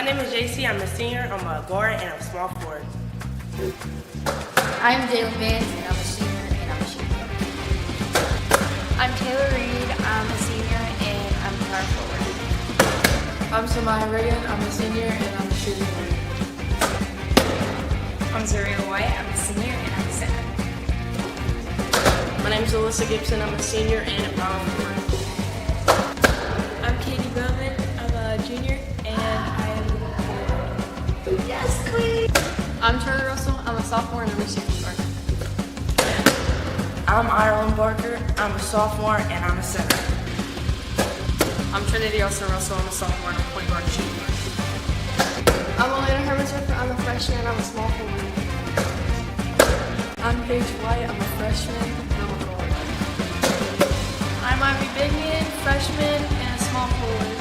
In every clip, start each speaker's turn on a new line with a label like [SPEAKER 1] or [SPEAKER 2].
[SPEAKER 1] name is JC. I'm a senior. I'm a guard and I'm a small forward.
[SPEAKER 2] I'm Jalen Vance, and I'm a senior, and I'm a shooter.
[SPEAKER 3] I'm Taylor Reed. I'm a senior, and I'm a power forward.
[SPEAKER 4] I'm Samaya Reagan. I'm a senior, and I'm a shooting guard.
[SPEAKER 3] I'm Zaria White. I'm a senior, and I'm a center.
[SPEAKER 1] My name is Alyssa Gibson. I'm a senior and a power forward.
[SPEAKER 5] I'm Katie Bowman. I'm a junior, and I'm a forward.
[SPEAKER 2] Yes, queen!
[SPEAKER 4] I'm Charlie Russell. I'm a sophomore, and I'm a shooting guard.
[SPEAKER 1] I'm Ireland Barker. I'm a sophomore and I'm a center.
[SPEAKER 4] I'm Trinity Russell. I'm a sophomore, and I'm a point guard and shooting guard.
[SPEAKER 5] I'm Elena Hermansdorfer. I'm a freshman, and I'm a small forward.
[SPEAKER 4] I'm Paige White. I'm a freshman, and I'm a guard.
[SPEAKER 5] I'm Ivy Bigman, freshman, and a small forward.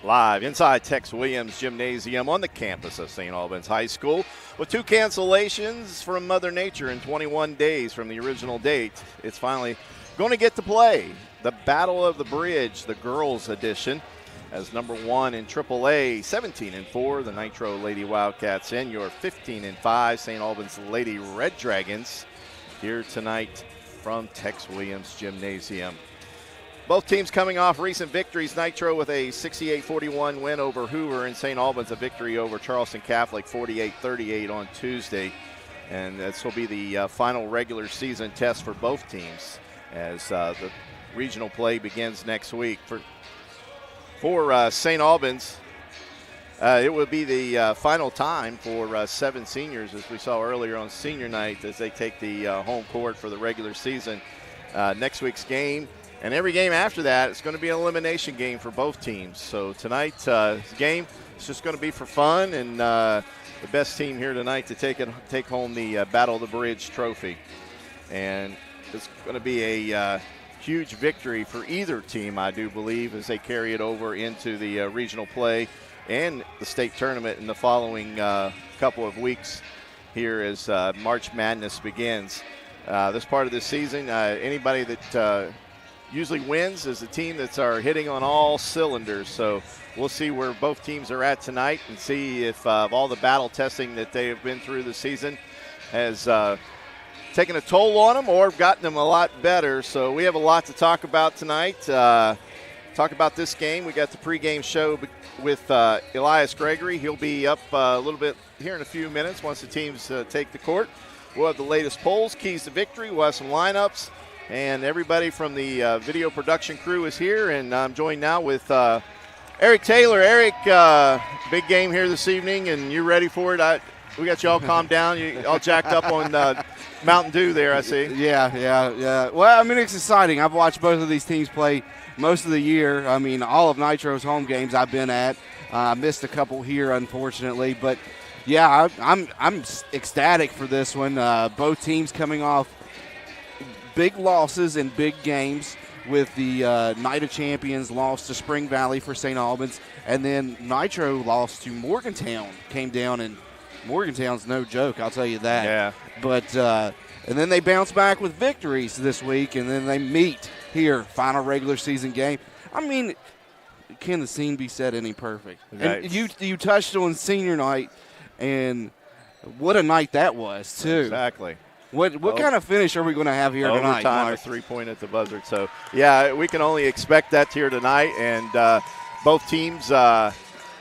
[SPEAKER 6] Live inside Tex Williams Gymnasium on the campus of St. Albans High School with 2 cancellations from Mother Nature in 21 days from the original date. It's finally going to get to play the Battle of the Bridge, the girls edition, as number 1 in AAA, 17-4, the Nitro Lady Wildcats, and your 15-5 St. Albans Lady Red Dragons here tonight from Tex Williams Gymnasium. Both teams coming off recent victories. Nitro with a 68-41 win over Hoover, and St. Albans a victory over Charleston Catholic 48-38 on Tuesday. And this will be the final regular season test for both teams as the regional play begins next week. For St. Albans, it will be the final time for 7 seniors, as we saw earlier on senior night, as they take the home court for the regular season. Next week's game. And every game after that, it's going to be an elimination game for both teams. So tonight's game is just going to be for fun, and the best team here tonight to take home the Battle of the Bridge trophy. And it's going to be a huge victory for either team, I do believe, as they carry it over into the regional play and the state tournament in the following couple of weeks here as March Madness begins. This part of the season, anybody that usually wins is the team that's hitting on all cylinders. So we'll see where both teams are at tonight and see if all the battle testing that they have been through this season has taken a toll on them or gotten them a lot better. So we have a lot to talk about tonight. Talk about this game. We got the pregame show with Elias Gregory. He'll be up a little bit here in a few minutes once the teams take the court. We'll have the latest polls, keys to victory. We'll have some lineups. And everybody from the video production crew is here, and I'm joined now with Eric Taylor. Eric, big game here this evening, and you ready for it? We got you all calmed down. You all jacked up on Mountain Dew there, I see.
[SPEAKER 7] Yeah. Well, I mean, it's exciting. I've watched both of these teams play most of the year. I mean, all of Nitro's home games I've been at. I missed a couple here, unfortunately, but yeah, I'm ecstatic for this one. Both teams coming off big losses in big games, with the Night of Champions lost to Spring Valley for St. Albans, and then Nitro lost to Morgantown, came down, and Morgantown's no joke, I'll tell you that.
[SPEAKER 6] Yeah.
[SPEAKER 7] But and then they bounce back with victories this week, and then they meet here, final regular season game. I mean, can the scene be said any perfect?
[SPEAKER 6] Right.
[SPEAKER 7] And you touched on senior night, and what a night that was, too.
[SPEAKER 6] Exactly.
[SPEAKER 7] What kind of finish are we going to have here tonight,
[SPEAKER 6] Overtime,
[SPEAKER 7] Mark?
[SPEAKER 6] a 3-point at the buzzer. So, yeah, we can only expect that here tonight. And both teams are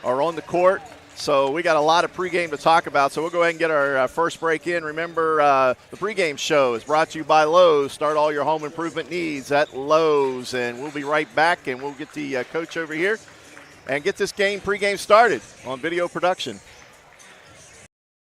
[SPEAKER 6] on the court. So we got a lot of pregame to talk about. So we'll go ahead and get our first break in. Remember, the pregame show is brought to you by Lowe's. Start all your home improvement needs at Lowe's. And we'll be right back, and we'll get the coach over here and get this pregame started on video production.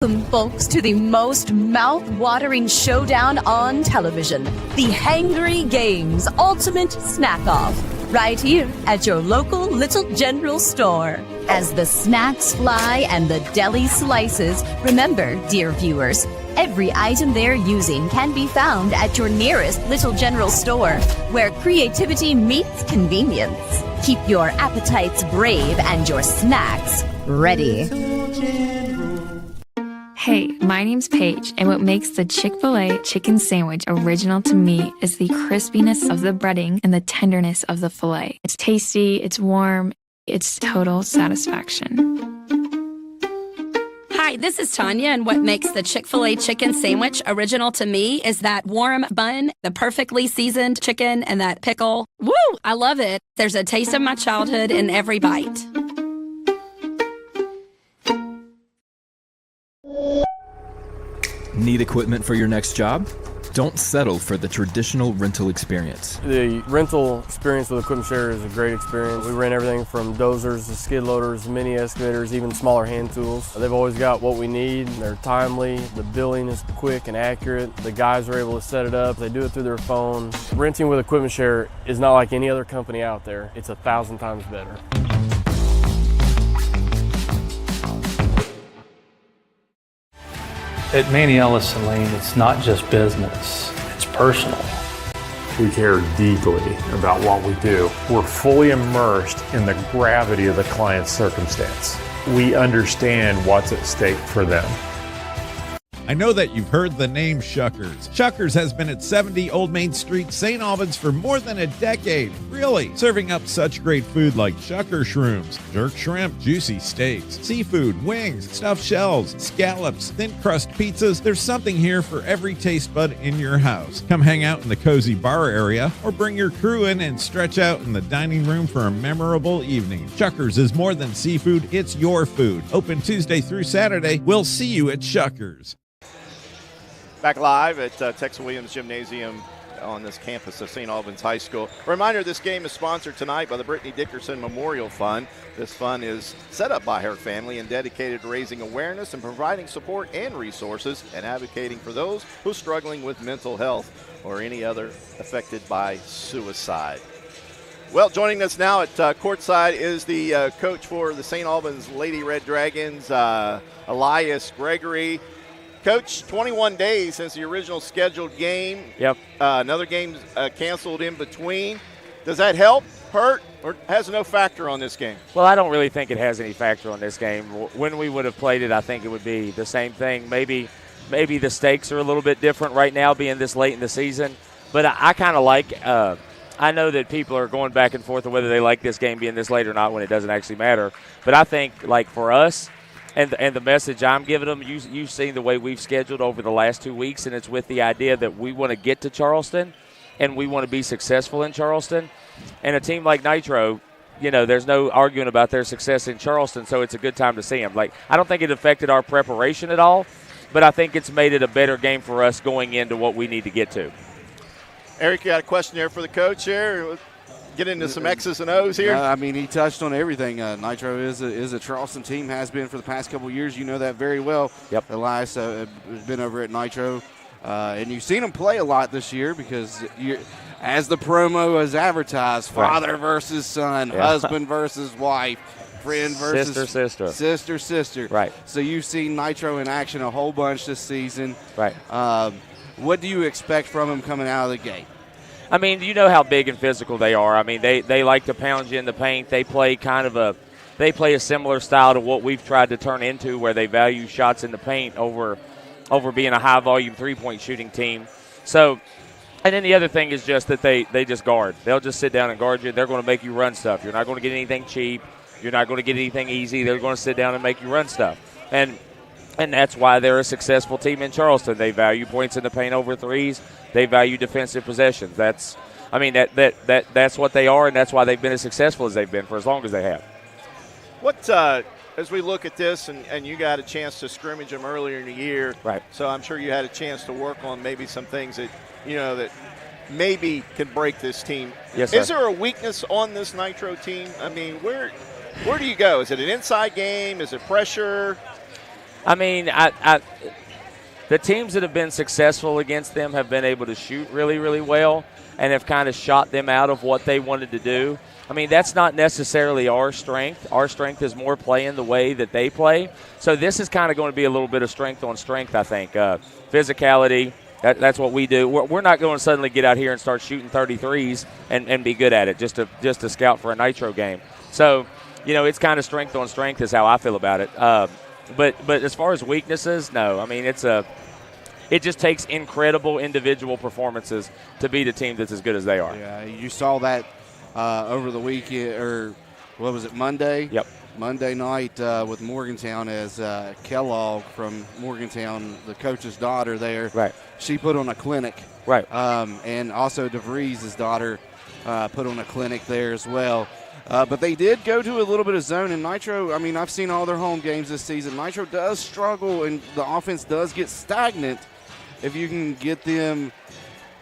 [SPEAKER 8] Welcome, folks, to the most mouth-watering showdown on television, the Hangry Games Ultimate Snack-Off, right here at your local Little General store. As the snacks fly and the deli slices, remember, dear viewers, every item they're using can be found at your nearest Little General store, where creativity meets convenience. Keep your appetites brave and your snacks ready.
[SPEAKER 9] Hey, my name's Paige, and what makes the Chick-fil-A chicken sandwich original to me is the crispiness of the breading and the tenderness of the filet. It's tasty, it's warm, it's total satisfaction.
[SPEAKER 8] Hi, this is Tanya, and what makes the Chick-fil-A chicken sandwich original to me is that warm bun, the perfectly seasoned chicken, and that pickle. Woo! I love it. There's a taste of my childhood in every bite.
[SPEAKER 10] Need equipment for your next job? Don't settle for the traditional rental experience.
[SPEAKER 11] The rental experience with Equipment Share is a great experience. We rent everything from dozers to skid loaders, mini excavators, even smaller hand tools. They've always got what we need. They're timely. The billing is quick and accurate. The guys are able to set it up. They do it through their phone. Renting with Equipment Share is not like any other company out there. It's 1,000 times better.
[SPEAKER 12] At Manny Ellison Lane, it's not just business, it's personal.
[SPEAKER 13] We care deeply about what we do. We're fully immersed in the gravity of the client's circumstance. We understand what's at stake for them.
[SPEAKER 14] I know that you've heard the name Shuckers. Shuckers has been at 70 Old Main Street, St. Albans for more than a decade. Really, serving up such great food like Shucker shrooms, jerk shrimp, juicy steaks, seafood, wings, stuffed shells, scallops, thin crust pizzas. There's something here for every taste bud in your house. Come hang out in the cozy bar area or bring your crew in and stretch out in the dining room for a memorable evening. Shuckers is more than seafood, it's your food. Open Tuesday through Saturday. We'll see you at Shuckers.
[SPEAKER 6] Back live at Texas Williams Gymnasium on this campus of St. Albans High School. A reminder, this game is sponsored tonight by the BRITTANY Dickerson Memorial Fund. This fund is set up by her family and dedicated to raising awareness and providing support and resources and advocating for those who are struggling with mental health or any other affected by suicide. Well, joining us now at courtside is the coach for the St. Albans Lady Red Dragons, Elias Gregory. Coach, 21 days since the original scheduled game.
[SPEAKER 15] Yep.
[SPEAKER 6] Another game canceled in between. Does that help, hurt, or has no factor on this game?
[SPEAKER 15] Well, I don't really think it has any factor on this game. When we would have played it, I think it would be the same thing. Maybe the stakes are a little bit different right now being this late in the season. But I kind of like I know that people are going back and forth on whether they like this game being this late or not when it doesn't actually matter. But I think, like, for us, and the message I'm giving them, you've seen the way we've scheduled over the last 2 weeks, and it's with the idea that we want to get to Charleston and we want to be successful in Charleston. And a team like Nitro, there's no arguing about their success in Charleston, so it's a good time to see them. Like, I don't think it affected our preparation at all, but I think it's made it a better game for us going into what we need to get to.
[SPEAKER 6] Eric, you got a question there for the coach here? Get into some X's and O's here.
[SPEAKER 7] I mean, he touched on everything. Nitro is a Charleston team, has been for the past couple of years. You know that very well.
[SPEAKER 15] Yep.
[SPEAKER 7] Elias has been over at Nitro, and you've seen him play a lot this year because, as the promo has advertised, father versus son, husband versus wife, friend versus sister.
[SPEAKER 15] Right.
[SPEAKER 7] So you've seen Nitro in action a whole bunch this season.
[SPEAKER 15] Right.
[SPEAKER 7] What do you expect from him coming out of the gate?
[SPEAKER 15] I mean, you know how big and physical they are. I mean, they like to pound you in the paint. They play a similar style to what we've tried to turn into, where they value shots in the paint over being a high-volume three-point shooting team. So, and then the other thing is just that they just guard. They'll just sit down and guard you. They're going to make you run stuff. You're not going to get anything cheap. You're not going to get anything easy. They're going to sit down and make you run stuff. And that's why they're a successful team in Charleston. They value points in the paint over threes. They value defensive possessions. That's what they are, and that's why they've been as successful as they've been for as long as they have.
[SPEAKER 6] What, as we look at this, and you got a chance to scrimmage them earlier in the year,
[SPEAKER 15] right?
[SPEAKER 6] So I'm sure you had a chance to work on maybe some things that that maybe can break this team.
[SPEAKER 15] Yes, sir.
[SPEAKER 6] Is there a weakness on this Nitro team? I mean, where do you go? Is it an inside game? Is it pressure?
[SPEAKER 15] I mean, the teams that have been successful against them have been able to shoot really, really well and have kind of shot them out of what they wanted to do. I mean, that's not necessarily our strength. Our strength is more playing the way that they play. So this is kind of going to be a little bit of strength on strength, I think. Physicality, that's what we do. We're not going to suddenly get out here and start shooting 33s and be good at it just to scout for a Nitro game. So, it's kind of strength on strength is how I feel about it. But as far as weaknesses, no. I mean, it just takes incredible individual performances to beat a team that's as good as they are.
[SPEAKER 7] Yeah, you saw that over the weekend, or what was it, Monday?
[SPEAKER 15] Yep.
[SPEAKER 7] Monday night with Morgantown, as Kellogg from Morgantown, the coach's daughter there,
[SPEAKER 15] right?
[SPEAKER 7] She put on a clinic,
[SPEAKER 15] right?
[SPEAKER 7] And also DeVries' daughter put on a clinic there as well. But they did go to a little bit of zone, and Nitro, I mean, I've seen all their home games this season. Nitro does struggle, and the offense does get stagnant if you can get them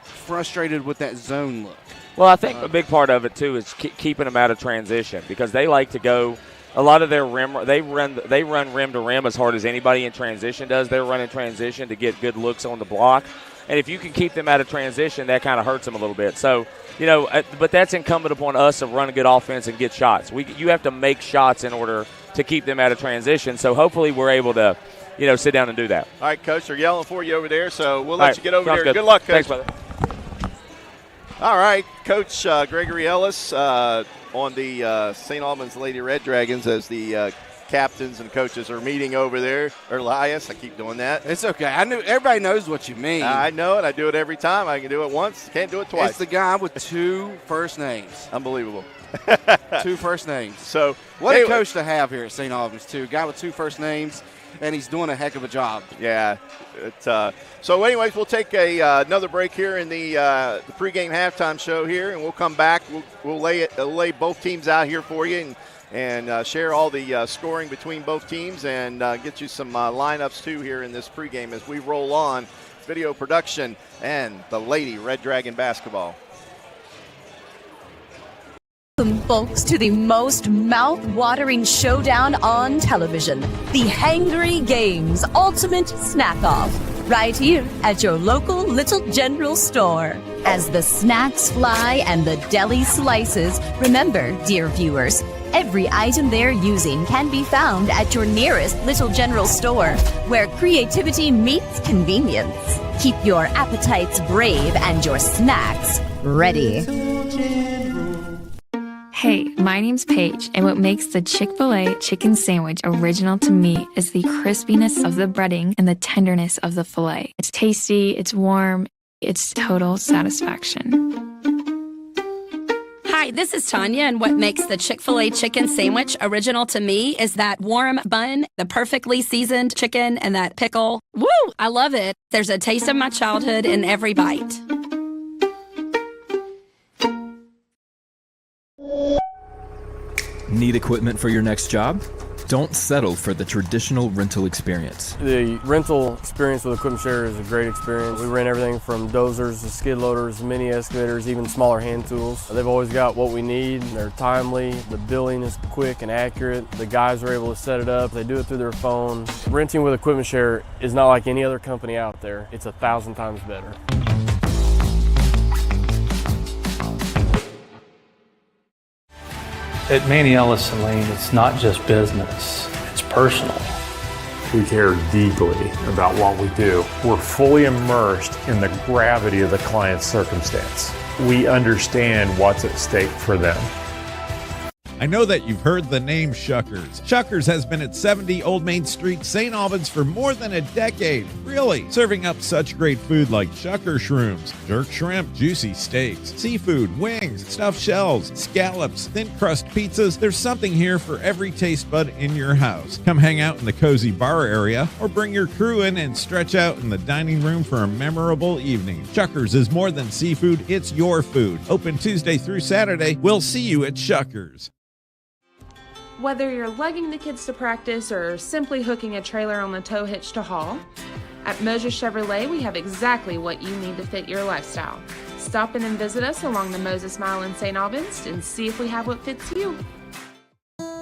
[SPEAKER 7] frustrated with that zone look.
[SPEAKER 15] Well, I think a big part of it, too, is keeping them out of transition, because they like to go – a lot of their rim – they run rim to rim as hard as anybody in transition does. They're running transition to get good looks on the block. And if you can keep them out of transition, that kind of hurts them a little bit. So, but that's incumbent upon us to run a good offense and get shots. You have to make shots in order to keep them out of transition. So hopefully we're able to, sit down and do that.
[SPEAKER 6] All right, Coach, they're yelling for you over there, so we'll let you get over there.
[SPEAKER 15] Good
[SPEAKER 6] Luck, Coach.
[SPEAKER 15] Thanks, brother.
[SPEAKER 6] All right, Coach Gregory Ellis on the St. Albans Lady Red Dragons as the captains and coaches are meeting over there. Or Elias, I keep doing that.
[SPEAKER 7] It's okay. I knew everybody knows what you mean.
[SPEAKER 6] I know it. I do it every time. I can do it once. Can't do it twice.
[SPEAKER 7] It's the guy with 2 first names.
[SPEAKER 6] Unbelievable.
[SPEAKER 7] 2 first names.
[SPEAKER 6] So
[SPEAKER 7] what a coach to have here at St. Albans, too. Guy with 2 first names, and he's doing a heck of a job.
[SPEAKER 6] Yeah. So anyways, we'll take another break here in the pregame halftime show here, and we'll come back. We'll lay both teams out here for you and share all the scoring between both teams and get you some lineups, too, here in this pregame as we roll on video production and the Lady Red Dragon basketball.
[SPEAKER 8] Welcome, folks, to the most mouth-watering showdown on television, the Hangry Games Ultimate Snack-Off, right here at your local Little General store. As the snacks fly and the deli slices, remember, dear viewers, every item they're using can be found at your nearest Little General store, where creativity meets convenience. Keep your appetites brave and your snacks ready.
[SPEAKER 9] Hey, my name's Paige, and what makes the Chick-fil-A chicken sandwich original to me is the crispiness of the breading and the tenderness of the filet. It's tasty, it's warm, it's total satisfaction.
[SPEAKER 16] Hi, this is Tanya, and what makes the Chick-fil-A chicken sandwich original to me is that warm bun, the perfectly seasoned chicken, and that pickle. Woo! I love it. There's a taste of my childhood in every bite.
[SPEAKER 10] Need equipment for your next job? Don't settle for the traditional rental experience.
[SPEAKER 11] The rental experience with Equipment Share is a great experience. We rent everything from dozers to skid loaders, mini excavators, even smaller hand tools. They've always got what we need. They're timely. The billing is quick and accurate. The guys are able to set it up. They do it through their phone. Renting with Equipment Share is not like any other company out there. It's 1,000 times better.
[SPEAKER 12] At Manny Ellison Lane, it's not just business, it's personal.
[SPEAKER 13] We care deeply about what we do. We're fully immersed in the gravity of the client's circumstance. We understand what's at stake for them.
[SPEAKER 14] I know that you've heard the name Shuckers. Shuckers has been at 70 Old Main Street, St. Albans for more than a decade. Really, serving up such great food like Shucker shrooms, jerk shrimp, juicy steaks, seafood, wings, stuffed shells, scallops, thin crust pizzas. There's something here for every taste bud in your house. Come hang out in the cozy bar area or bring your crew in and stretch out in the dining room for a memorable evening. Shuckers is more than seafood, it's your food. Open Tuesday through Saturday. We'll see you at Shuckers.
[SPEAKER 17] Whether you're lugging the kids to practice or simply hooking a trailer on the tow hitch to haul, at Mosier Chevrolet we have exactly what you need to fit your lifestyle. Stop in and visit us along the Moses Mile in St. Albans and see if we have what fits you.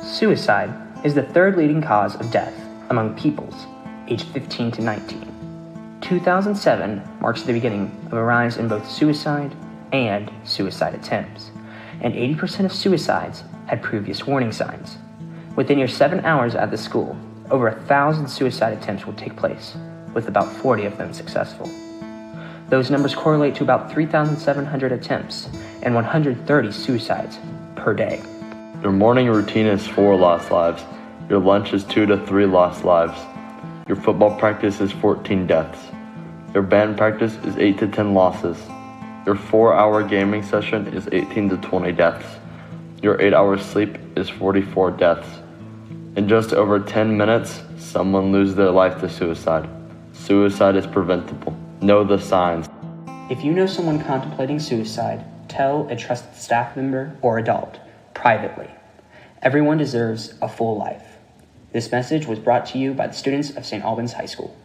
[SPEAKER 18] Suicide is the 3rd leading cause of death among pupils aged 15 to 19. 2007 marks the beginning of a rise in both suicide and suicide attempts, and 80% of suicides had previous warning signs. Within your 7 hours at the school, over 1,000 suicide attempts will take place, with about 40 of them successful. Those numbers correlate to about 3,700 attempts and 130 suicides per day.
[SPEAKER 19] Your morning routine is for lost lives. Your lunch is 2 to 3 lost lives. Your football practice is 14 deaths. Your band practice is 8 to 10 losses. Your 4-hour gaming session is 18 to 20 deaths. Your 8 hours sleep is 44 deaths. In just over 10 minutes, someone loses their life to suicide. Suicide is preventable. Know the signs.
[SPEAKER 18] If you know someone contemplating suicide, tell a trusted staff member or adult, privately. Everyone deserves a full life. This message was brought to you by the students of St. Albans High School.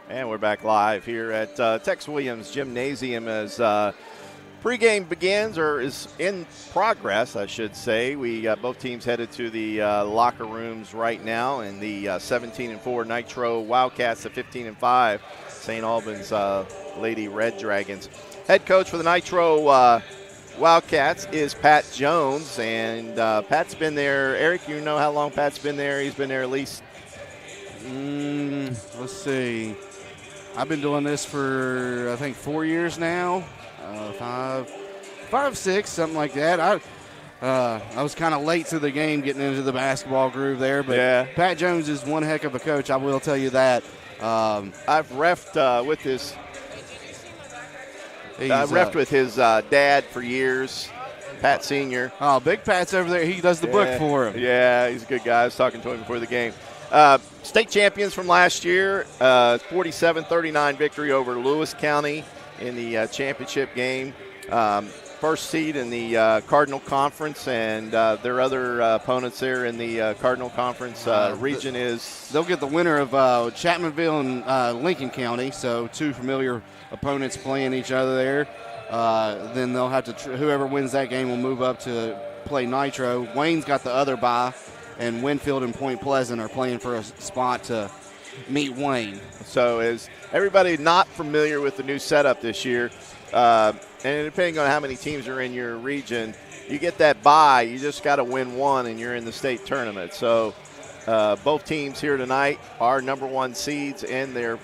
[SPEAKER 6] And we're back live here at Tex Williams Gymnasium as pregame begins, or is in progress, I should say. We both teams headed to the locker rooms right now, and the 17-4 Nitro Wildcats, the 15-5 St. Albans Lady Red Dragons. Head coach for the Nitro Wildcats is Pat Jones, and Pat's been there. Eric, you know how long Pat's been there? He's been there at least.
[SPEAKER 7] Let's see. I've been doing this for, I think, 4 years now. 5, 6, something like that. I was kind of late to the game getting into the basketball groove there, but yeah. Pat Jones is one heck of a coach, I will tell you that.
[SPEAKER 6] I've reffed with his dad for years, Pat Sr.
[SPEAKER 7] Oh, Big Pat's over there. He does the book for him.
[SPEAKER 6] Yeah, he's a good guy. I was talking to him before the game. State champions from last year, 47-39 victory over Lewis County in the championship game. First seed in the Cardinal Conference, and their other opponents there in the Cardinal Conference region is...
[SPEAKER 7] They'll get the winner of Chapmanville and Lincoln County, so two familiar opponents playing each other there. Then they'll have to... whoever wins that game will move up to play Nitro. Wayne's got the other bye, and Winfield and Point Pleasant are playing for a spot to meet Wayne.
[SPEAKER 6] So is everybody not familiar with the new setup this year, and depending on how many teams are in your region, you get that bye. You just got to win one, and you're in the state tournament. So both teams here tonight are number one seeds in their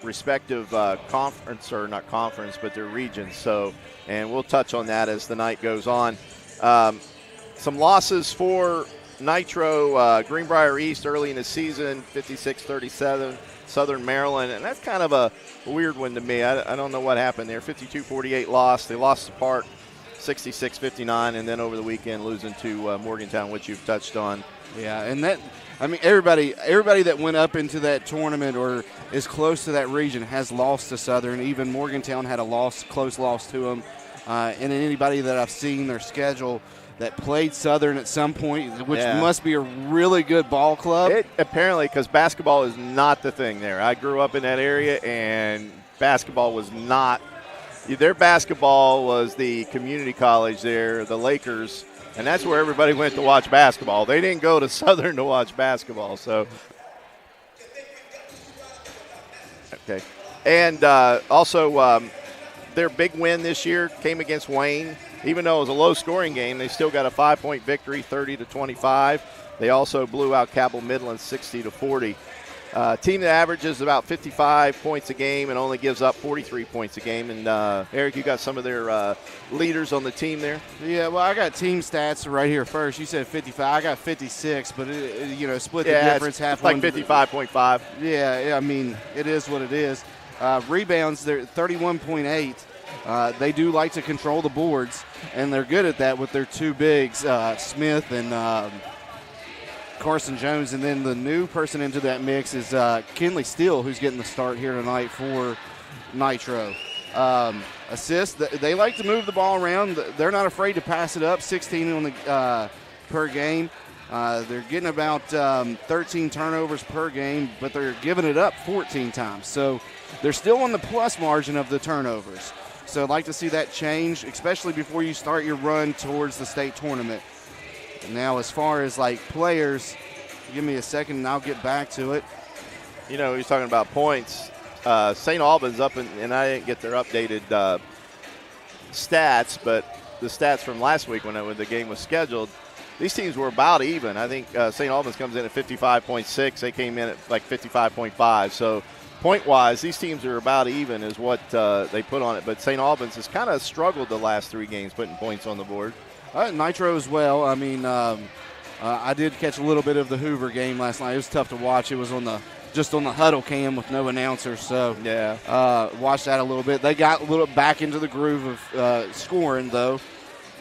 [SPEAKER 6] respective conference, or not conference, but their regions. So, and we'll touch on that as the night goes on. Some losses for Nitro, Greenbrier East early in the season, 56-37, Southern Maryland, and that's kind of a weird one to me. I don't know what happened there. 52-48 loss. They lost to Park 66-59, and then over the weekend losing to Morgantown, which you've touched on.
[SPEAKER 7] Yeah, and that, I mean, everybody that went up into that tournament or is close to that region has lost to Southern. Even Morgantown had a close loss to them. And anybody that I've seen their schedule that played Southern at some point, which must be a really good ball club.
[SPEAKER 6] Apparently, because basketball is not the thing there. I grew up in that area, and basketball was not. Their basketball was the community college there, the Lakers, and that's where everybody went to watch basketball. They didn't go to Southern to watch basketball. So, okay. And also their big win this year came against Wayne. Even though it was a low-scoring game, they still got a 5-point victory, 30-25. They also blew out Cabell Midland 60-40. Team that averages about 55 points a game and only gives up 43 points a game. And, Eric, you got some of their leaders on the team there?
[SPEAKER 7] Yeah, well, I got team stats right here first. You said 55. I got 56, but, split the difference. Half
[SPEAKER 6] like 55.5.
[SPEAKER 7] Yeah, I mean, it is what it is. Rebounds, they're 31.8. They do like to control the boards, and they're good at that with their two bigs, Smith and Carson Jones. And then the new person into that mix is Kinley Steele, who's getting the start here tonight for Nitro. Assists, they like to move the ball around. They're not afraid to pass it up, 16 on the per game. They're getting about 13 turnovers per game, but they're giving it up 14 times. So they're still on the plus margin of the turnovers. So I'd like to see that change, especially before you start your run towards the state tournament. Now, as far as, players, give me a second and I'll get back to it.
[SPEAKER 6] He's talking about points. St. Albans up, and I didn't get their updated stats, but the stats from last week when the game was scheduled, these teams were about even. I think St. Albans comes in at 55.6. They came in at 55.5. So point-wise, these teams are about even is what they put on it. But St. Albans has kind of struggled the last three games putting points on the board.
[SPEAKER 7] Nitro as well. I mean, I did catch a little bit of the Hoover game last night. It was tough to watch. It was just on the huddle cam with no announcers. So watched that a little bit. They got a little back into the groove of scoring though,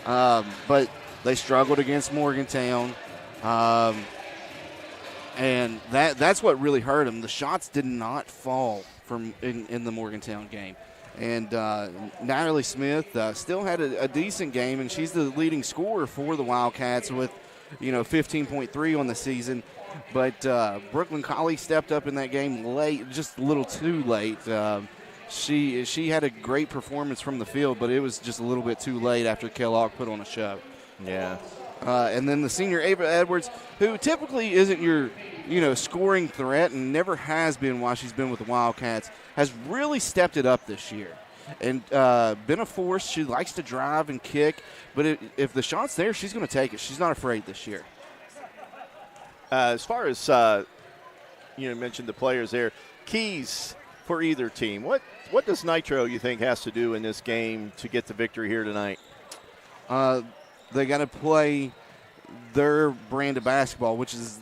[SPEAKER 7] but they struggled against Morgantown, and that's what really hurt them. The shots did not fall from in the Morgantown game. And Natalie Smith still had a decent game, and she's the leading scorer for the Wildcats with, 15.3 on the season. But Brooklyn Colley stepped up in that game late, just a little too late. She had a great performance from the field, but it was just a little bit too late after Kellogg put on a show.
[SPEAKER 6] Yeah.
[SPEAKER 7] And then the senior Ava Edwards, who typically isn't your, scoring threat and never has been while she's been with the Wildcats, has really stepped it up this year and been a force. She likes to drive and kick, but if the shot's there, she's going to take it. She's not afraid this year.
[SPEAKER 6] As far as, you mentioned the players there, keys for either team. What does Nitro, you think, has to do in this game to get the victory here tonight?
[SPEAKER 7] They got to play their brand of basketball, which is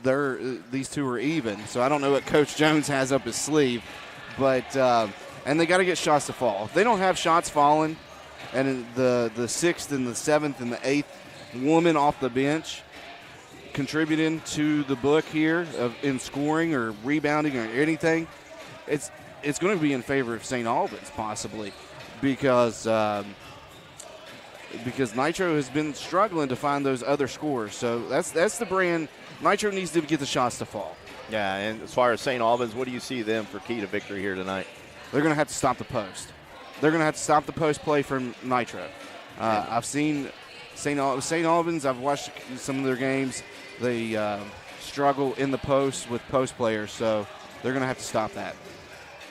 [SPEAKER 7] these two are even. So I don't know what Coach Jones has up his sleeve, but and they got to get shots to fall. If they don't have shots falling, and the 6th and the 7th and the 8th woman off the bench contributing to the book here in scoring or rebounding or anything, it's going to be in favor of St. Albans possibly because Nitro has been struggling to find those other scorers. So that's the brand. Nitro needs to get the shots to fall.
[SPEAKER 6] Yeah, and as far as St. Albans, what do you see them for key to victory here tonight?
[SPEAKER 7] They're going to have to stop the post. They're going to have to stop the post play from Nitro. I've seen St. Albans. I've watched some of their games. They struggle in the post with post players, so they're going to have to stop that.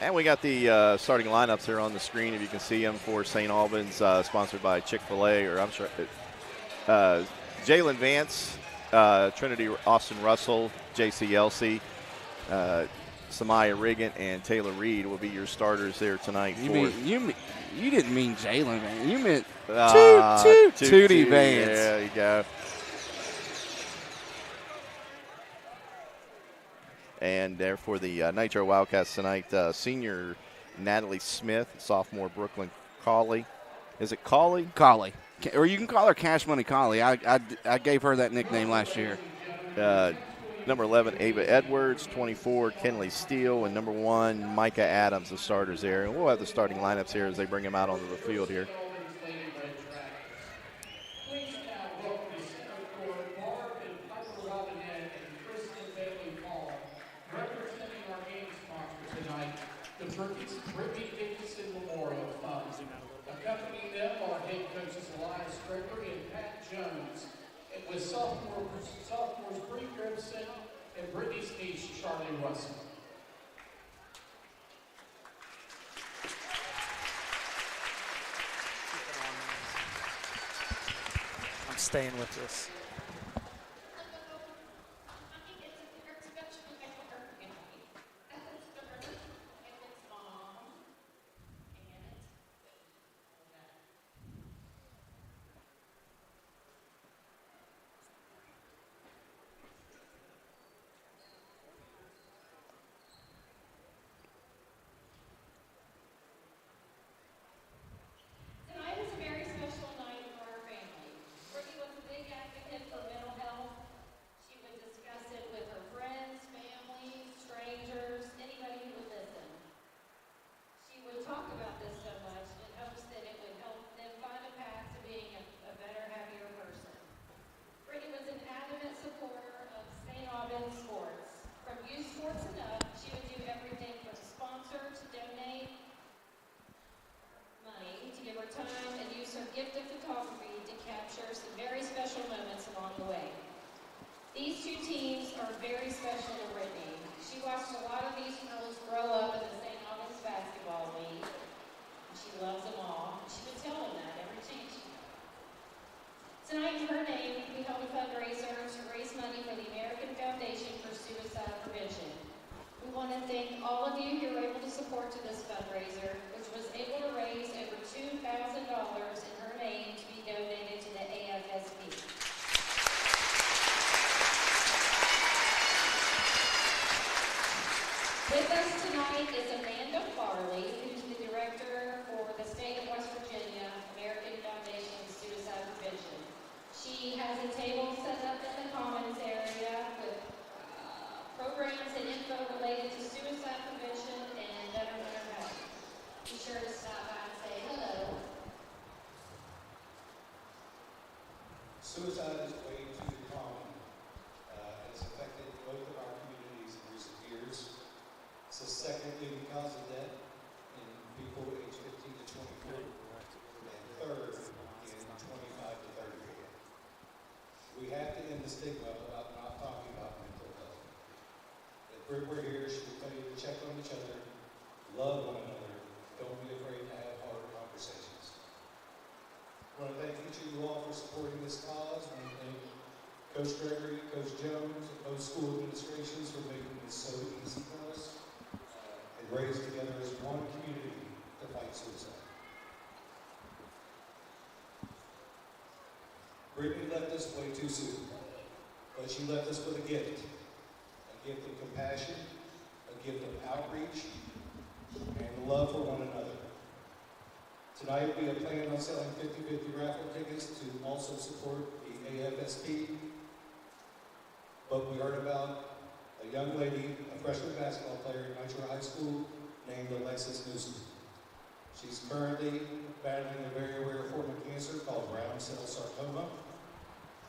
[SPEAKER 6] And we got the starting lineups here on the screen, if you can see them, for St. Albans, sponsored by Chick-fil-A, or I'm sure, Jalen Vance, Trinity Austin Russell, J.C. Elsey, Samaya Riggin, and Taylor Reed will be your starters there tonight.
[SPEAKER 7] You didn't mean Jalen Vance. You meant Tootie Vance.
[SPEAKER 6] Yeah, there you go. And there for the Nitro Wildcats tonight, senior Natalie Smith, sophomore Brooklyn Colley. Is it Colley?
[SPEAKER 7] Colley. Or you can call her Cash Money Colley. I gave her that nickname last year.
[SPEAKER 6] Number 11, Ava Edwards. 24, Kenley Steele. And number 1, Micah Adams, the starters there. And we'll have the starting lineups here as they bring them out onto the field here.
[SPEAKER 20] Turkey's Brittany Dickinson Memorial Fund. Accompanying them are head coaches Elias Gregory and Pat Jones, and with sophomores Bree Grimson and Brittany's niece Charlie Russell.
[SPEAKER 21] I'm staying with this.
[SPEAKER 22] These two teams are very special to Brittany. She watched a lot of these girls grow up in the St. Albans Basketball League. And she loves them all. She would tell them that every chance she got. Tonight, in her name, we held a fundraiser to raise money for the American Foundation for Suicide Prevention. We want to thank all of you who were able to support to this fundraiser, which was able to raise over $2,000 in her name to be donated to the AFSP. us tonight is Amanda Farley, who's the director for the State of West Virginia American Foundation of Suicide Prevention. She has a table set up in the commons area with programs and info related to suicide prevention and better mental health. Be sure to stop by and say hello.
[SPEAKER 20] Suicide is way too common. It's affected both of our communities in recent years. It's the second leading cause of death in people aged 15 to 24, and third in 25 to 30. We have to end the stigma about not talking about mental health. If we're here, should we tell you to check on each other, love one another, don't be afraid to have hard conversations. I want to thank each of you all for supporting this cause. I want to thank Coach Gregory, Coach Jones, and both school administrations for making this so easy for us and raise together as one community to fight suicide. Brittany left us way too soon, but she left us with a gift of compassion, a gift of outreach, and love for one another. Tonight we have planned on selling 50-50 raffle tickets to also support the AFSP, but we heard about a young lady, a freshman basketball player at Nitro High School named Alexis Newsom. She's currently battling a very rare form of cancer called round cell sarcoma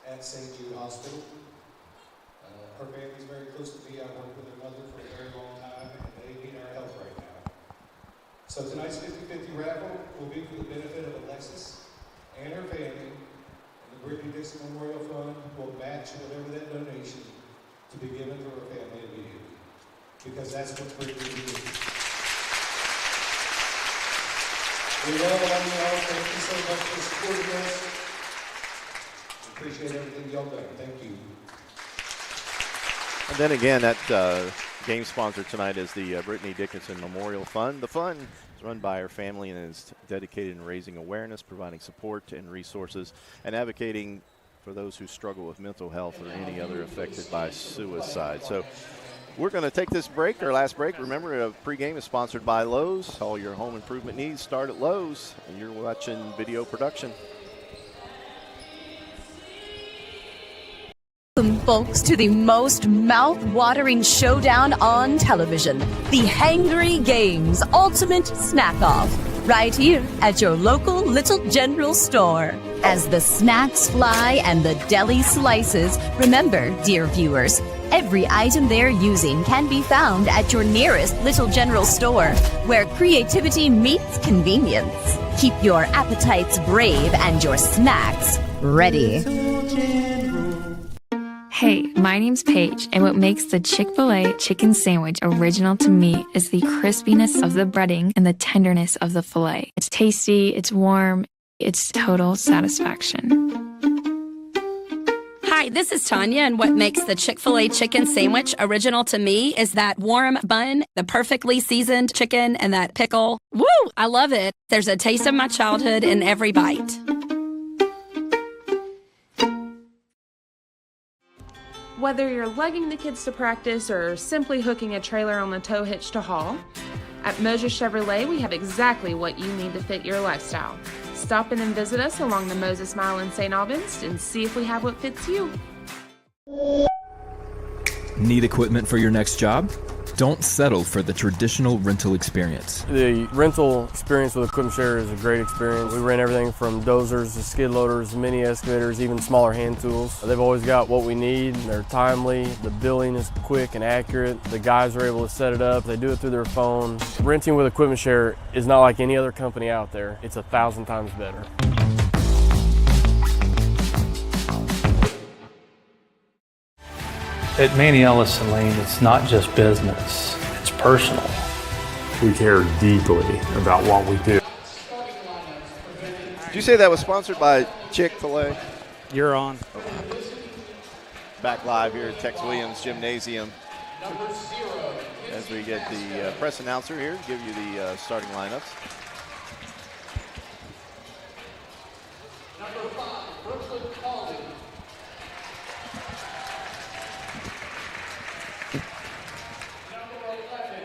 [SPEAKER 20] at St. Jude Hospital. Her family's very close to me. I worked with her mother for a very long time, and they need our help right now. So tonight's 50-50 raffle will be for the benefit of Alexis and her family, and the Brittany Dixon Memorial Fund will match whatever that donation to be given to her family immediately, because that's what Brittany did. We love all y'all. Thank you so much for supporting us. Appreciate everything y'all done. Thank you.
[SPEAKER 6] And then again, that game sponsor tonight is the Brittany Dickinson Memorial Fund. The fund is run by her family and is dedicated in raising awareness, providing support and resources, and advocating for those who struggle with mental health or any other affected by suicide. So we're going to take this break, our last break. Remember, Pregame is sponsored by Lowe's. All your home improvement needs start at Lowe's, and you're watching video production.
[SPEAKER 8] Welcome, folks, to the most mouth-watering showdown on television, the Hangry Games Ultimate Snack-Off, right here at your local Little General store. As the snacks fly and the deli slices, remember, dear viewers, every item they're using can be found at your nearest Little General store, where creativity meets convenience. Keep your appetites brave and your snacks ready.
[SPEAKER 9] Hey, my name's Paige, and what makes the Chick-fil-A chicken sandwich original to me is the crispiness of the breading and the tenderness of the filet. It's tasty, it's warm, it's total satisfaction.
[SPEAKER 16] Hi, this is Tanya, and what makes the Chick-fil-A chicken sandwich original to me is that warm bun, the perfectly seasoned chicken, and that pickle. Woo! I love it. There's a taste of my childhood in every bite.
[SPEAKER 17] Whether you're lugging the kids to practice or simply hooking a trailer on the tow hitch to haul, at Moses Chevrolet we have exactly what you need to fit your lifestyle. Stop in and visit us along the Moses Mile in St. Albans and see if we have what fits you.
[SPEAKER 10] Need equipment for your next job? Don't settle for the traditional rental experience.
[SPEAKER 11] The rental experience with Equipment Share is a great experience. We rent everything from dozers to skid loaders, mini excavators, even smaller hand tools. They've always got what we need. They're timely. The billing is quick and accurate. The guys are able to set it up. They do it through their phone. Renting with Equipment Share is not like any other company out there. It's 1,000 times better.
[SPEAKER 12] At Manny Ellison Lane, it's not just business, it's personal.
[SPEAKER 13] We care deeply about what we do.
[SPEAKER 6] Did you say that was sponsored by Chick-fil-A?
[SPEAKER 21] You're on.
[SPEAKER 6] Back live here at Tex Williams Gymnasium as we get the press announcer here to give you the starting lineups.
[SPEAKER 20] Number 5, Brooklyn Calden. Number 11,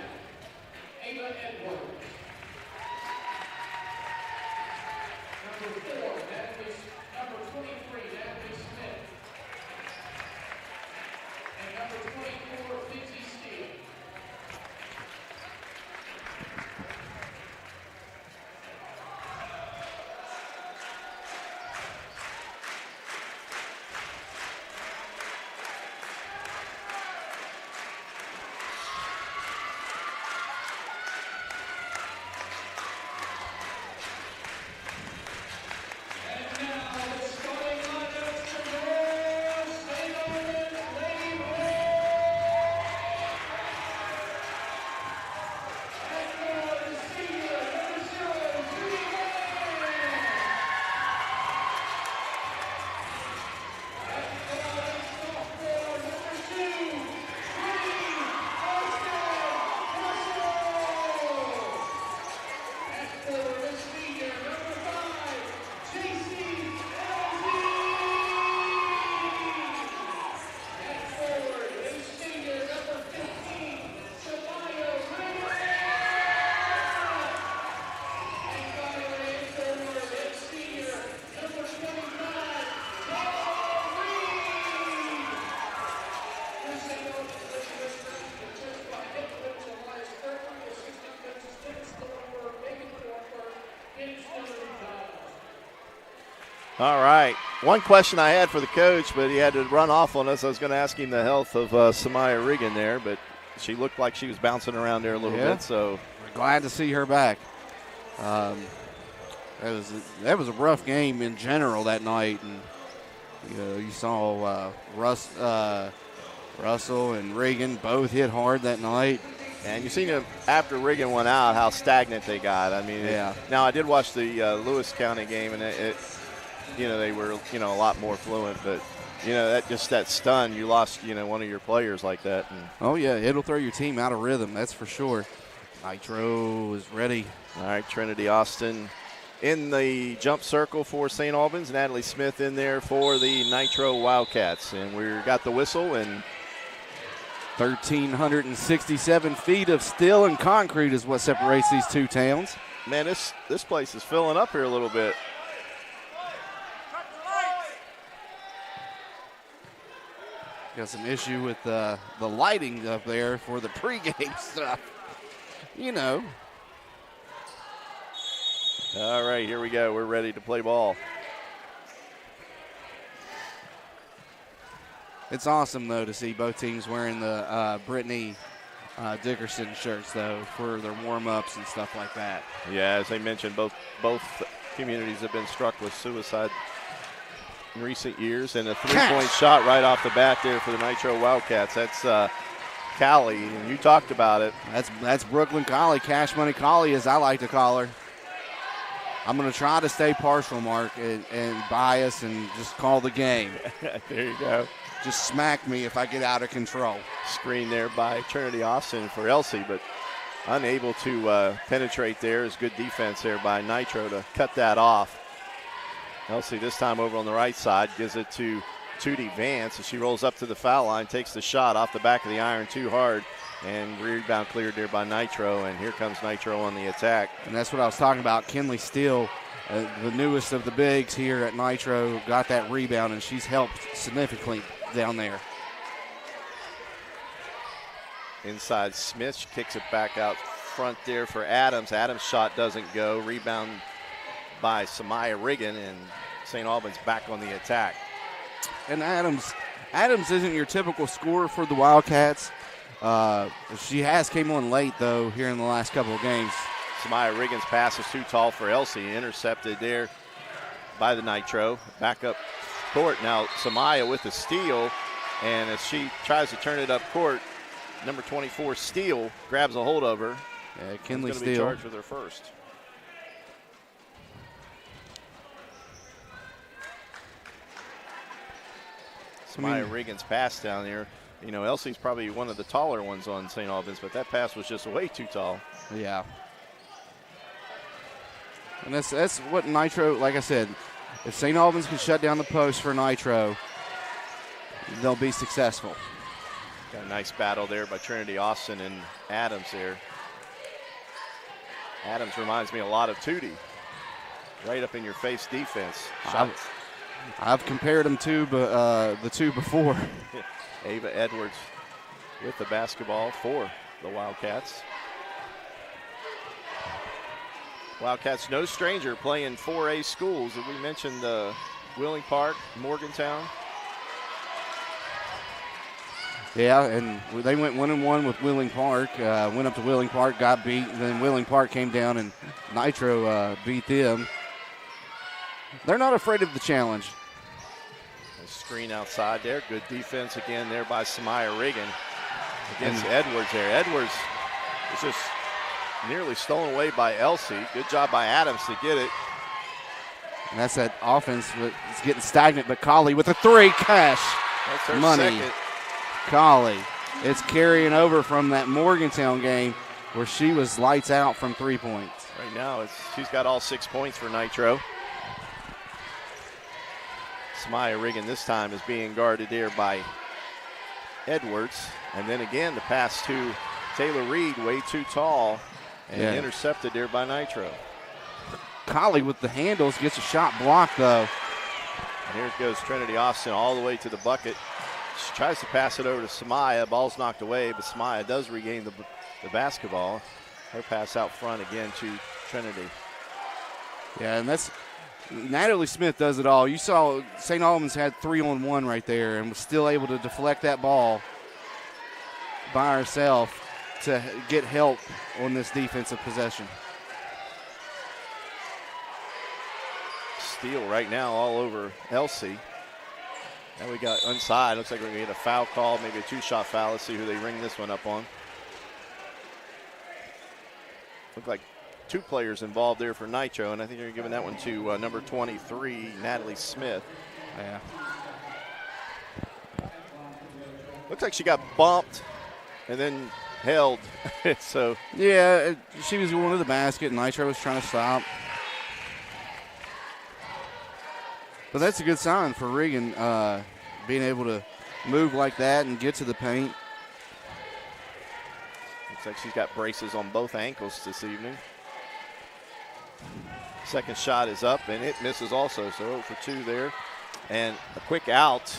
[SPEAKER 6] All right. One question I had for the coach, but he had to run off on us. I was going to ask him the health of Samaya Riggin there, but she looked like she was bouncing around there a little bit. So
[SPEAKER 7] we're glad to see her back. That was a rough game in general that night, and you saw Russell and Reagan both hit hard that night.
[SPEAKER 6] And you seen them after Reagan went out, how stagnant they got. I mean, now I did watch the Lewis County game, and they were a lot more fluent, but that stun, you lost one of your players like that. And
[SPEAKER 7] oh yeah, it'll throw your team out of rhythm, that's for sure. Nitro is ready.
[SPEAKER 6] All right, Trinity Austin in the jump circle for St. Albans. Natalie Smith in there for the Nitro Wildcats, and we got the whistle. And
[SPEAKER 7] 1,367 feet of steel and concrete is what separates these two towns.
[SPEAKER 6] Man, this place is filling up here a little bit.
[SPEAKER 7] Got some issue with the lighting up there for the pregame stuff.
[SPEAKER 6] All right, here we go. We're ready to play ball.
[SPEAKER 7] It's awesome, though, to see both teams wearing the BRITTANY Dickerson shirts, though, for their warm-ups and stuff like that.
[SPEAKER 6] Yeah, as I mentioned, both communities have been struck with suicide in recent years, and a three-point shot right off the bat there for the Nitro Wildcats. That's Callie, and you talked about it.
[SPEAKER 7] That's Brooklyn Collie, Cash Money Collie, as I like to call her. I'm going to try to stay partial, Mark, and bias and just call the game.
[SPEAKER 6] There you go.
[SPEAKER 7] Just smack me if I get out of control.
[SPEAKER 6] Screen there by Trinity Austin for Elsie, but unable to penetrate there. Is good defense there by Nitro to cut that off. Elsie this time over on the right side, gives it to Tootie Vance as she rolls up to the foul line, takes the shot off the back of the iron too hard, and rebound cleared there by Nitro, and here comes Nitro on the attack.
[SPEAKER 7] And that's what I was talking about. Kinley Steele, the newest of the bigs here at Nitro, got that rebound, and she's helped significantly down there.
[SPEAKER 6] Inside Smith, she kicks it back out front there for Adams. Adams' shot doesn't go. Rebound by Samaya Riggin, and St. Albans back on the attack.
[SPEAKER 7] And Adams isn't your typical scorer for the Wildcats. She has came on late, though, here in the last couple of games.
[SPEAKER 6] Samaya Riggins' pass is too tall for Elsie. Intercepted there by the Nitro. Back up court. Now Samaya with the steal, and as she tries to turn it up court, number 24 Steele grabs a hold of her.
[SPEAKER 7] Yeah, Kinley
[SPEAKER 6] Steele. Be
[SPEAKER 7] Steele
[SPEAKER 6] charged with her first. Samaya Riggins' pass down there. Elsie's probably one of the taller ones on St. Albans, but that pass was just way too tall.
[SPEAKER 7] Yeah. And that's what Nitro, like I said, if St. Albans can shut down the post for Nitro, they'll be successful.
[SPEAKER 6] Got a nice battle there by Trinity Austin and Adams there. Adams reminds me a lot of Tootie. Right up in your face defense. Shots.
[SPEAKER 7] I've compared them to the two before.
[SPEAKER 6] Ava Edwards with the basketball for the Wildcats. Wildcats no stranger playing 4A schools. Did we mention Wheeling Park, Morgantown?
[SPEAKER 7] Yeah, and they went 1-1 with Wheeling Park. Went up to Wheeling Park, got beat, and then Wheeling Park came down and Nitro beat them. They're not afraid of the challenge.
[SPEAKER 6] A screen outside there. Good defense again there by Samaya Riggin against Edwards there. Edwards is just nearly stolen away by Elsie. Good job by Adams to get it.
[SPEAKER 7] And that's that offense. It's getting stagnant, but Colley with a three. Cash.
[SPEAKER 6] That's her
[SPEAKER 7] money.
[SPEAKER 6] second.
[SPEAKER 7] Colley. It's carrying over from that Morgantown game where she was lights out from 3 points.
[SPEAKER 6] Right now, she's got all 6 points for Nitro. Samaya Riggin this time is being guarded there by Edwards. And then again, the pass to Taylor Reed, way too tall, and intercepted there by Nitro.
[SPEAKER 7] Colley with the handles, gets a shot blocked, though.
[SPEAKER 6] And here goes Trinity Austin all the way to the bucket. She tries to pass it over to Samaya. Ball's knocked away, but Samaya does regain the basketball. Her pass out front again to Trinity.
[SPEAKER 7] Yeah, and that's Natalie Smith does it all. You saw St. Albans had 3-on-1 right there and was still able to deflect that ball by herself to get help on this defensive possession.
[SPEAKER 6] Steal right now all over Elsie. Now we got onside. Looks like we're going to get a foul call, maybe a 2-shot foul. Let's see who they ring this one up on. Look like 2 players involved there for Nitro, and I think they're giving that one to number 23, Natalie Smith.
[SPEAKER 7] Yeah.
[SPEAKER 6] Looks like she got bumped and then held. So
[SPEAKER 7] yeah, she was going to the basket. Nitro was trying to stop. But that's a good sign for Regan, being able to move like that and get to the paint.
[SPEAKER 6] Looks like she's got braces on both ankles this evening. Second shot is up, and it misses also, so 0 for 2 there. And a quick out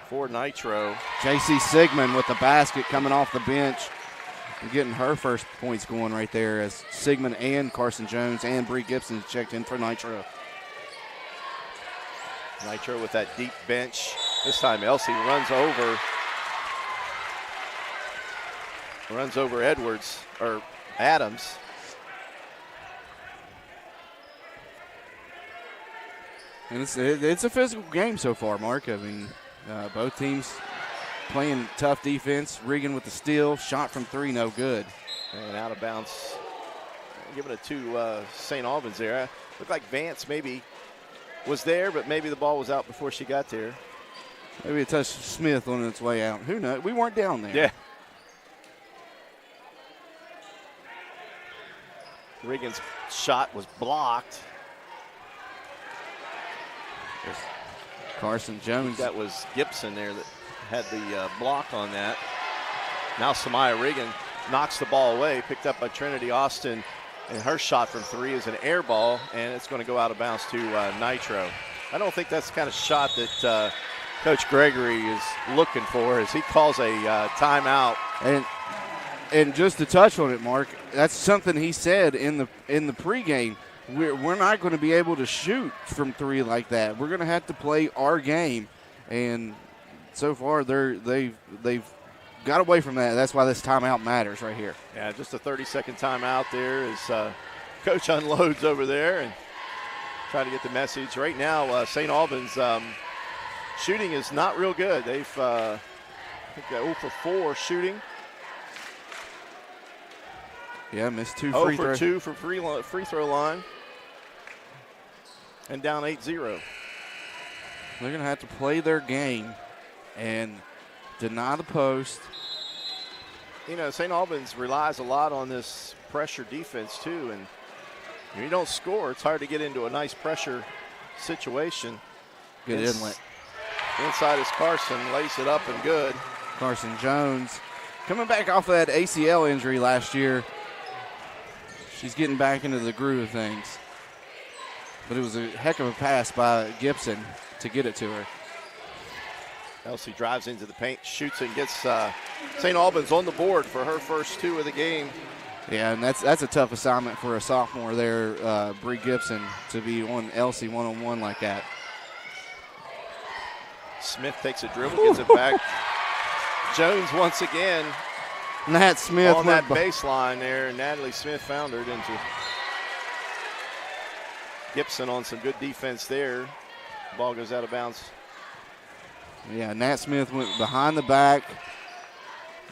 [SPEAKER 6] for Nitro.
[SPEAKER 7] J.C. Sigmund with the basket coming off the bench and getting her first points going right there as Sigmund and Carson Jones and Bree Gibson checked in for Nitro.
[SPEAKER 6] Nitro with that deep bench. This time Elsie runs over Edwards, or Adams.
[SPEAKER 7] And it's a physical game so far, Mark. I mean, both teams playing tough defense. Regan with the steal, shot from 3, no good.
[SPEAKER 6] And out of bounds. Giving it to St. Albans there. Looked like Vance maybe was there, but maybe the ball was out before she got there.
[SPEAKER 7] Maybe it touched Smith on its way out. Who knows? We weren't down there.
[SPEAKER 6] Yeah. Regan's shot was blocked.
[SPEAKER 7] Carson Jones.
[SPEAKER 6] That was Gibson there that had the block on that. Now Samaya Regan knocks the ball away, picked up by Trinity Austin, and her shot from 3 is an air ball, and it's going to go out of bounds to Nitro. I don't think that's the kind of shot that Coach Gregory is looking for as he calls a timeout.
[SPEAKER 7] And just to touch on it, Mark, that's something he said in the pregame. We're not going to be able to shoot from 3 like that. We're going to have to play our game, and so far they've got away from that. That's why this timeout matters right here.
[SPEAKER 6] Yeah, just a 30-second timeout there as Coach unloads over there and try to get the message. Right now, St. Albans shooting is not real good. They've I think they're 0 for 4 shooting.
[SPEAKER 7] Yeah, missed 2
[SPEAKER 6] free
[SPEAKER 7] free throws.
[SPEAKER 6] 0 for 2 for free throw line. And down 8-0.
[SPEAKER 7] They're going to have to play their game and deny the post.
[SPEAKER 6] You know, St. Albans relies a lot on this pressure defense too, and if you don't score, it's hard to get into a nice pressure situation.
[SPEAKER 7] Good inlet.
[SPEAKER 6] Inside is Carson, lays it up and good.
[SPEAKER 7] Carson Jones coming back off of that ACL injury last year. She's getting back into the groove of things. But it was a heck of a pass by Gibson to get it to her.
[SPEAKER 6] Elsie drives into the paint, shoots and gets St. Albans on the board for her first 2 of the game.
[SPEAKER 7] Yeah, and that's a tough assignment for a sophomore there, Bree Gibson, to be on Elsie one-on-one like that.
[SPEAKER 6] Smith takes a dribble, gets it back. Jones once again.
[SPEAKER 7] Nat Smith
[SPEAKER 6] on that baseline there. Natalie Smith found her, didn't she? Gibson on some good defense there. Ball goes out of bounds.
[SPEAKER 7] Yeah, Nat Smith went behind the back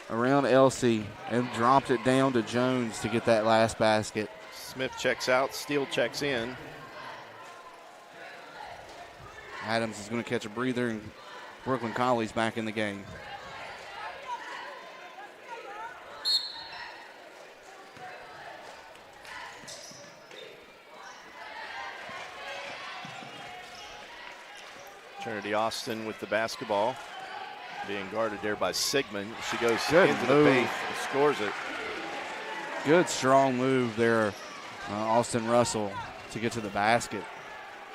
[SPEAKER 7] around Elsie and dropped it down to Jones to get that last basket.
[SPEAKER 6] Smith checks out, Steele checks in.
[SPEAKER 7] Adams is going to catch a breather, and Brooklyn Colley's back in the game.
[SPEAKER 6] Trinity Austin with the basketball, being guarded there by Sigmund. She goes
[SPEAKER 7] Good
[SPEAKER 6] into
[SPEAKER 7] move.
[SPEAKER 6] the paint and scores it.
[SPEAKER 7] Good strong move there, Austin Russell, to get to the basket.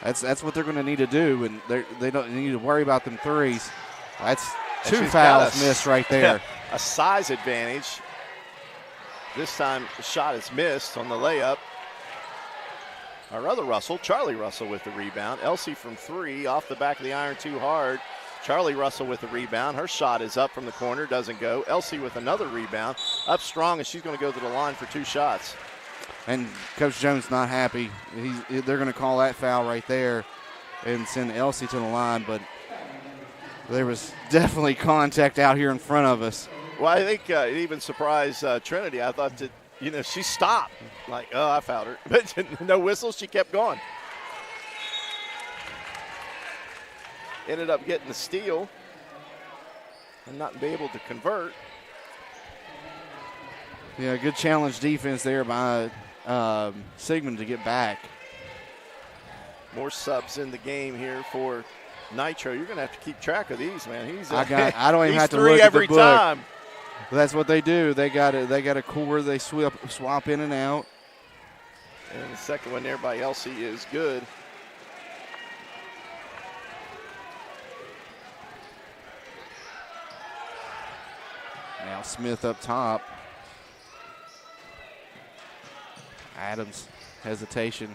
[SPEAKER 7] That's what they're going to need to do, and they don't need to worry about them threes. That's
[SPEAKER 6] And
[SPEAKER 7] 2
[SPEAKER 6] she's
[SPEAKER 7] fouls
[SPEAKER 6] got
[SPEAKER 7] missed right there.
[SPEAKER 6] A size advantage. This time the shot is missed on the layup. Our other Russell, Charlie Russell with the rebound. Elsie from 3, off the back of the iron too hard. Charlie Russell with the rebound. Her shot is up from the corner, doesn't go. Elsie with another rebound, up strong, and she's going to go to the line for 2 shots.
[SPEAKER 7] And Coach Jones not happy. They're going to call that foul right there and send Elsie to the line, but there was definitely contact out here in front of us.
[SPEAKER 6] Well, I think it even surprised Trinity. I thought that, she stopped. Like, oh, I fouled her. But no whistle, she kept going. Ended up getting the steal and not be able to convert.
[SPEAKER 7] Yeah, good challenge defense there by Sigmund to get back.
[SPEAKER 6] More subs in the game here for Nitro. You're going to have to keep track of these, man.
[SPEAKER 7] I don't even have to
[SPEAKER 6] 3
[SPEAKER 7] look at
[SPEAKER 6] every
[SPEAKER 7] the book.
[SPEAKER 6] time.
[SPEAKER 7] That's what they do. They got a core. They swap in and out.
[SPEAKER 6] And the second one there by Elsie is good.
[SPEAKER 7] Now Smith up top. Adams, hesitation.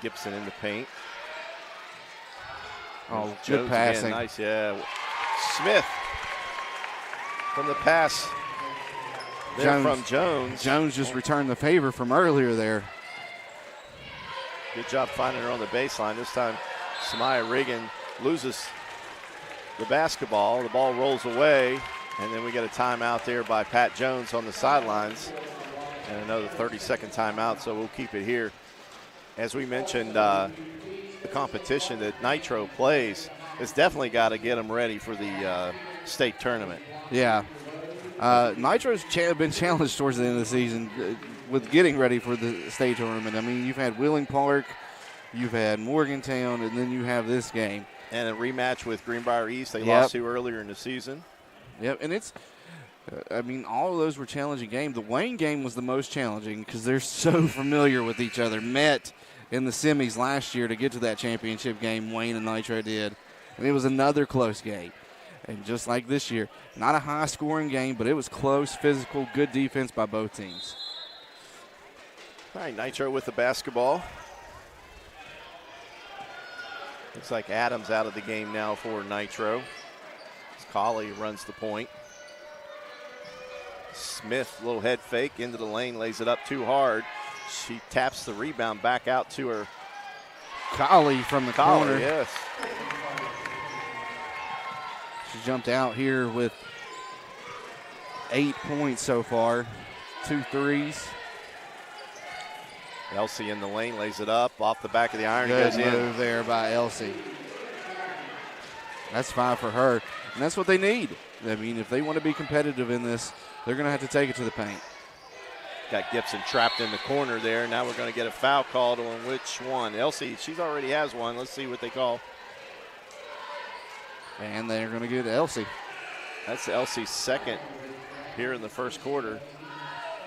[SPEAKER 6] Gibson in the paint.
[SPEAKER 7] Oh,
[SPEAKER 6] Jones
[SPEAKER 7] good passing.
[SPEAKER 6] Again. Nice, yeah. Smith from the pass there from Jones.
[SPEAKER 7] Jones just returned the favor from earlier there.
[SPEAKER 6] Good job finding her on the baseline. This time, Samaya Regan loses the basketball. The ball rolls away, and then we get a timeout there by Pat Jones on the sidelines. And another 30-second timeout, so we'll keep it here. As we mentioned, the competition that Nitro plays has definitely got to get them ready for the state tournament.
[SPEAKER 7] Yeah. Nitro's been challenged towards the end of the season with getting ready for the state tournament. I mean, you've had Wheeling Park, you've had Morgantown, and then you have this game.
[SPEAKER 6] And a rematch with Greenbrier East they lost to earlier in the season.
[SPEAKER 7] Yep, and it's all of those were challenging games. The Wayne game was the most challenging because they're so familiar with each other. Met in the semis last year to get to that championship game, Wayne and Nitro did. And it was another close game. And just like this year, not a high-scoring game, but it was close, physical, good defense by both teams.
[SPEAKER 6] All right, Nitro with the basketball. Looks like Adams out of the game now for Nitro. Colley runs the point. Smith, little head fake into the lane, lays it up too hard. She taps the rebound back out to her.
[SPEAKER 7] Colley from the corner.
[SPEAKER 6] Yes.
[SPEAKER 7] She jumped out here with 8 points so far, 2 threes.
[SPEAKER 6] Elsie in the lane, lays it up off the back of the iron.
[SPEAKER 7] Good
[SPEAKER 6] goes
[SPEAKER 7] move
[SPEAKER 6] in.
[SPEAKER 7] there by Elsie. That's fine for her, and that's what they need. I mean, if they want to be competitive in this, they're going to have to take it to the paint.
[SPEAKER 6] Got Gibson trapped in the corner there. Now we're going to get a foul called on which one? Elsie, she's already has one. Let's see what they call.
[SPEAKER 7] And they're going to get Elsie.
[SPEAKER 6] That's Elsie's second here in the first quarter.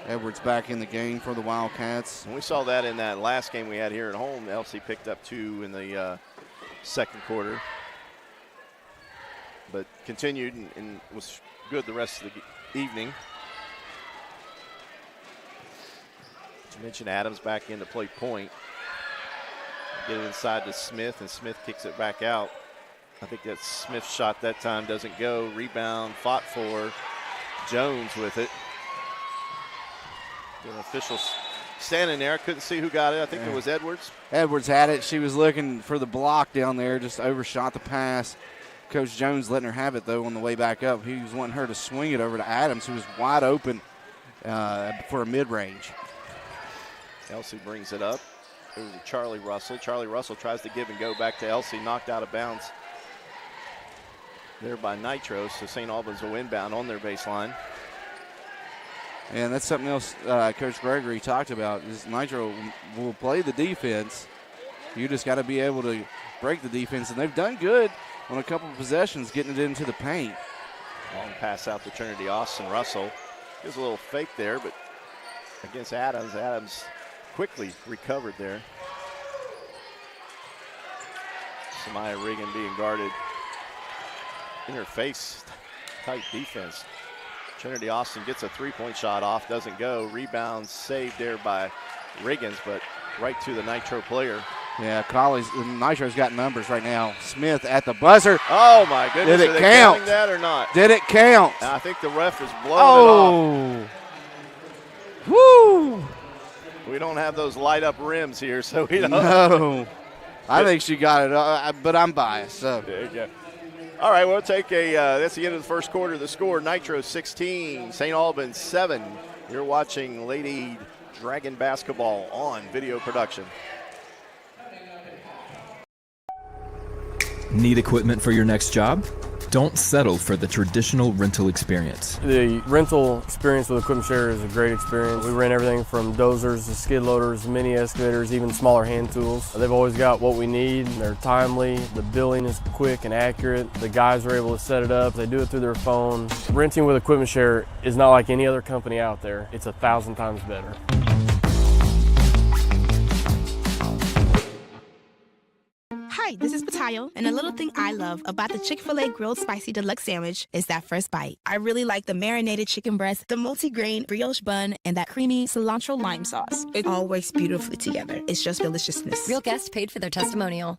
[SPEAKER 7] Edwards back in the game for the Wildcats.
[SPEAKER 6] And we saw that in that last game we had here at home. Elsie picked up 2 in the second quarter. But continued and was good the rest of the evening. You mentioned Adams back in to play point. Get it inside to Smith, and Smith kicks it back out. I think that Smith's shot that time doesn't go. Rebound fought for. Jones with it. The official standing there. Couldn't see who got it. I think it was Edwards.
[SPEAKER 7] Edwards had it. She was looking for the block down there, just overshot the pass. Coach Jones letting her have it, though, on the way back up. He was wanting her to swing it over to Adams, who was wide open for a mid-range.
[SPEAKER 6] Elsie brings it up. It was Charlie Russell. Charlie Russell tries to give and go back to Elsie, knocked out of bounds there by Nitro, so St. Albans will inbound on their baseline.
[SPEAKER 7] And that's something else Coach Gregory talked about, is Nitro will play the defense. You just got to be able to break the defense, and they've done good on a couple of possessions getting it into the paint.
[SPEAKER 6] Long pass out to Trinity Austin Russell. Gives a little fake there, but against Adams, Adams quickly recovered there. Samaya Regan being guarded in her face. Tight defense. Trinity Austin gets a three-point shot off, doesn't go. Rebound saved there by Riggins, but right to the Nitro player.
[SPEAKER 7] Yeah, Nitro's got numbers right now. Smith at the buzzer.
[SPEAKER 6] Oh, my goodness.
[SPEAKER 7] Did it
[SPEAKER 6] Are they
[SPEAKER 7] count?
[SPEAKER 6] counting that or not?
[SPEAKER 7] Did it count?
[SPEAKER 6] I think the ref is blowing it off.
[SPEAKER 7] Woo!
[SPEAKER 6] We don't have those light-up rims here, so we don't.
[SPEAKER 7] No. I think she got it, but I'm biased. So.
[SPEAKER 6] There you go. All right, we'll take that's the end of the first quarter. The score, Nitro 16, St. Albans 7. You're watching Lady Dragon basketball on video production.
[SPEAKER 10] Need equipment for your next job? Don't settle for the traditional rental experience.
[SPEAKER 11] The rental experience with Equipment Share is a great experience. We rent everything from dozers to skid loaders, mini excavators, even smaller hand tools. They've always got what we need. They're timely. The billing is quick and accurate. The guys are able to set it up. They do it through their phone. Renting with Equipment Share is not like any other company out there. It's 1,000 times better.
[SPEAKER 2] Hi, this is Patayo, and a little thing I love about the Chick-fil-A Grilled Spicy Deluxe Sandwich is that first bite. I really like the marinated chicken breast, the multi-grain brioche bun, and that creamy cilantro lime sauce. It all works beautifully together. It's just deliciousness.
[SPEAKER 3] Real guests paid for their testimonial.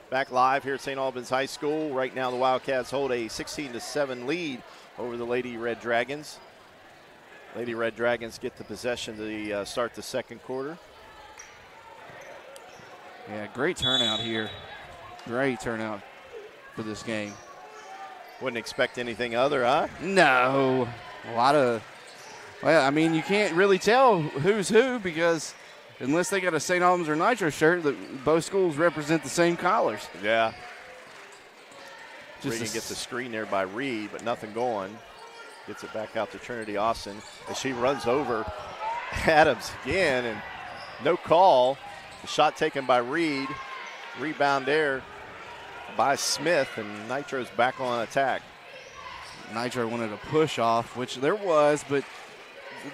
[SPEAKER 6] Back live here at St. Albans High School. Right now the Wildcats hold a 16-7 lead over the Lady Red Dragons. Lady Red Dragons get the possession to start the second quarter.
[SPEAKER 7] Yeah, great turnout here. Great turnout for this game.
[SPEAKER 6] Wouldn't expect anything other, huh?
[SPEAKER 7] No. A lot of, well, I mean, you can't really tell who's who because unless they got a St. Albans or Nitro shirt, both schools represent the same collars.
[SPEAKER 6] Yeah.
[SPEAKER 7] Just
[SPEAKER 6] Regan gets a screen there by Reed, but nothing going. Gets it back out to Trinity Austin as she runs over Adams again, and no call. The shot taken by Reed. Rebound there by Smith, and Nitro's back on attack.
[SPEAKER 7] Nitro wanted a push off, which there was, but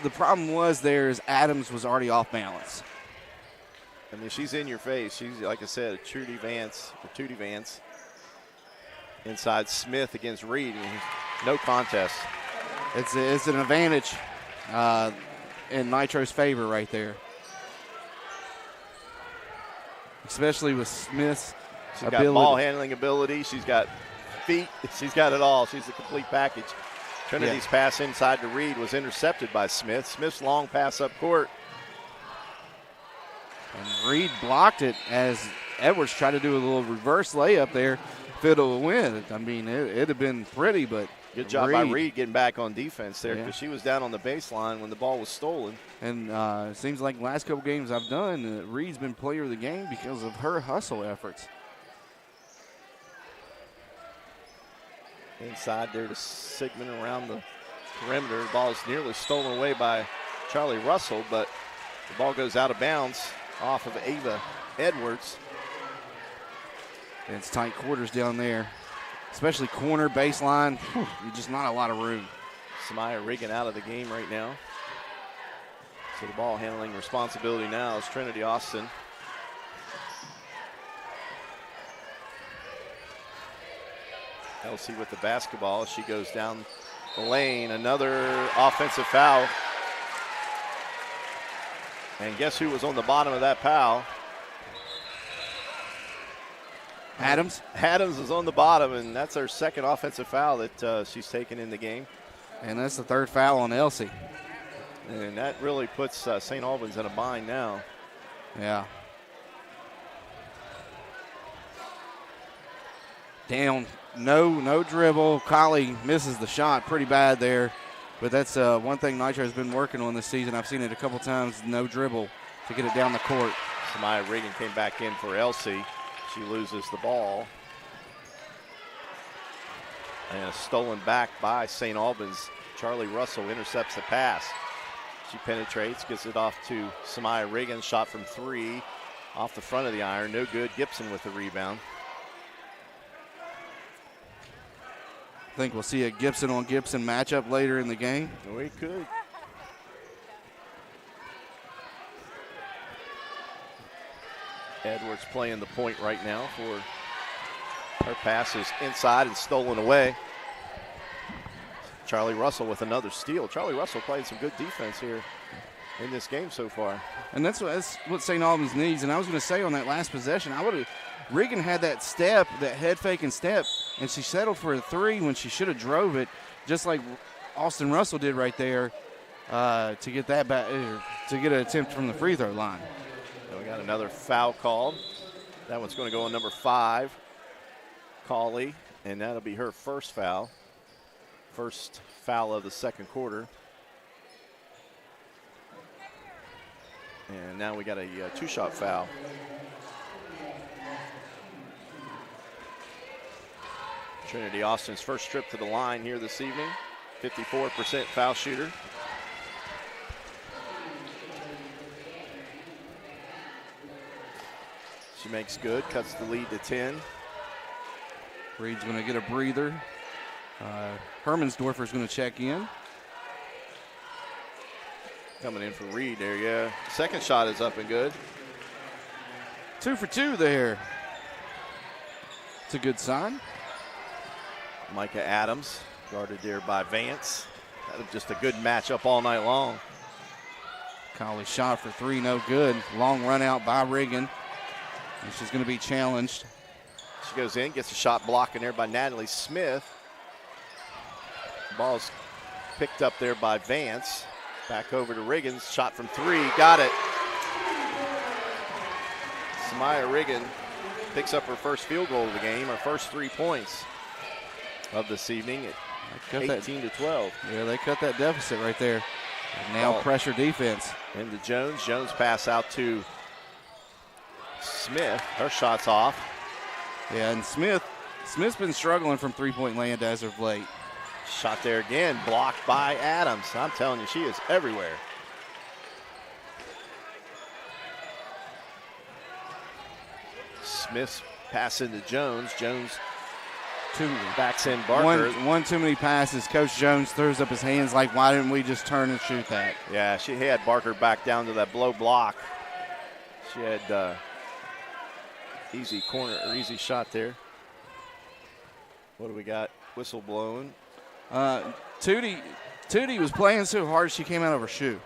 [SPEAKER 7] the problem was there is Adams was already off balance.
[SPEAKER 6] I mean, she's in your face. She's, like I said, Tootie Vance. Inside Smith against Reed. No contest.
[SPEAKER 7] It's an advantage in Nitro's favor right there. Especially with Smith's
[SPEAKER 6] She's
[SPEAKER 7] ability.
[SPEAKER 6] got ball handling ability. She's got feet. She's got it all. She's a complete package. Trinity's pass inside to Reed was intercepted by Smith. Smith's long pass up court.
[SPEAKER 7] And Reed blocked it as Edwards tried to do a little reverse layup there. Fiddle to win. I mean, it'd have been pretty, but
[SPEAKER 6] good job by Reed getting back on defense there because she was down on the baseline when the ball was stolen.
[SPEAKER 7] And it seems like the last couple games I've done, Reed's been player of the game because of her hustle efforts.
[SPEAKER 6] Inside there to Sigmund around the perimeter. The ball is nearly stolen away by Charlie Russell, but the ball goes out of bounds off of Ava Edwards.
[SPEAKER 7] And it's tight quarters down there, especially corner, baseline. Just not a lot of room.
[SPEAKER 6] Samaya Regan out of the game right now. So the ball handling responsibility now is Trinity Austin. Elsie with the basketball. She goes down the lane. Another offensive foul. And guess who was on the bottom of that foul?
[SPEAKER 7] Adams.
[SPEAKER 6] Adams is on the bottom, and that's her second offensive foul that she's taken in the game.
[SPEAKER 7] And that's the third foul on Elsie.
[SPEAKER 6] And that really puts St. Albans in a bind now.
[SPEAKER 7] Yeah. Down, no dribble. Collie misses the shot pretty bad there. But that's one thing Nitro's been working on this season. I've seen it a couple times, no dribble to get it down the court.
[SPEAKER 6] Samaya Regan came back in for Elsie. She loses the ball. And stolen back by St. Albans. Charlie Russell intercepts the pass. She penetrates, gets it off to Samaya Regan. Shot from three off the front of the iron. No good. Gibson with the rebound.
[SPEAKER 7] I think we'll see a Gibson on Gibson matchup later in the game.
[SPEAKER 6] We could. Edwards playing the point right now for her pass is inside and stolen away. Charlie Russell with another steal. Charlie Russell played some good defense here in this game so far.
[SPEAKER 7] And that's what St. Albans needs. And I was going to say on that last possession, Regan had that step, that head fake and step, and she settled for a three when she should have drove it, just like Austin Russell did right there to get that back, to get an attempt from the free throw line.
[SPEAKER 6] And we got another foul called. That one's going to go on number 5, Cauley, and that'll be her first foul. First foul of the second quarter. And now we got a two-shot foul. Trinity Austin's first trip to the line here this evening. 54% foul shooter. She makes good, cuts the lead to 10.
[SPEAKER 7] Reed's going to get a breather. Hermansdorfer's going to check in.
[SPEAKER 6] Coming in for Reed there, yeah. Second shot is up and good.
[SPEAKER 7] 2 for 2 there. It's a good sign.
[SPEAKER 6] Micah Adams guarded there by Vance. That was just a good matchup all night long.
[SPEAKER 7] Colley shot for 3, no good. Long run out by Regan. And she's going to be challenged.
[SPEAKER 6] She goes in, gets a shot blocked in there by Natalie Smith. Ball's picked up there by Vance. Back over to Riggins. Shot from 3. Got it. Samaya Riggin picks up her first field goal of the game. Her first 3 points of this evening at 18-12.
[SPEAKER 7] Yeah, they cut that deficit right there. And now pressure defense.
[SPEAKER 6] Into Jones. Jones pass out to Smith. Her shot's off.
[SPEAKER 7] Yeah, and Smith's been struggling from three-point land as of late.
[SPEAKER 6] Shot there again, blocked by Adams. I'm telling you, she is everywhere. Smith's pass into Jones. Jones backs in Barker.
[SPEAKER 7] One too many passes. Coach Jones throws up his hands like, why didn't we just turn and shoot that?
[SPEAKER 6] Yeah, she had Barker back down to that blow block. She had easy corner or easy shot there. What do we got? Whistle blown.
[SPEAKER 7] Tootie was playing so hard she came out of her shoe.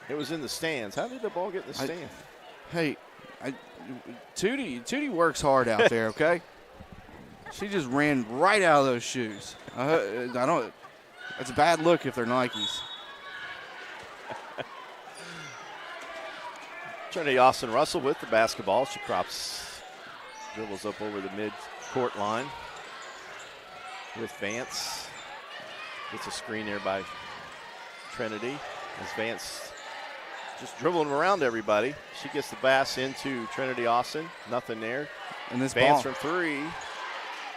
[SPEAKER 6] It was in the stands. How did the ball get in the stands?
[SPEAKER 7] Tootie works hard out there, okay? She just ran right out of those shoes. It's a bad look if they're Nikes.
[SPEAKER 6] Trinity Austin Russell with the basketball. She dribbles up over the mid-court line with Vance. Gets a screen there by Trinity as Vance just dribbling around everybody. She gets the pass into Trinity Austin. Nothing there.
[SPEAKER 7] And this
[SPEAKER 6] Vance
[SPEAKER 7] ball,
[SPEAKER 6] from 3.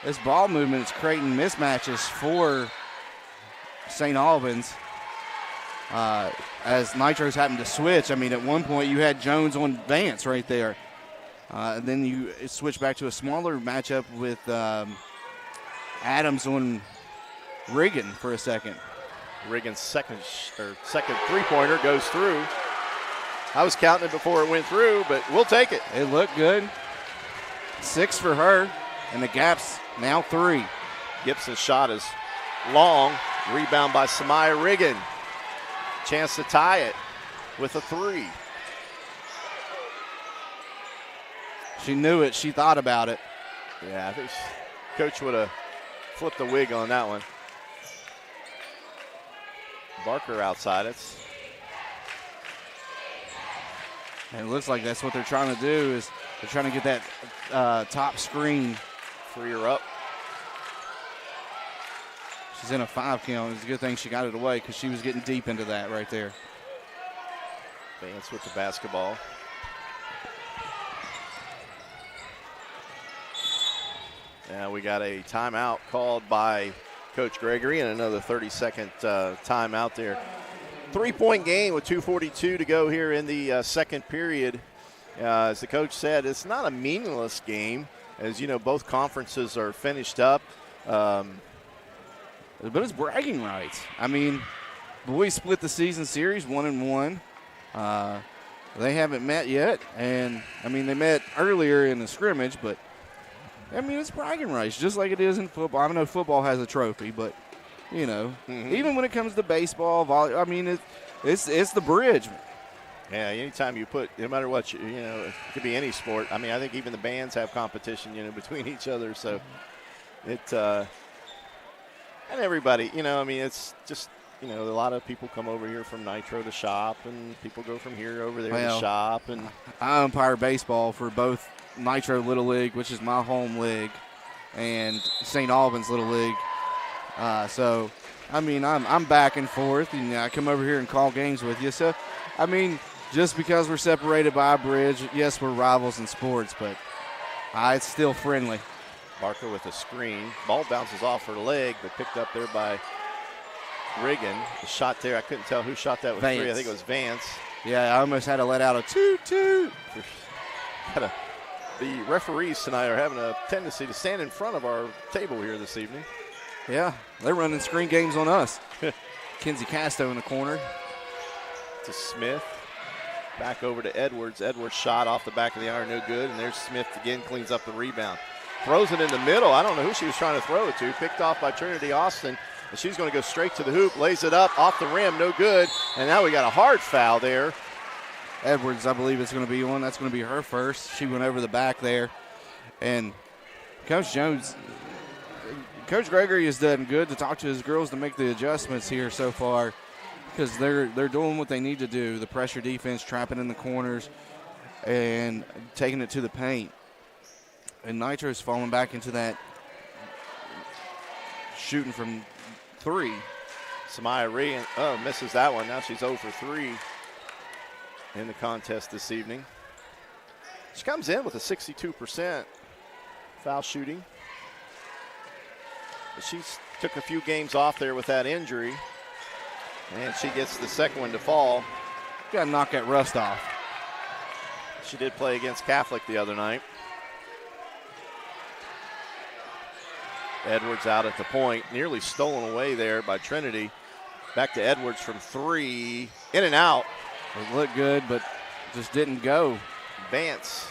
[SPEAKER 7] This ball movement is creating mismatches for St. Albans. As Nitro's happened to switch. I mean, at one point you had Jones on Vance right there. And then you switch back to a smaller matchup with Adams on Regan for a second.
[SPEAKER 6] Regan's second three-pointer goes through. I was counting it before it went through, but we'll take it.
[SPEAKER 7] It looked good. 6 for her, and the gap's now 3.
[SPEAKER 6] Gibson's shot is long. Rebound by Samaya Regan. Chance to tie it with a 3.
[SPEAKER 7] She knew it. She thought about it.
[SPEAKER 6] Yeah, I think Coach would have flipped the wig on that one. Barker outside it.
[SPEAKER 7] And it looks like that's what they're trying to do is they're trying to get that top screen.
[SPEAKER 6] Free her up.
[SPEAKER 7] She's in a 5 count. It's a good thing she got it away because she was getting deep into that right there.
[SPEAKER 6] Vance with the basketball. Now we got a timeout called by Coach Gregory and another 30-second timeout there. 3-point game with 2:42 to go here in the second period. As the coach said, it's not a meaningless game. As you know, both conferences are finished up.
[SPEAKER 7] But it's bragging rights. I mean, boys split the season series 1-1. They haven't met yet. And, I mean, they met earlier in the scrimmage, but, I mean, it's bragging rights, just like it is in football. I know football has a trophy, but You know, even when it comes to baseball, I mean, it's the bridge.
[SPEAKER 6] Yeah, anytime you put, no matter what, it could be any sport. I mean, I think even the bands have competition, between each other. So and everybody, I mean, it's just, a lot of people come over here from Nitro to shop, and people go from here over there to shop. And
[SPEAKER 7] I umpire baseball for both Nitro Little League, which is my home league, and St. Albans Little League. So, I mean, I'm back and forth, and I come over here and call games with you. So, I mean, just because we're separated by a bridge, yes, we're rivals in sports, but it's still friendly.
[SPEAKER 6] Barker with a screen. Ball bounces off her leg, but picked up there by Riggin. The shot there, I couldn't tell who shot that with
[SPEAKER 7] Vance.
[SPEAKER 6] 3. I think it was Vance.
[SPEAKER 7] Yeah, I almost had to let out a toot-toot.
[SPEAKER 6] The referees tonight are having a tendency to stand in front of our table here this evening.
[SPEAKER 7] Yeah, they're running screen games on us. Kenzie Casto in the corner.
[SPEAKER 6] To Smith. Back over to Edwards. Edwards shot off the back of the iron, no good. And there's Smith again, cleans up the rebound. Throws it in the middle. I don't know who she was trying to throw it to. Picked off by Trinity Austin. And she's going to go straight to the hoop. Lays it up off the rim, no good. And now we got a hard foul there.
[SPEAKER 7] Edwards, I believe it's going to be one. That's going to be her first. She went over the back there. And Coach Gregory has done good to talk to his girls to make the adjustments here so far, because they're doing what they need to do. The pressure defense, trapping in the corners, and taking it to the paint. And Nitro's falling back into that shooting from 3.
[SPEAKER 6] Samaya Regan, misses that one. Now she's 0 for 3 in the contest this evening. She comes in with a 62% foul shooting. But she's took a few games off there with that injury. And she gets the second one to fall.
[SPEAKER 7] Got to knock that rust off.
[SPEAKER 6] She did play against Catholic the other night. Edwards out at the point, nearly stolen away there by Trinity. Back to Edwards from 3, in and out.
[SPEAKER 7] It looked good, but just didn't go.
[SPEAKER 6] Vance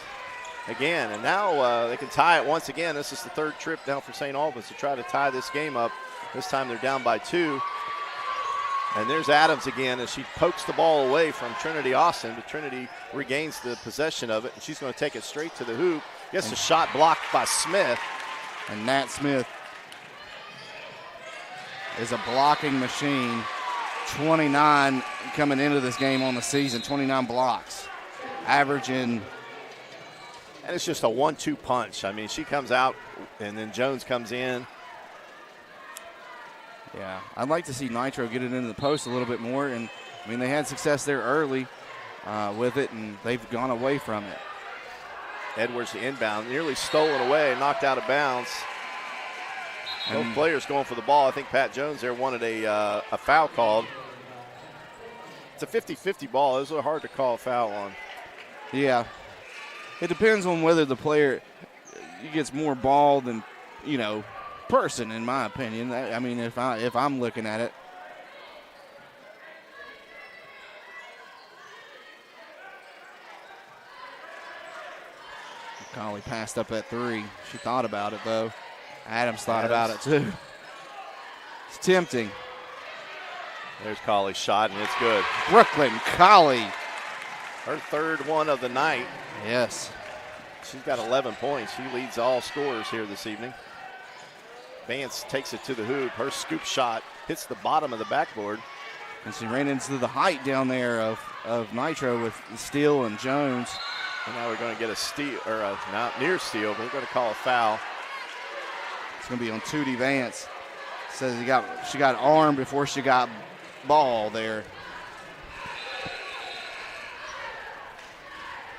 [SPEAKER 6] again, and now they can tie it once again. This is the 3rd trip down for St. Albans to try to tie this game up. This time they're down by 2. And there's Adams again as she pokes the ball away from Trinity Austin, but Trinity regains the possession of it, and she's going to take it straight to the hoop. Gets a shot blocked by Smith.
[SPEAKER 7] And Nat Smith is a blocking machine. 29 coming into this game on the season, 29 blocks. Averaging.
[SPEAKER 6] And it's just a 1-2 punch. I mean, she comes out, and then Jones comes in.
[SPEAKER 7] Yeah, I'd like to see Nitro get it into the post a little bit more. And, I mean, they had success there early with it, and they've gone away from it.
[SPEAKER 6] Edwards the inbound, nearly stolen away, knocked out of bounds. Both players going for the ball. I think Pat Jones there wanted a foul called. It's a 50-50 ball. Those are hard to call a foul on.
[SPEAKER 7] Yeah. It depends on whether the player gets more ball than, person, in my opinion. I mean, if I'm looking at it. Collie passed up at 3. She thought about it, though. Adams thought about it, too. It's tempting.
[SPEAKER 6] There's Collie's shot, and it's good.
[SPEAKER 7] Brooklyn Collie.
[SPEAKER 6] Her 3rd one of the night.
[SPEAKER 7] Yes.
[SPEAKER 6] She's got 11 points. She leads all scorers here this evening. Vance takes it to the hoop. Her scoop shot hits the bottom of the backboard.
[SPEAKER 7] And she ran into the height down there of Nitro with Steele and Jones.
[SPEAKER 6] And now we're going to get a steal, or not near steal, but we're going to call a foul.
[SPEAKER 7] It's going to be on Tootie Vance. Says she got armed before she got ball there.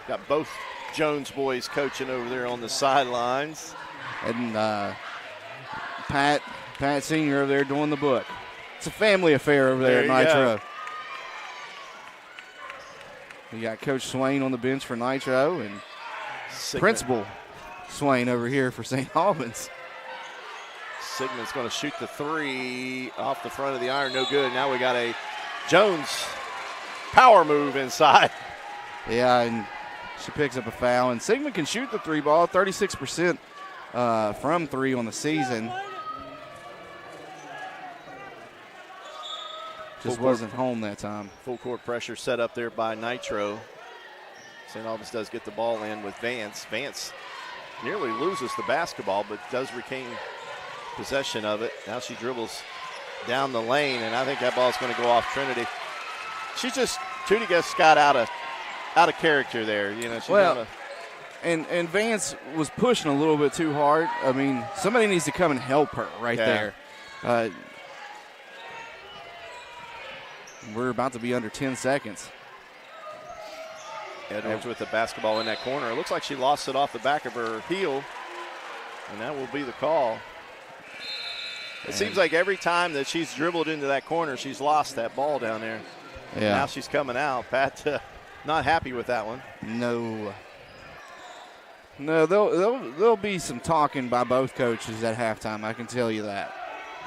[SPEAKER 6] Got both Jones boys coaching over there on the sidelines.
[SPEAKER 7] And Pat Sr. over there doing the book. It's a family affair over there at Nitro. We got Coach Swain on the bench for Nitro and Principal Swain over here for St. Albans.
[SPEAKER 6] Sigmund's going to shoot the 3 off the front of the iron. No good. Now we got a Jones power move inside.
[SPEAKER 7] Yeah, and she picks up a foul. And Sigmund can shoot the 3 ball, 36% from 3 on the season. Just wasn't home that time.
[SPEAKER 6] Full court pressure set up there by Nitro. St. Albans does get the ball in with Vance. Vance nearly loses the basketball, but does retain possession of it. Now she dribbles down the lane, and I think that ball's going to go off Trinity. Trinity just got out of character there. You know, she's
[SPEAKER 7] and Vance was pushing a little bit too hard. I mean, somebody needs to come and help her there. We're about to be under 10 seconds.
[SPEAKER 6] Edwards with the basketball in that corner. It looks like she lost it off the back of her heel, and that will be the call. It seems like every time that she's dribbled into that corner, she's lost that ball down there.
[SPEAKER 7] Yeah.
[SPEAKER 6] Now she's coming out. Pat not happy with that one.
[SPEAKER 7] No, there'll be some talking by both coaches at halftime, I can tell you that.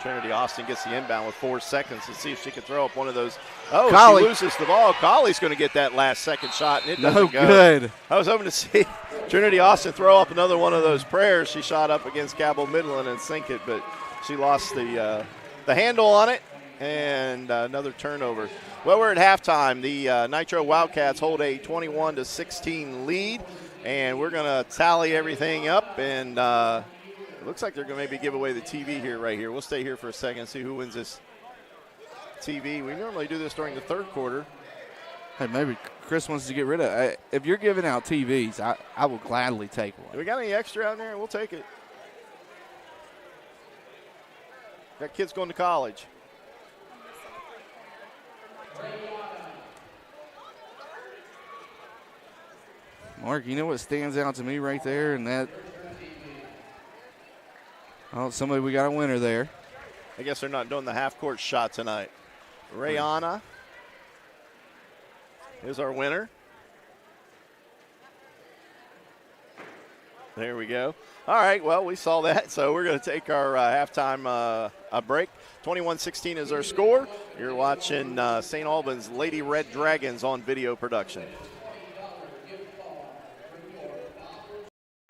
[SPEAKER 6] Trinity Austin gets the inbound with 4 seconds to see if she can throw up one of those. Oh,
[SPEAKER 7] Colley.
[SPEAKER 6] She loses the ball. Colley's going to get that last second shot, and it doesn't go.
[SPEAKER 7] Good.
[SPEAKER 6] I was hoping to see Trinity Austin throw up another one of those prayers. She shot up against Cabell Midland and sink it, but she lost the handle on it, and another turnover. Well, we're at halftime. The Nitro Wildcats hold a 21-16 lead, and we're going to tally everything up, and it looks like they're going to maybe give away the TV right here. We'll stay here for a second and see who wins this TV. We normally do this during the third quarter.
[SPEAKER 7] Hey, maybe Chris wants to get rid of it. If you're giving out TVs, I will gladly take one.
[SPEAKER 6] Do we got any extra out there? We'll take it. Got kids going to college.
[SPEAKER 7] Mark, you know what stands out to me right there? And that, somebody, we got a winner there.
[SPEAKER 6] I guess they're not doing the half-court shot tonight. Rayana is our winner. There we go. All right, well, we saw that, so we're going to take our halftime break. 21-16 is our score. You're watching St. Albans Lady Red Dragons on video production.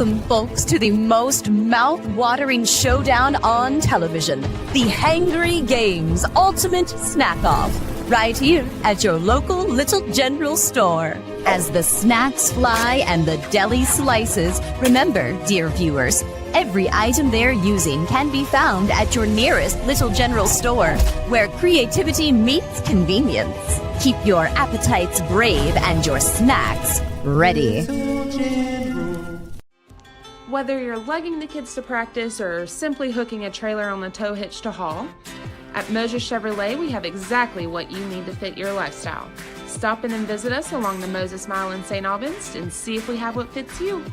[SPEAKER 8] Welcome, folks, to the most mouth-watering showdown on television, the Hangry Games Ultimate Snack-Off, right here at your local Little General store. As the snacks fly and the deli slices, remember, dear viewers, every item they're using can be found at your nearest Little General store, where creativity meets convenience. Keep your appetites brave and your snacks ready.
[SPEAKER 17] Whether you're lugging the kids to practice or simply hooking a trailer on the tow hitch to haul, at Moses Chevrolet we have exactly what you need to fit your lifestyle. Stop in and visit us along the Moses Mile in St. Albans and see if we have what fits you.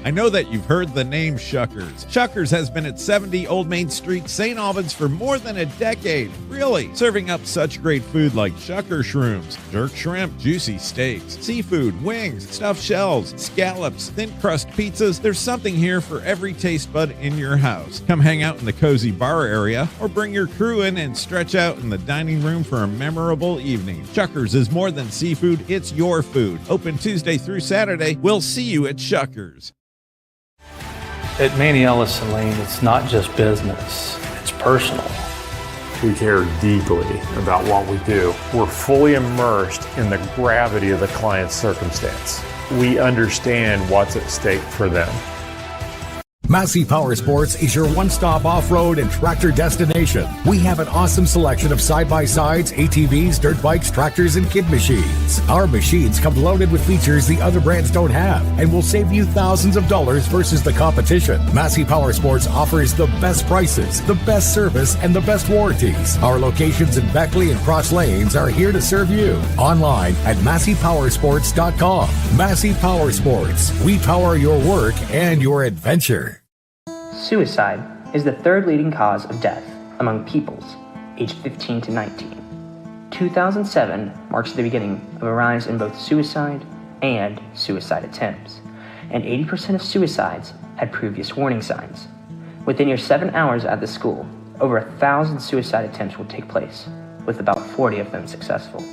[SPEAKER 14] I know that you've heard the name Shuckers. Shuckers has been at 70 Old Main Street, St. Albans for more than a decade. Really, serving up such great food like Shucker shrooms, jerk shrimp, juicy steaks, seafood, wings, stuffed shells, scallops, thin crust pizzas. There's something here for every taste bud in your house. Come hang out in the cozy bar area or bring your crew in and stretch out in the dining room for a memorable evening. Shuckers is more than seafood, it's your food. Open Tuesday through Saturday. We'll see you at Shuckers.
[SPEAKER 12] At Manny Ellison Lane, it's not just business, it's personal.
[SPEAKER 13] We care deeply about what we do. We're fully immersed in the gravity of the client's circumstance. We understand what's at stake for them.
[SPEAKER 1] Massey Power Sports is your one-stop off-road and tractor destination. We have an awesome selection of side-by-sides, ATVs, dirt bikes, tractors, and kid machines. Our machines come loaded with features the other brands don't have and will save you thousands of dollars versus the competition. Massey Power Sports offers the best prices, the best service, and the best warranties. Our locations in Beckley and Cross Lanes are here to serve you. Online at MasseyPowersports.com. Massey Power Sports. We power your work and your adventure.
[SPEAKER 18] Suicide is the third leading cause of death among pupils aged 15 to 19. 2007 marks the beginning of a rise in both suicide and suicide attempts, and 80% of suicides had previous warning signs. Within your 7 hours at the school, over 1,000 suicide attempts will take place, with about 40 of them successful.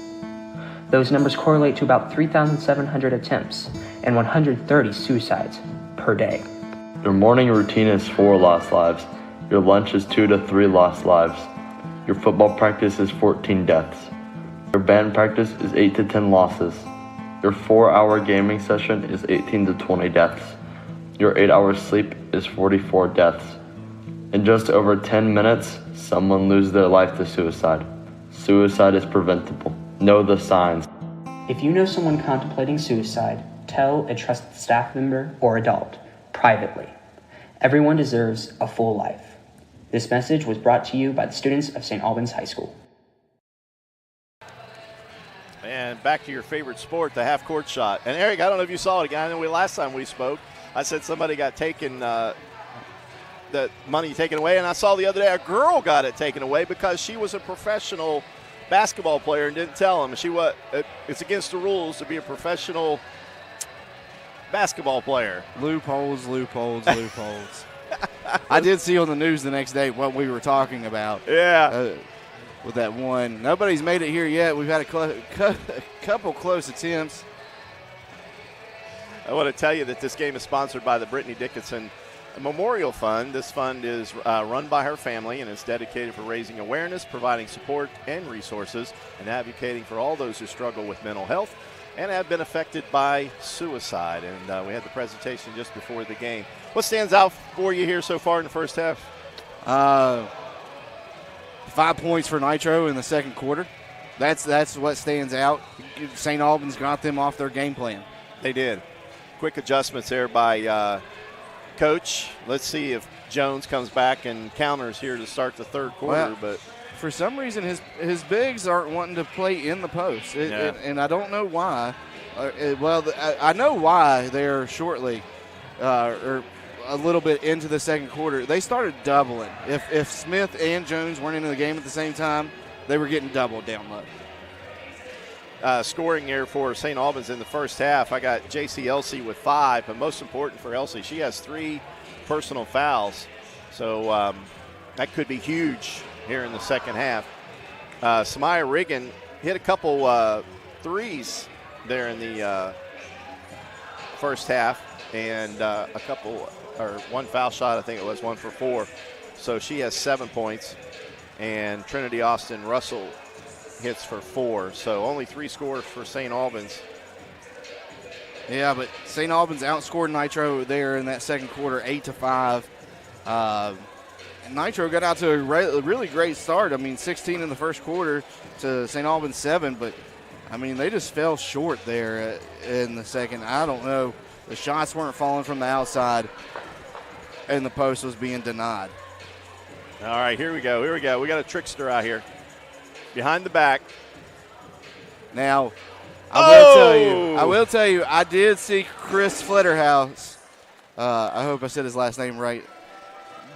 [SPEAKER 18] Those numbers correlate to about 3,700 attempts and 130 suicides per day.
[SPEAKER 19] Your morning routine is 4 lost lives. Your lunch is 2 to 3 lost lives. Your football practice is 14 deaths. Your band practice is 8 to 10 losses. Your 4-hour gaming session is 18 to 20 deaths. Your 8 hours sleep is 44 deaths. In just over 10 minutes, someone loses their life to suicide. Suicide is preventable. Know the signs.
[SPEAKER 18] If you know someone contemplating suicide, tell a trusted staff member or adult, privately. Everyone deserves a full life. This message was brought to you by the students of St. Albans High School.
[SPEAKER 6] And back to your favorite sport, the half-court shot. And Eric, I don't know if you saw it again. I know last time we spoke, I said somebody got taken, the money taken away. And I saw the other day a girl got it taken away because she was a professional basketball player and didn't tell him. It's against the rules to be a professional basketball player.
[SPEAKER 7] Loopholes. I did see on the news the next day what we were talking about.
[SPEAKER 6] Yeah.
[SPEAKER 7] With that one. Nobody's made it here yet. We've had a couple close attempts.
[SPEAKER 6] I want to tell you that this game is sponsored by the BRITTANY DICKSON Memorial Fund. This fund is run by her family and is dedicated for raising awareness, providing support and resources, and advocating for all those who struggle with mental health and have been affected by suicide. And we had the presentation just before the game. What stands out for you here so far in the first half?
[SPEAKER 7] 5 points for Nitro in the second quarter. That's what stands out. St. Albans got them off their game plan.
[SPEAKER 6] They did. Quick adjustments there by Coach. Let's see if Jones comes back and counters here to start the third quarter. But
[SPEAKER 7] for some reason, his bigs aren't wanting to play in the post, and I don't know why. I know why. They're shortly or a little bit into the second quarter. They started doubling. If Smith and Jones weren't into the game at the same time, they were getting doubled down low.
[SPEAKER 6] Scoring here for St. Albans in the first half. I got J.C. Elsie with 5, but most important for Elsie, she has 3 personal fouls. So that could be huge here in the second half. Samaya Riggin hit a couple threes there in the first half, and one foul shot, I think it was 1 for 4. So she has 7 points, and Trinity Austin Russell hits for 4. So only 3 scores for St. Albans.
[SPEAKER 7] Yeah, but St. Albans outscored Nitro there in that second quarter, 8-5. Nitro got out to a really great start. 16 in the first quarter to St. Albans 7, but they just fell short there in the second. I don't know. The shots weren't falling from the outside, and the post was being denied.
[SPEAKER 6] All right, here we go. We got a trickster out here. Behind the back.
[SPEAKER 7] Now, I will tell you, I did see Chris Flitterhouse, I hope I said his last name right,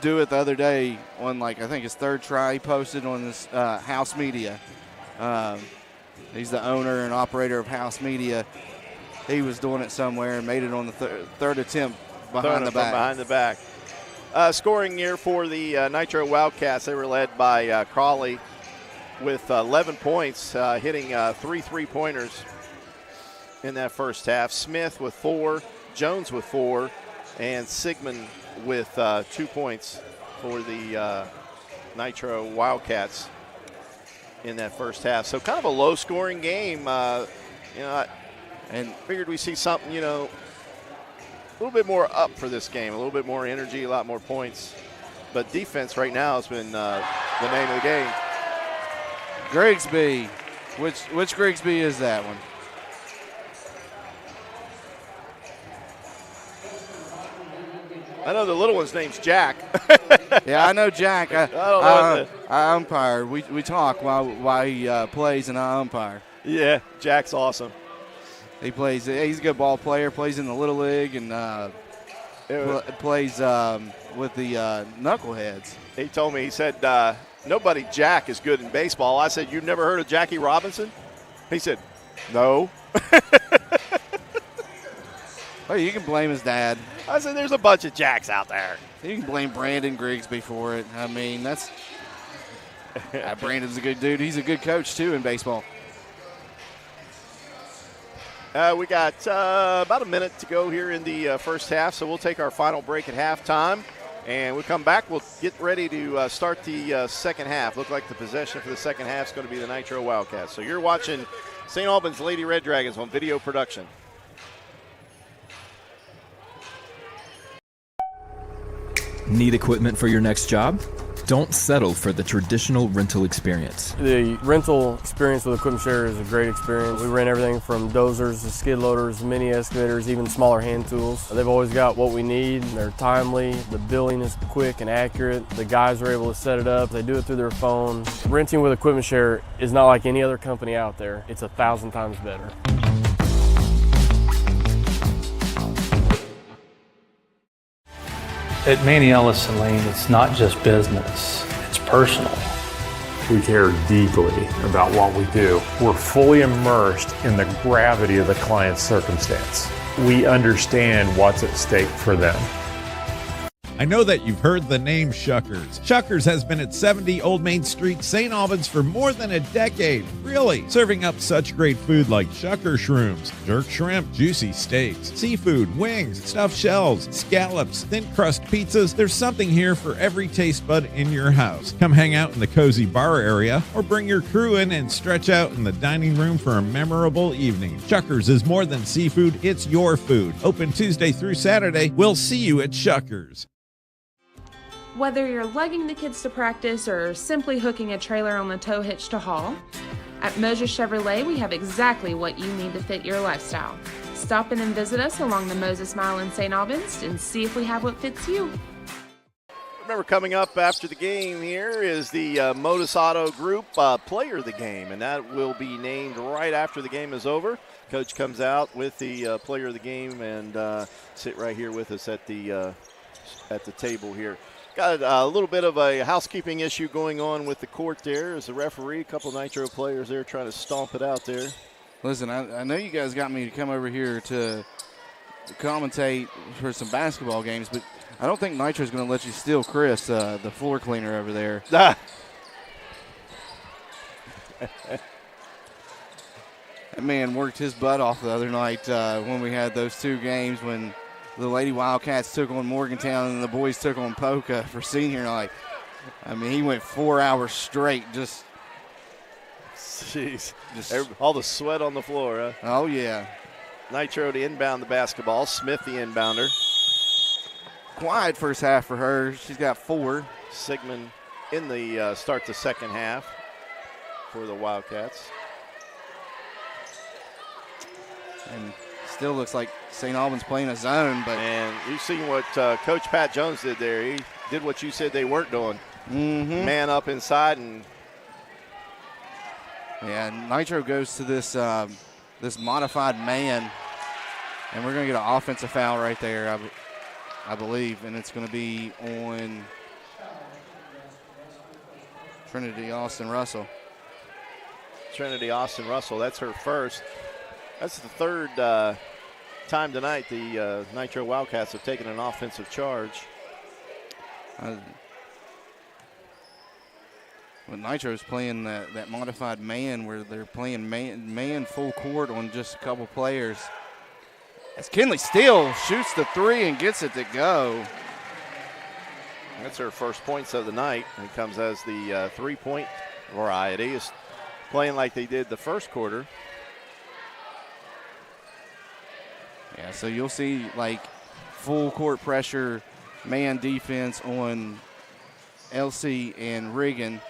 [SPEAKER 7] do it the other day on, I think his third try. He posted on his House Media. He's the owner and operator of House Media. He was doing it somewhere and made it on the third attempt behind the back.
[SPEAKER 6] Behind the back. Scoring here for the Nitro Wildcats. They were led by Crawley with 11 points, hitting 3 3-pointers in that first half. Smith with 4, Jones with 4, and Sigmund with 2 points for the Nitro Wildcats in that first half. So kind of a low-scoring game. And figured we see something, a little bit more up for this game, a little bit more energy, a lot more points. But defense right now has been the name of the game.
[SPEAKER 7] Grigsby. Which Grigsby is that one?
[SPEAKER 6] I know the little one's name's Jack.
[SPEAKER 7] Yeah, I know Jack.
[SPEAKER 6] I don't know.
[SPEAKER 7] I umpire. We talk while he plays, and I umpire.
[SPEAKER 6] Yeah, Jack's awesome.
[SPEAKER 7] He plays. He's a good ball player. Plays in the Little League and plays with the Knuckleheads.
[SPEAKER 6] He told me. He said nobody Jack is good in baseball. I said, you've never heard of Jackie Robinson? He said, no.
[SPEAKER 7] Well, you can blame his dad.
[SPEAKER 6] I said, there's a bunch of Jacks out there.
[SPEAKER 7] You can blame Brandon Grigsby for it. That's Brandon's a good dude. He's a good coach too in baseball.
[SPEAKER 6] We got about a minute to go here in the first half, so we'll take our final break at halftime. And we'll come back. We'll get ready to start the second half. Look like the possession for the second half is going to be the Nitro Wildcats. So you're watching St. Albans Lady Red Dragons on video production.
[SPEAKER 10] Need equipment for your next job? Don't settle for the traditional rental experience.
[SPEAKER 11] The rental experience with Equipment Share is a great experience. We rent everything from dozers to skid loaders, mini excavators, even smaller hand tools. They've always got what we need. They're timely. The billing is quick and accurate. The guys are able to set it up. They do it through their phone. Renting with Equipment Share is not like any other company out there. It's 1,000 times better.
[SPEAKER 12] At Manny Ellison Lane, it's not just business, it's personal.
[SPEAKER 13] We care deeply about what we do. We're fully immersed in the gravity of the client's circumstance. We understand what's at stake for them.
[SPEAKER 14] I know that you've heard the name Shuckers. Shuckers has been at 70 Old Main Street, St. Albans for more than a decade. Really, serving up such great food like Shucker shrooms, jerk shrimp, juicy steaks, seafood, wings, stuffed shells, scallops, thin crust pizzas. There's something here for every taste bud in your house. Come hang out in the cozy bar area or bring your crew in and stretch out in the dining room for a memorable evening. Shuckers is more than seafood, it's your food. Open Tuesday through Saturday. We'll see you at Shuckers.
[SPEAKER 17] Whether you're lugging the kids to practice or simply hooking a trailer on the tow hitch to haul, at Moses Chevrolet we have exactly what you need to fit your lifestyle. Stop in and visit us along the Moses Mile in St. Albans and see if we have what fits you.
[SPEAKER 6] Remember, coming up after the game here is the Modus Auto Group Player of the Game, and that will be named right after the game is over. Coach comes out with the Player of the Game and sit right here with us at the table here. Got a little bit of a housekeeping issue going on with the court there. As a referee, a couple Nitro players there trying to stomp it out there.
[SPEAKER 7] Listen, I know you guys got me to come over here to commentate for some basketball games, but I don't think Nitro's going to let you steal Chris, the floor cleaner over there. That man worked his butt off the other night when we had those two games when the Lady Wildcats took on Morgantown and the boys took on Polka for senior night. I mean, he went 4 hours straight just.
[SPEAKER 6] Jeez. All the sweat on the floor, huh?
[SPEAKER 7] Oh, yeah.
[SPEAKER 6] Nitro to inbound the basketball. Smith the inbounder.
[SPEAKER 7] Quiet first half for her. She's got 4.
[SPEAKER 6] Sigmund in the start the second half for the Wildcats.
[SPEAKER 7] And still looks like St. Albans playing a zone, but
[SPEAKER 6] and you've seen what Coach Pat Jones did there. He did what you said they weren't doing.
[SPEAKER 7] Mm-hmm.
[SPEAKER 6] Man up inside, and
[SPEAKER 7] Nitro goes to this this modified man, and we're going to get an offensive foul right there, I believe, and it's going to be on Trinity Austin Russell.
[SPEAKER 6] Trinity Austin Russell, that's her first. That's the third time tonight the Nitro Wildcats have taken an offensive charge.
[SPEAKER 7] When Nitro's playing that modified man where they're playing man full court on just a couple players. As Kinley Steele shoots the 3 and gets it to go.
[SPEAKER 6] That's her first points of the night. And it comes as the 3-point variety. Is playing like they did the first quarter.
[SPEAKER 7] Yeah, so you'll see like full court pressure, man defense on LC and Regan,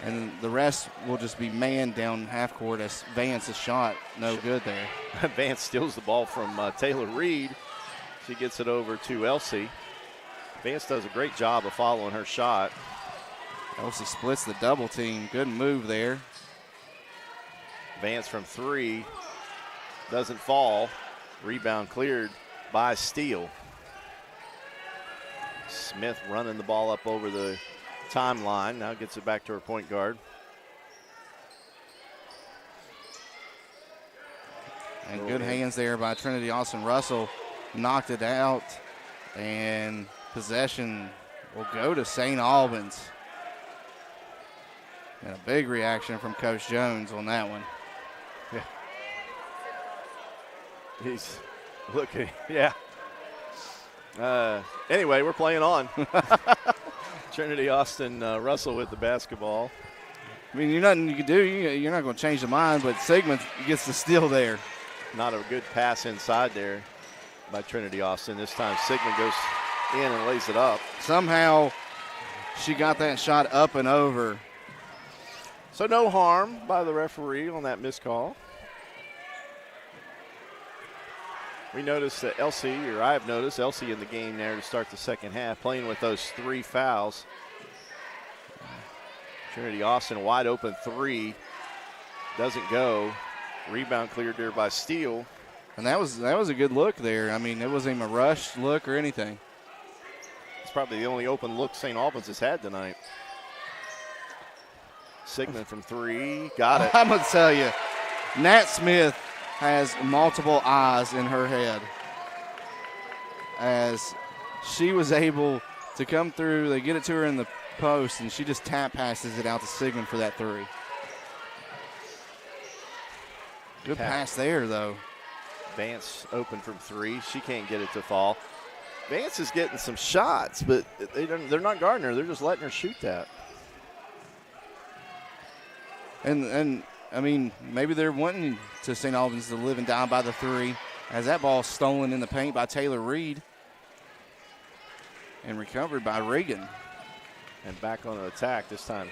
[SPEAKER 7] and the rest will just be man down half court as Vance's shot no good there.
[SPEAKER 6] Vance steals the ball from Taylor Reed. She gets it over to LC. Vance does a great job of following her shot.
[SPEAKER 7] LC splits the double team. Good move there.
[SPEAKER 6] Vance from 3 doesn't fall. Rebound cleared by Steele. Smith running the ball up over the timeline. Now gets it back to her point guard.
[SPEAKER 7] And good hands there by Trinity Austin Russell. Knocked it out. And possession will go to St. Albans. And a big reaction from Coach Jones on that one.
[SPEAKER 6] Yeah. He's looking, yeah. Anyway, we're playing on. Trinity Austin Russell with the basketball.
[SPEAKER 7] I mean, nothing you can do. You're not going to change the mind, but Sigmund gets the steal there.
[SPEAKER 6] Not a good pass inside there by Trinity Austin. This time Sigmund goes in and lays it up.
[SPEAKER 7] Somehow she got that shot up and over.
[SPEAKER 6] So no harm by the referee on that missed call. We noticed that I have noticed Elsie in the game there to start the second half, playing with those 3 fouls. Trinity Austin wide open 3. Doesn't go. Rebound cleared there by Steele.
[SPEAKER 7] And that was a good look there. I mean, it wasn't even a rush look or anything.
[SPEAKER 6] It's probably the only open look St. Albans has had tonight. Sigmund from 3. Got it.
[SPEAKER 7] I'm going to tell you, Nat Smith has multiple eyes in her head as she was able to come through. They get it to her in the post, and she just tap passes it out to Sigmund for that 3. Good pass there, though.
[SPEAKER 6] Vance open from 3. She can't get it to fall. Vance is getting some shots, but they're not guarding her. They're just letting her shoot that.
[SPEAKER 7] And I mean, maybe they're wanting to St. Albans to live and die by the 3 as that ball stolen in the paint by Taylor Reed and recovered by Regan.
[SPEAKER 6] And back on an attack this time.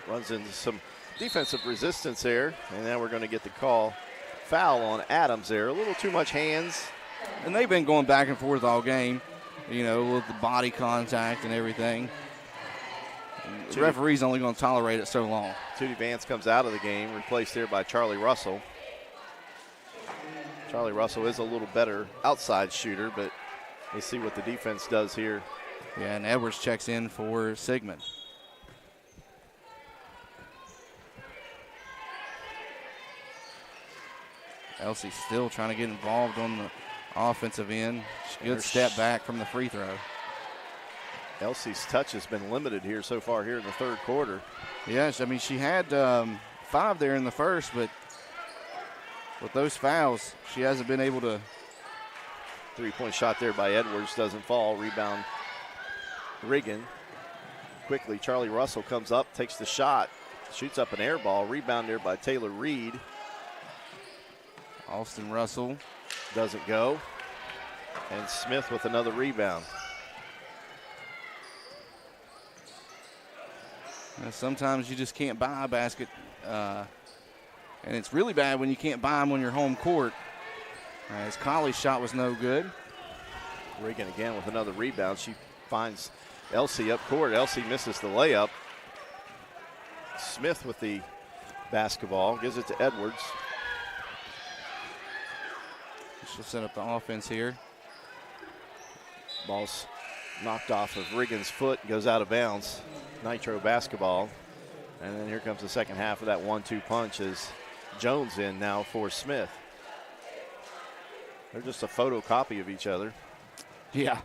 [SPEAKER 6] Runs into some defensive resistance there, and then we're going to get the call. Foul on Adams there. A little too much hands.
[SPEAKER 7] And they've been going back and forth all game, you know, with the body contact and everything. The referee's only going to tolerate it so long.
[SPEAKER 6] Tootie Vance comes out of the game, replaced there by Charlie Russell. Charlie Russell is a little better outside shooter, but they see what the defense does here.
[SPEAKER 7] Yeah, and Edwards checks in for Sigmund. Elsie still trying to get involved on the offensive end. Good step back from the free throw.
[SPEAKER 6] Elsie's touch has been limited here so far here in the third quarter.
[SPEAKER 7] Yes, I mean, she had 5 there in the first, but with those fouls, she hasn't been able to.
[SPEAKER 6] 3-point shot there by Edwards doesn't fall. Rebound Regan. Quickly, Charlie Russell comes up, takes the shot, shoots up an air ball. Rebound there by Taylor Reed.
[SPEAKER 7] Austin Russell
[SPEAKER 6] doesn't go. And Smith with another rebound.
[SPEAKER 7] Sometimes you just can't buy a basket, and it's really bad when you can't buy them on your home court. As Colley's shot was no good.
[SPEAKER 6] Regan again with another rebound. She finds Elsie up court. Elsie misses the layup. Smith with the basketball, gives it to Edwards.
[SPEAKER 7] She'll set up the offense here.
[SPEAKER 6] Ball's knocked off of Regan's foot, goes out of bounds. Nitro basketball. And then here comes the second half of that 1-2 punch as Jones in now for Smith. They're just a photocopy of each other.
[SPEAKER 7] Yeah.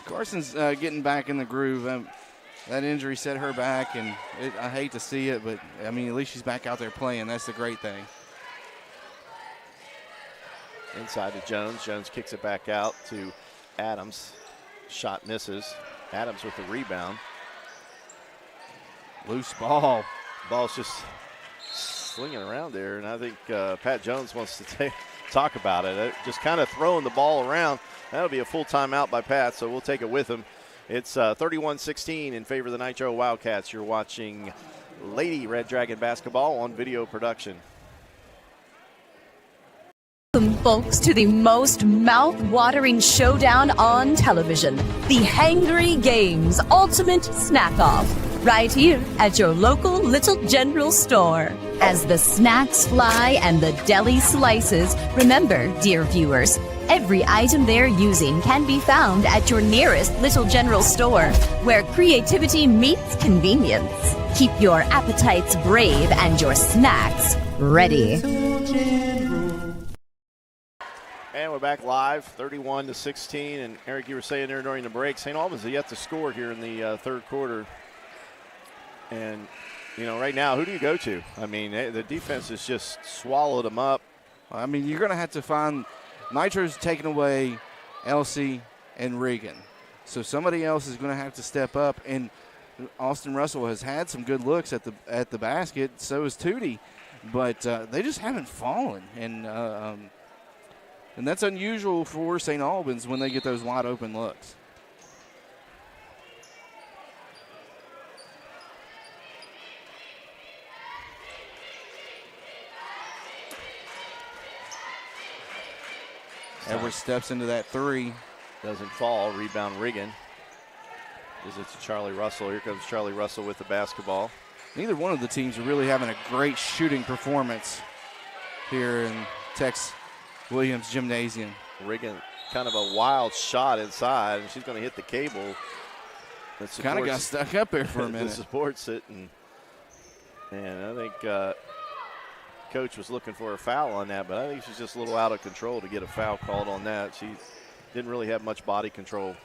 [SPEAKER 7] Carson's getting back in the groove. That injury set her back, and I hate to see it, but, I mean, at least she's back out there playing. That's the great thing.
[SPEAKER 6] Inside to Jones. Jones kicks it back out to Adams. Shot misses. Adams with the rebound.
[SPEAKER 7] Loose ball.
[SPEAKER 6] Ball's just slinging around there, and I think Pat Jones wants to talk about it. Just kind of throwing the ball around. That'll be a full timeout by Pat, so we'll take it with him. It's 31-16 in favor of the Nitro Wildcats. You're watching Lady Red Dragon basketball on video production.
[SPEAKER 8] Welcome, folks, to the most mouth-watering showdown on television, the Hangry Games Ultimate Snack-Off, right here at your local Little General store. As the snacks fly and the deli slices, remember, dear viewers, every item they're using can be found at your nearest Little General store, where creativity meets convenience. Keep your appetites brave and your snacks ready.
[SPEAKER 6] And we're back live, 31-16. And Eric, you were saying there during the break, St. Albans has yet to score here in the third quarter. And, you know, right now, who do you go to? I mean, the defense has just swallowed them up.
[SPEAKER 7] I mean, you're going to have to find Nitro's taking away Elsie and Regan. So somebody else is going to have to step up, and Austin Russell has had some good looks at the basket. So has Tootie, but they just haven't fallen, and that's unusual for St. Albans when they get those wide open looks. Edwards steps into that three.
[SPEAKER 6] Doesn't fall. Rebound Regan. Gives it to Charlie Russell. Here comes Charlie Russell with the basketball.
[SPEAKER 7] Neither one of the teams are really having a great shooting performance here in Tex Williams Gymnasium.
[SPEAKER 6] Regan, kind of a wild shot inside, and she's going to hit the cable.
[SPEAKER 7] Kind of got stuck up there for a minute.
[SPEAKER 6] Supports it, and I think Coach was looking for a foul on that, but I think she's just a little out of control to get a foul called on that. She didn't really have much body control.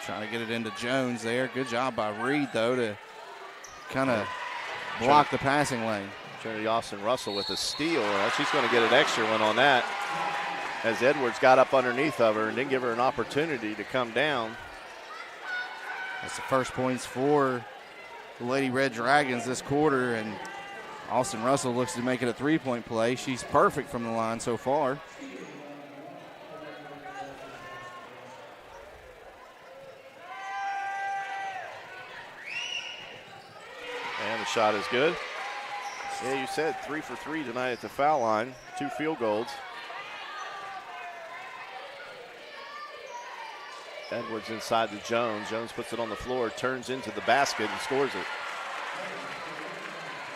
[SPEAKER 7] Trying to get it into Jones there. Good job by Reed, though, to kind of block the passing lane.
[SPEAKER 6] Trinity Austin Russell with a steal. She's going to get an extra one on that as Edwards got up underneath of her and didn't give her an opportunity to come down.
[SPEAKER 7] That's the first points for the Lady Red Dragons this quarter, and Austin Russell looks to make it a three-point play. She's perfect from the line so far.
[SPEAKER 6] And the shot is good. Yeah, you said 3 for 3 tonight at the foul line. 2 field goals. Edwards inside to Jones. Jones puts it on the floor, turns into the basket, and scores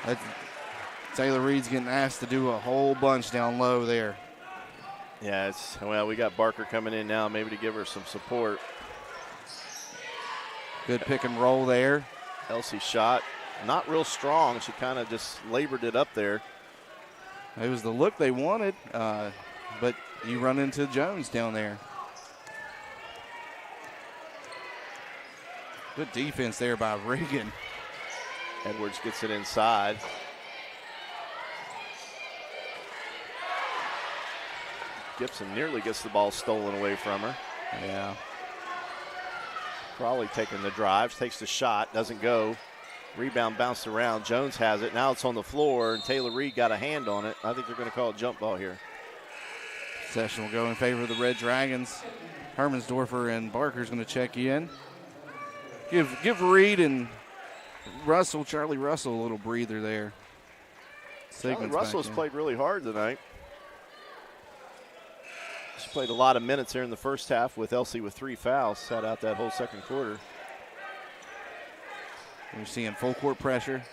[SPEAKER 6] it.
[SPEAKER 7] Taylor Reed's getting asked to do a whole bunch down low there.
[SPEAKER 6] Yeah, well, we got Barker coming in now, maybe to give her some support.
[SPEAKER 7] Good pick and roll there.
[SPEAKER 6] Elsie shot, not real strong. She kind of just labored it up there.
[SPEAKER 7] It was the look they wanted, but you run into Jones down there. Good defense there by Regan.
[SPEAKER 6] Edwards gets it inside. Gibson nearly gets the ball stolen away from her.
[SPEAKER 7] Yeah.
[SPEAKER 6] Crawley taking the drive, takes the shot, doesn't go. Rebound bounced around. Jones has it. Now it's on the floor, and Taylor Reed got a hand on it. I think they're going to call a jump ball here.
[SPEAKER 7] Possession will go in favor of the Red Dragons. Hermansdorfer and Barker's going to check in. Give Reed and Charlie Russell, a little breather there.
[SPEAKER 6] Charlie Russell's played really hard tonight. She played a lot of minutes here in the first half with Elsie with 3 fouls. Sat out that whole second quarter.
[SPEAKER 7] We're seeing full court pressure.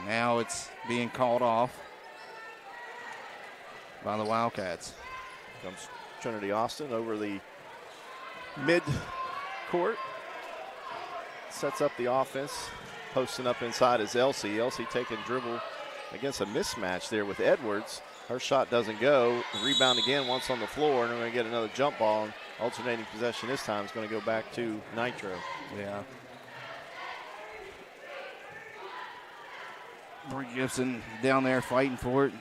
[SPEAKER 7] Now it's being called off by the Wildcats.
[SPEAKER 6] Comes Trinity Austin over the mid-court. Sets up the offense. Posting up inside is Elsie. Elsie taking dribble against a mismatch there with Edwards. Her shot doesn't go. The rebound again once on the floor, and we're going to get another jump ball. And alternating possession this time is going to go back to Nitro.
[SPEAKER 7] Yeah. Bree Gibson down there fighting for it.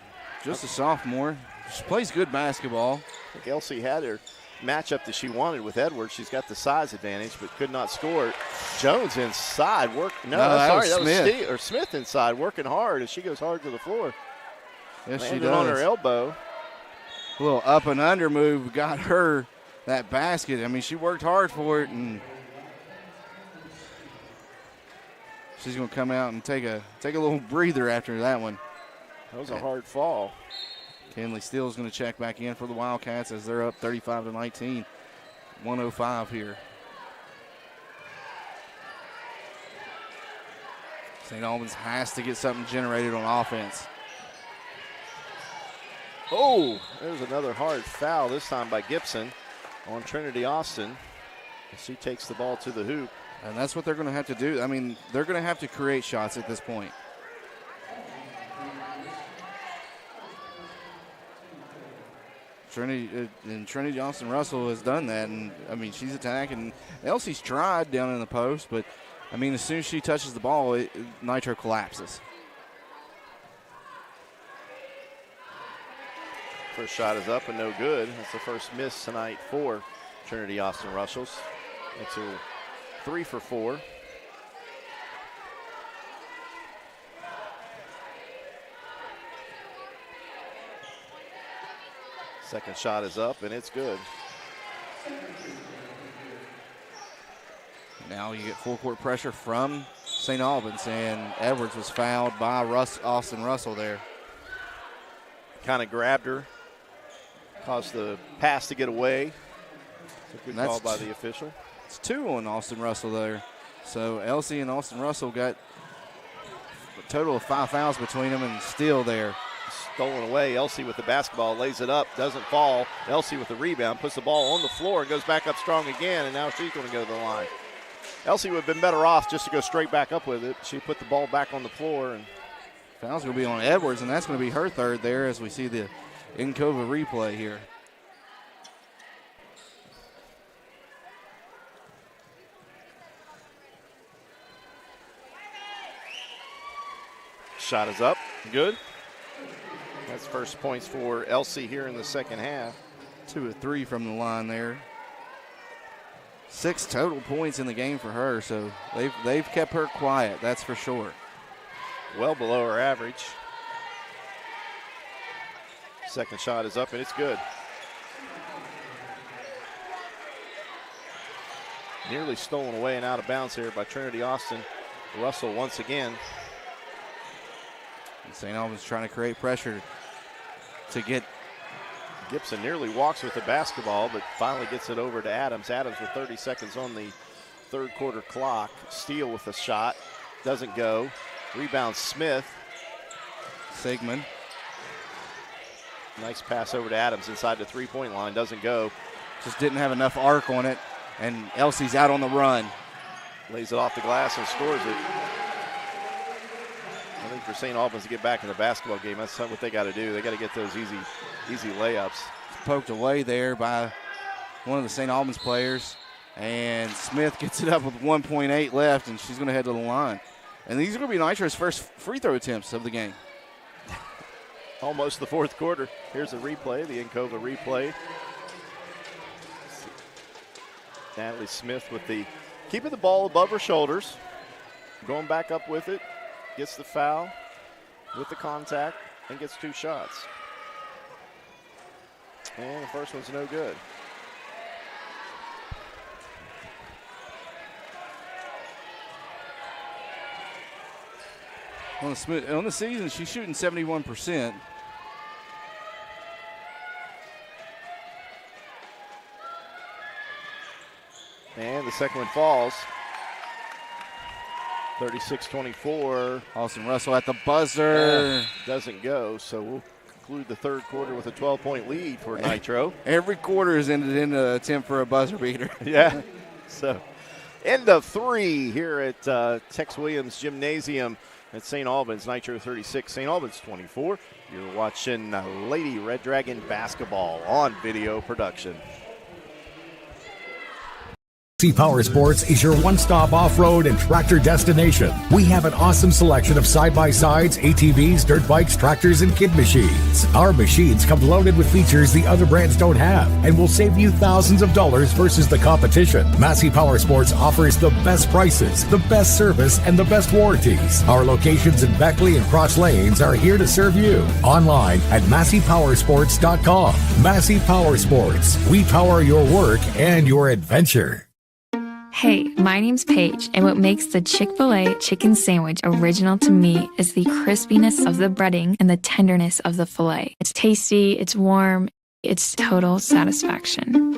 [SPEAKER 7] Just a sophomore. She plays good basketball.
[SPEAKER 6] I think Elsie had her matchup that she wanted with Edwards. She's got the size advantage, but could not score. Jones inside. That was Smith inside, working hard as she goes hard to the floor.
[SPEAKER 7] Yes,
[SPEAKER 6] Landed
[SPEAKER 7] she does.
[SPEAKER 6] On her elbow.
[SPEAKER 7] A little up and under move got her that basket. I mean, she worked hard for it, and she's going to come out and take a little breather after that one.
[SPEAKER 6] That was a hard fall.
[SPEAKER 7] Kenley Steele is going to check back in for the Wildcats as they're up 35-19. 105 here. St. Albans has to get something generated on offense.
[SPEAKER 6] Oh, there's another hard foul, this time by Gibson on Trinity Austin. She takes the ball to the hoop.
[SPEAKER 7] And that's what they're going to have to do. I mean, they're going to have to create shots at this point. Trinity Johnson Russell has done that, and I mean, she's attacking. Elsie's tried down in the post, but I mean, as soon as she touches the ball, Nitro collapses.
[SPEAKER 6] First shot is up and no good. That's the first miss tonight for Trinity Austin Russells. It's a 3 for 4. Second shot is up and it's good.
[SPEAKER 7] Now you get full court pressure from St. Albans, and Edwards was fouled by Austin Russell there.
[SPEAKER 6] Kind of grabbed her, caused the pass to get away. So good call by the official.
[SPEAKER 7] It's 2 on Austin Russell there. So Elsie and Austin Russell got a total of 5 fouls between them, and still there.
[SPEAKER 6] Stolen away. Elsie with the basketball, lays it up, doesn't fall. Elsie with the rebound, puts the ball on the floor and goes back up strong again, and now she's going to go to the line. Elsie would have been better off just to go straight back up with it. She put the ball back on the floor. And
[SPEAKER 7] foul's going to be on Edwards, and that's going to be her third there as we see the Encova replay here.
[SPEAKER 6] Shot is up. Good. That's first points for Elsie here in the second half.
[SPEAKER 7] 2 of 3 from the line there. 6 total points in the game for her, so they've kept her quiet, that's for sure.
[SPEAKER 6] Well below her average. Second shot is up and it's good. Nearly stolen away and out of bounds here by Trinity Austin Russell once again.
[SPEAKER 7] And St. Albans trying to create pressure to get.
[SPEAKER 6] Gibson nearly walks with the basketball, but finally gets it over to Adams. Adams with 30 seconds on the third quarter clock. Steele with a shot. Doesn't go. Rebound Smith.
[SPEAKER 7] Sigmund.
[SPEAKER 6] Nice pass over to Adams inside the three-point line. Doesn't go.
[SPEAKER 7] Just didn't have enough arc on it, and Elsie's out on the run.
[SPEAKER 6] Lays it off the glass and scores it. I think for St. Albans to get back in the basketball game, that's what they got to do. They got to get those easy layups.
[SPEAKER 7] Poked away there by one of the St. Albans players, and Smith gets it up with 1.8 left, and she's going to head to the line. And these are going to be Nitro's first free throw attempts of the game.
[SPEAKER 6] Almost the fourth quarter. Here's a replay, the Encova replay. Natalie Smith with keeping the ball above her shoulders, going back up with it, gets the foul with the contact, and gets 2 shots. And the first one's no good.
[SPEAKER 7] On the season, she's shooting 71%.
[SPEAKER 6] And the second one falls. 36-24.
[SPEAKER 7] Austin Russell at the buzzer.
[SPEAKER 6] Doesn't go, so we'll conclude the third quarter with a 12-point lead for Nitro.
[SPEAKER 7] Every quarter has ended in an attempt for a buzzer beater.
[SPEAKER 6] Yeah. So, end of 3 here at Tex Williams Gymnasium at St. Albans. Nitro 36, St. Albans 24. You're watching Lady Red Dragon basketball on video production.
[SPEAKER 1] Massey Power Sports is your one-stop off-road and tractor destination. We have an awesome selection of side-by-sides, ATVs, dirt bikes, tractors, and kid machines. Our machines come loaded with features the other brands don't have and will save you thousands of dollars versus the competition. Massey Power Sports offers the best prices, the best service, and the best warranties. Our locations in Beckley and Cross Lanes are here to serve you. Online at MasseyPowersports.com. Massey Power Sports. We power your work and your adventure.
[SPEAKER 9] Hey, my name's Paige, and what makes the Chick-fil-A chicken sandwich original to me is the crispiness of the breading and the tenderness of the filet. It's tasty, it's warm, it's total satisfaction.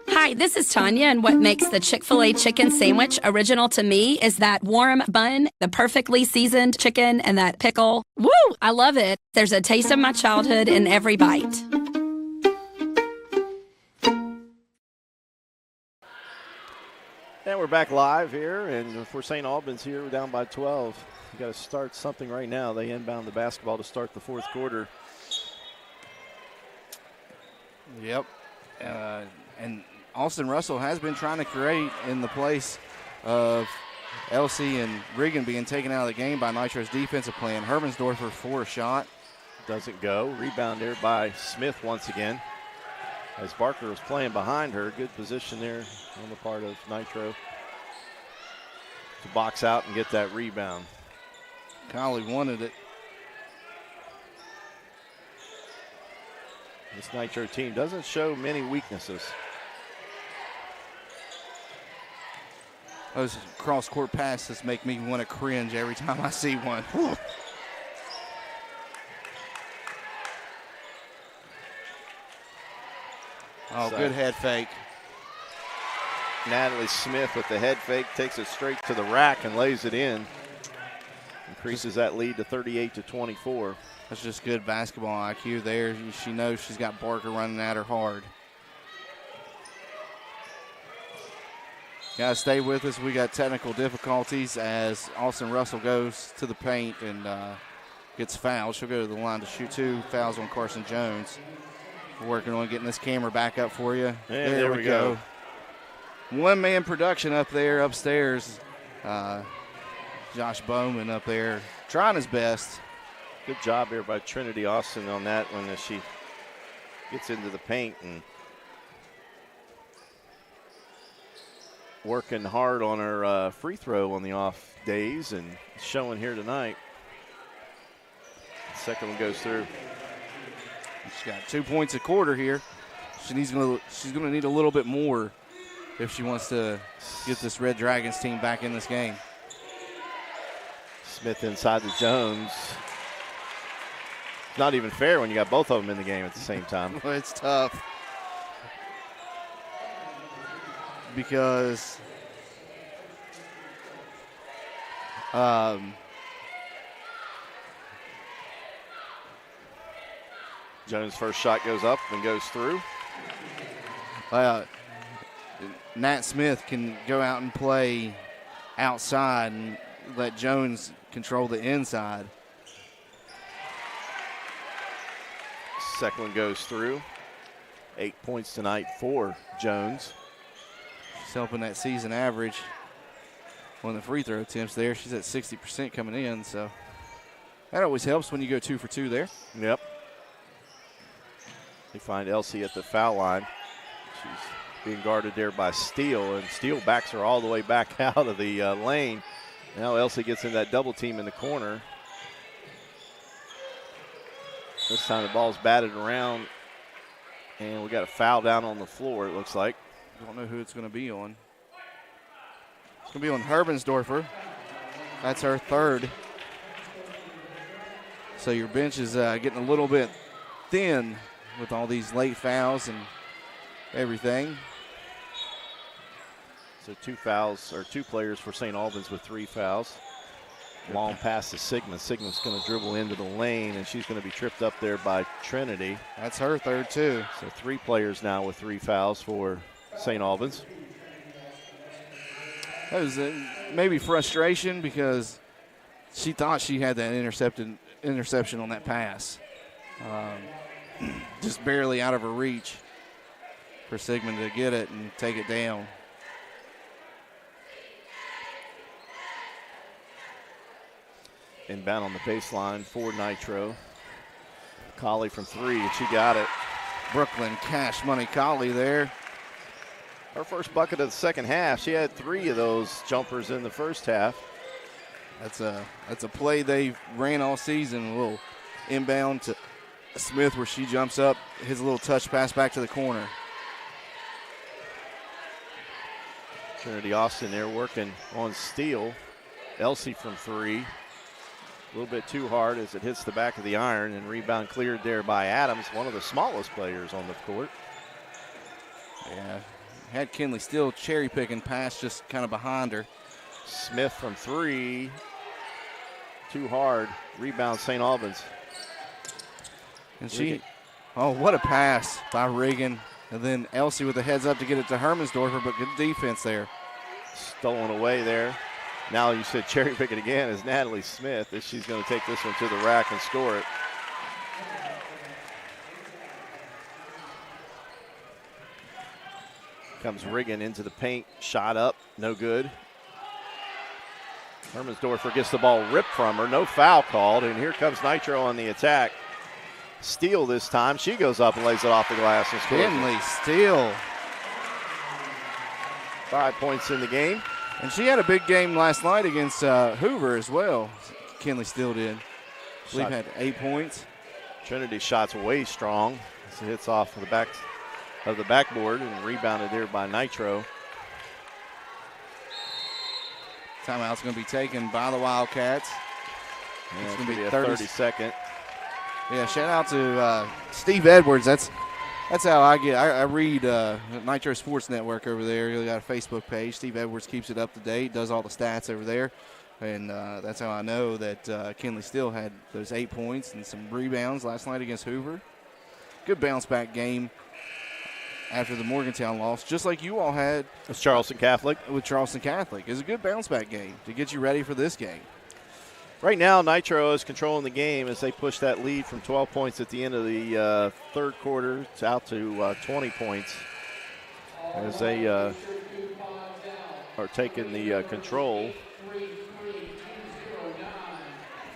[SPEAKER 16] Hi, this is Tanya, and what makes the Chick-fil-A chicken sandwich original to me is that warm bun, the perfectly seasoned chicken, and that pickle. Woo! I love it. There's a taste of my childhood in every bite.
[SPEAKER 6] And we're back live here, and for St. Albans here, we're down by 12. You got to start something right now. They inbound the basketball to start the fourth quarter.
[SPEAKER 7] Yep. And Austin Russell has been trying to create in the place of Elsie and Regan being taken out of the game by Nitro's defensive plan. Hermansdorfer for a shot.
[SPEAKER 6] doesn't go. Rebound there by Smith once again. As Barker was playing behind her, good position there on the part of Nitro to box out and get that rebound.
[SPEAKER 7] Collie wanted it.
[SPEAKER 6] This Nitro team doesn't show many weaknesses.
[SPEAKER 7] Those cross-court passes make me want to cringe every time I see one. Oh, good head fake.
[SPEAKER 6] Natalie Smith with the head fake takes it straight to the rack and lays it in. Increases that lead to 38-24.
[SPEAKER 7] That's just good basketball IQ there. She knows she's got Barker running at her hard. Guys, stay with us. We got technical difficulties as Austin Russell goes to the paint and gets fouled. She'll go to the line to shoot 2 fouls on Carson Jones. We're working on getting this camera back up for you.
[SPEAKER 6] And there we go.
[SPEAKER 7] One-man production up there upstairs. Josh Bowman up there trying his best.
[SPEAKER 6] Good job here by Trinity Austin on that one as she gets into the paint and working hard on her free throw on the off days and showing here tonight. Second one goes through.
[SPEAKER 7] She's got 2 points a quarter here. She's going to need a little bit more if she wants to get this Red Dragons team back in this game.
[SPEAKER 6] Smith inside to Jones. It's not even fair when you got both of them in the game at the same time.
[SPEAKER 7] Well, it's tough because
[SPEAKER 6] Jones' first shot goes up and goes through.
[SPEAKER 7] Nat Smith can go out and play outside and let Jones control the inside.
[SPEAKER 6] Second one goes through. 8 points tonight for Jones.
[SPEAKER 7] She's helping that season average on the free throw attempts there. She's at 60% coming in, so that always helps when you go 2 for 2 there.
[SPEAKER 6] Yep. They find Elsie at the foul line. She's being guarded there by Steele, and Steele backs her all the way back out of the lane. Now Elsie gets in that double team in the corner. This time the ball's batted around, and we got a foul down on the floor, it looks like.
[SPEAKER 7] Don't know who it's going to be on. It's going to be on Herbensdorfer. That's her third. So your bench is getting a little bit thin with all these late fouls and everything.
[SPEAKER 6] So 2 fouls, or 2 players for St. Albans with 3 fouls. Long pass to Sigmund. Sigmund's going to dribble into the lane, and she's going to be tripped up there by Trinity.
[SPEAKER 7] That's her third, too.
[SPEAKER 6] So 3 players now with 3 fouls for St. Albans.
[SPEAKER 7] That was maybe frustration because she thought she had that interception on that pass. Just barely out of her reach for Sigmund to get it and take it down.
[SPEAKER 6] Inbound on the baseline for Nitro. Colley from 3, and she got it.
[SPEAKER 7] Brooklyn Cash Money Colley there.
[SPEAKER 6] Her first bucket of the second half. She had 3 of those jumpers in the first half.
[SPEAKER 7] That's a play they ran all season. A little inbound to Smith where she jumps up, hits a little touch pass back to the corner.
[SPEAKER 6] Trinity Austin there working on Steele. Elsie from 3. A little bit too hard as it hits the back of the iron, and rebound cleared there by Adams, one of the smallest players on the court.
[SPEAKER 7] Yeah, had Kinley Steele cherry picking pass just kind of behind her.
[SPEAKER 6] Smith from 3. Too hard. Rebound St. Albans.
[SPEAKER 7] And what a pass by Reagan. And then Elsie with the heads up to get it to Hermansdorfer, but good defense there.
[SPEAKER 6] Stolen away there. Now you said cherry pick it again is Natalie Smith as she's going to take this one to the rack and score it. Comes Riggin into the paint, shot up, no good. Hermansdorfer gets the ball ripped from her, no foul called, and here comes Nitro on the attack. Steele this time. She goes up and lays it off the glass and scores.
[SPEAKER 7] Kinley Steele.
[SPEAKER 6] 5 points in the game.
[SPEAKER 7] And she had a big game last night against Hoover as well. Kinley Steele did. I believe had 8 points.
[SPEAKER 6] Trinity shot's way strong. It hits off of the back of the backboard and rebounded there by Nitro.
[SPEAKER 7] Timeout's going to be taken by the Wildcats.
[SPEAKER 6] Yeah,
[SPEAKER 7] it's going to be
[SPEAKER 6] a 30-second.
[SPEAKER 7] Yeah, shout out to Steve Edwards. That's how I read Nitro Sports Network over there. He got a Facebook page. Steve Edwards keeps it up to date, does all the stats over there. And that's how I know that Kinley Steele had those 8 points and some rebounds last night against Hoover. Good bounce-back game after the Morgantown loss, just like you all had.
[SPEAKER 6] With Charleston Catholic.
[SPEAKER 7] With Charleston Catholic. It's a good bounce-back game to get you ready for this game.
[SPEAKER 6] Right now, Nitro is controlling the game as they push that lead from 12 points at the end of the third quarter out to 20 points as they are taking the control.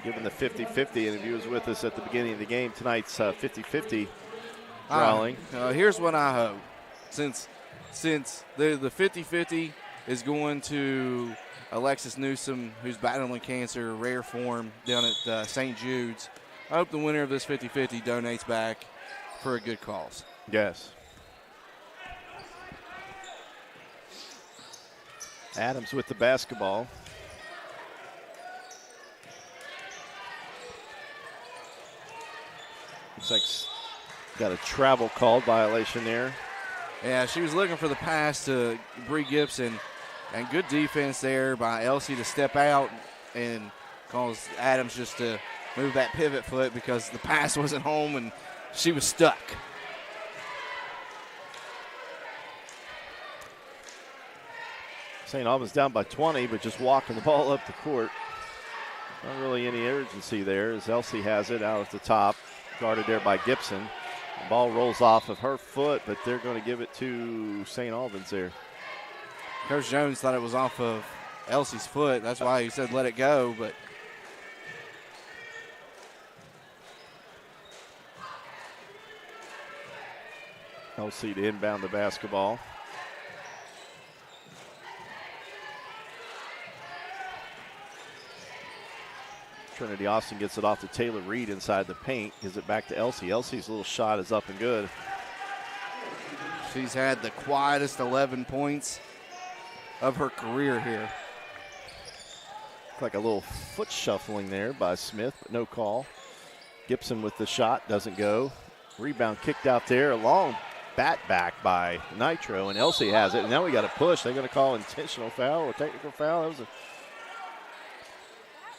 [SPEAKER 6] Given the 50-50, and if he was with us at the beginning of the game, tonight's 50-50 rallying.
[SPEAKER 7] Here's what I hope. Since the 50-50 is going to Alexis Newsom, who's battling cancer, rare form, down at St. Jude's, I hope the winner of this 50-50 donates back for a good cause.
[SPEAKER 6] Yes. Adams with the basketball. Looks like got a travel call violation there.
[SPEAKER 7] Yeah, she was looking for the pass to Bree Gibson, and good defense there by Elsie to step out and cause Adams just to move that pivot foot because the pass wasn't home and she was stuck.
[SPEAKER 6] St. Albans down by 20, but just walking the ball up the court. Not really any urgency there as Elsie has it out at the top. Guarded there by Gibson. The ball rolls off of her foot, but they're going to give it to St. Albans there.
[SPEAKER 7] Coach Jones thought it was off of Elsie's foot. That's why he said let it go, but
[SPEAKER 6] Elsie to inbound the basketball. Trinity Austin gets it off to Taylor Reed inside the paint, gives it back to Elsie. Elsie's little shot is up and good.
[SPEAKER 7] She's had the quietest 11 points of her career here.
[SPEAKER 6] Like a little foot shuffling there by Smith, but no call. Gibson with the shot, doesn't go. Rebound kicked out there, a long bat back by Nitro, and Elsie has it. And now we got a push. They're going to call intentional foul or technical foul. That was a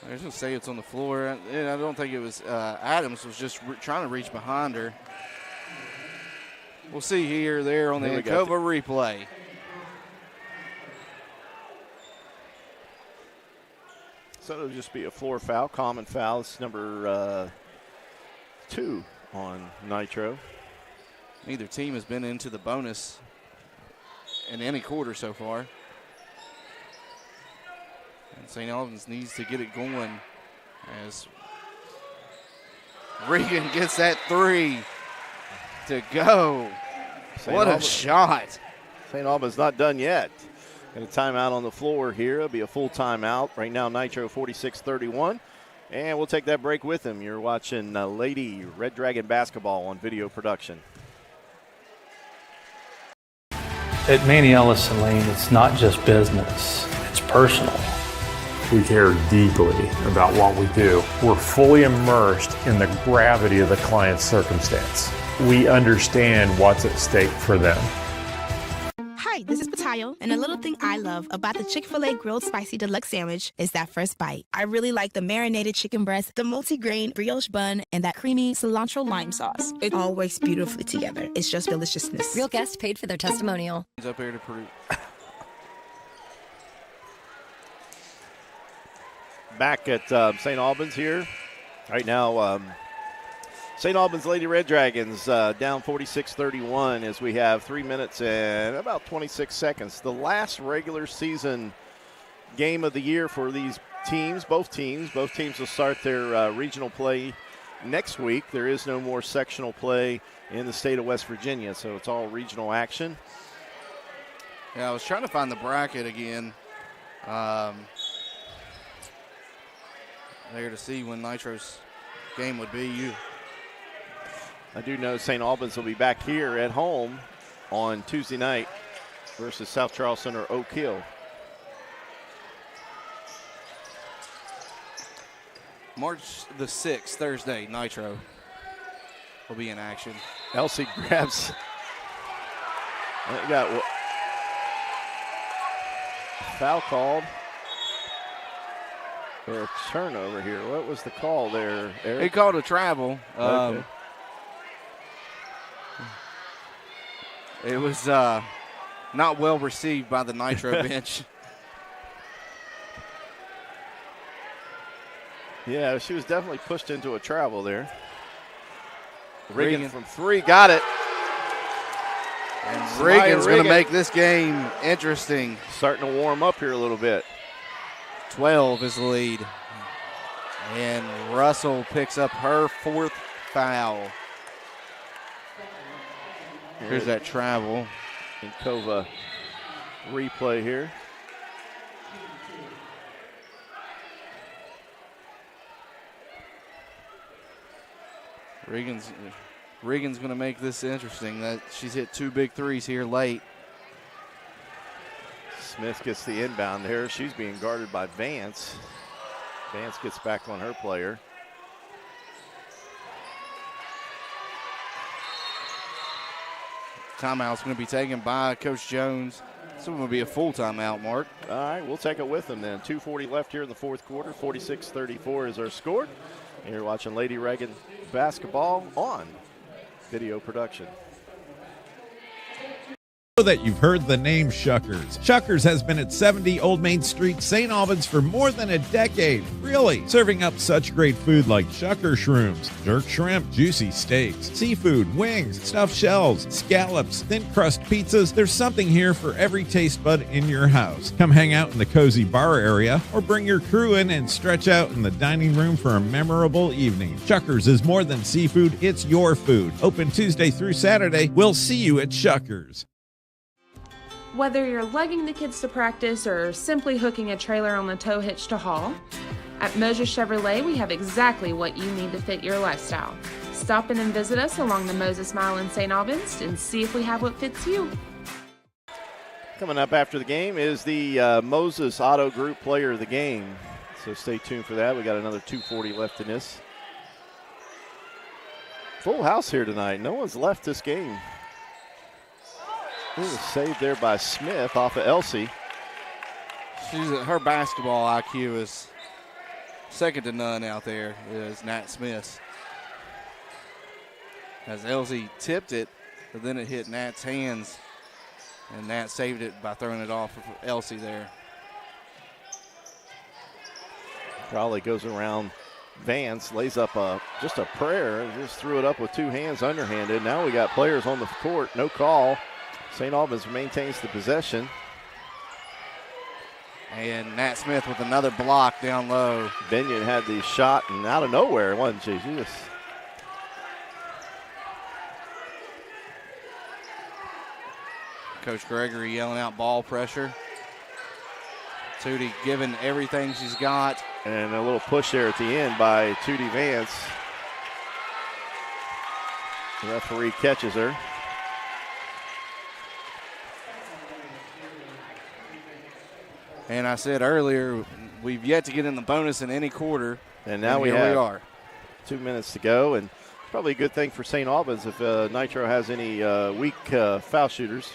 [SPEAKER 7] I was going to say it's on the floor. I don't think it was. Adams was just trying to reach behind her. We'll see here, there on the Encova replay.
[SPEAKER 6] So it'll just be a floor foul, common foul. It's number 2 on Nitro.
[SPEAKER 7] Neither team has been into the bonus in any quarter so far. And St. Albans needs to get it going as Regan gets that 3 to go. What a shot.
[SPEAKER 6] St. Albans not done yet. Got a timeout on the floor here. It'll be a full timeout. Right now, Nitro 46-31. And we'll take that break with them. You're watching Lady Red Dragon basketball on video production.
[SPEAKER 12] At Manny Ellison Lane, it's not just business, it's personal.
[SPEAKER 13] We care deeply about what we do. We're fully immersed in the gravity of the client's circumstance. We understand what's at stake for them.
[SPEAKER 2] Hi, this is Patayo, and a little thing I love about the Chick-fil-A Grilled Spicy Deluxe Sandwich is that first bite. I really like the marinated chicken breast, the multi-grain brioche bun, and that creamy cilantro lime sauce. It all works beautifully together. It's just deliciousness.
[SPEAKER 3] Real guests paid for their testimonial.
[SPEAKER 7] He's up here to Purdue.
[SPEAKER 6] Back at St. Albans here. Right now, St. Albans Lady Red Dragons down 46-31 as we have 3 minutes and about 26 seconds. The last regular season game of the year for these teams, both teams. Both teams will start their regional play next week there is no more sectional play in the state of West Virginia, so it's all regional action.
[SPEAKER 7] Yeah, I was trying to find the bracket again. There to see when Nitro's game would be.
[SPEAKER 6] I do know St. Albans will be back here at home on Tuesday night versus South Charleston or Oak Hill.
[SPEAKER 7] March the 6th, Thursday, Nitro will be in action.
[SPEAKER 6] Elsie grabs. Got foul called. A turnover here. What was the call there, Eric?
[SPEAKER 7] He called a travel.
[SPEAKER 6] Okay.
[SPEAKER 7] It was not well received by the Nitro bench.
[SPEAKER 6] Yeah, she was definitely pushed into a travel there. Regan from three, got it.
[SPEAKER 7] And Regan's going to make this game interesting.
[SPEAKER 6] Starting to warm up here a little bit.
[SPEAKER 7] 12 is the lead. And Russell picks up her 4th foul. Here's that travel.
[SPEAKER 6] And Kova replay here.
[SPEAKER 7] Regan's going to make this interesting. That she's hit 2 big threes here late.
[SPEAKER 6] Smith gets the inbound there. She's being guarded by Vance. Vance gets back on her player.
[SPEAKER 7] Timeout's going to be taken by Coach Jones. This one will be a full timeout, Mark.
[SPEAKER 6] All right, we'll take it with them then. 2:40 left here in the fourth quarter. 46-34 is our score. And you're watching Lady Reagan basketball on video production.
[SPEAKER 14] That you've heard the name Shuckers. Shuckers has been at 70 Old Main Street, St. Albans for more than a decade. Really, serving up such great food like Shucker shrooms, jerk shrimp, juicy steaks, seafood, wings, stuffed shells, scallops, thin crust pizzas. There's something here for every taste bud in your house. Come hang out in the cozy bar area or bring your crew in and stretch out in the dining room for a memorable evening. Shuckers is more than seafood, it's your food. Open Tuesday through Saturday. We'll see you at Shuckers.
[SPEAKER 17] Whether you're lugging the kids to practice or simply hooking a trailer on the tow hitch to haul, at Moses Chevrolet we have exactly what you need to fit your lifestyle. Stop in and visit us along the Moses Mile in St. Albans and see if we have what fits you.
[SPEAKER 6] Coming up after the game is the Moses Auto Group Player of the Game. So stay tuned for that. We got another 2:40 left in this. Full house here tonight. No one's left this game. It was saved there by Smith off of Elsie.
[SPEAKER 7] Her basketball IQ is second to none out there, is Nat Smith's. As Elsie tipped it, but then it hit Nat's hands, and Nat saved it by throwing it off of Elsie there.
[SPEAKER 6] Crowley goes around Vance, lays up just a prayer, and just threw it up with 2 hands underhanded. Now we got players on the court, no call. St. Albans maintains the possession.
[SPEAKER 7] And Nat Smith with another block down low.
[SPEAKER 6] Binion had the shot, and out of nowhere, wasn't she? She just...
[SPEAKER 7] Coach Gregory yelling out ball pressure. Tootie giving everything she's got.
[SPEAKER 6] And a little push there at the end by Tootie Vance. The referee catches her.
[SPEAKER 7] And I said earlier, we've yet to get in the bonus in any quarter.
[SPEAKER 6] And now we are. 2 minutes to go, and probably a good thing for St. Albans if Nitro has any weak foul shooters.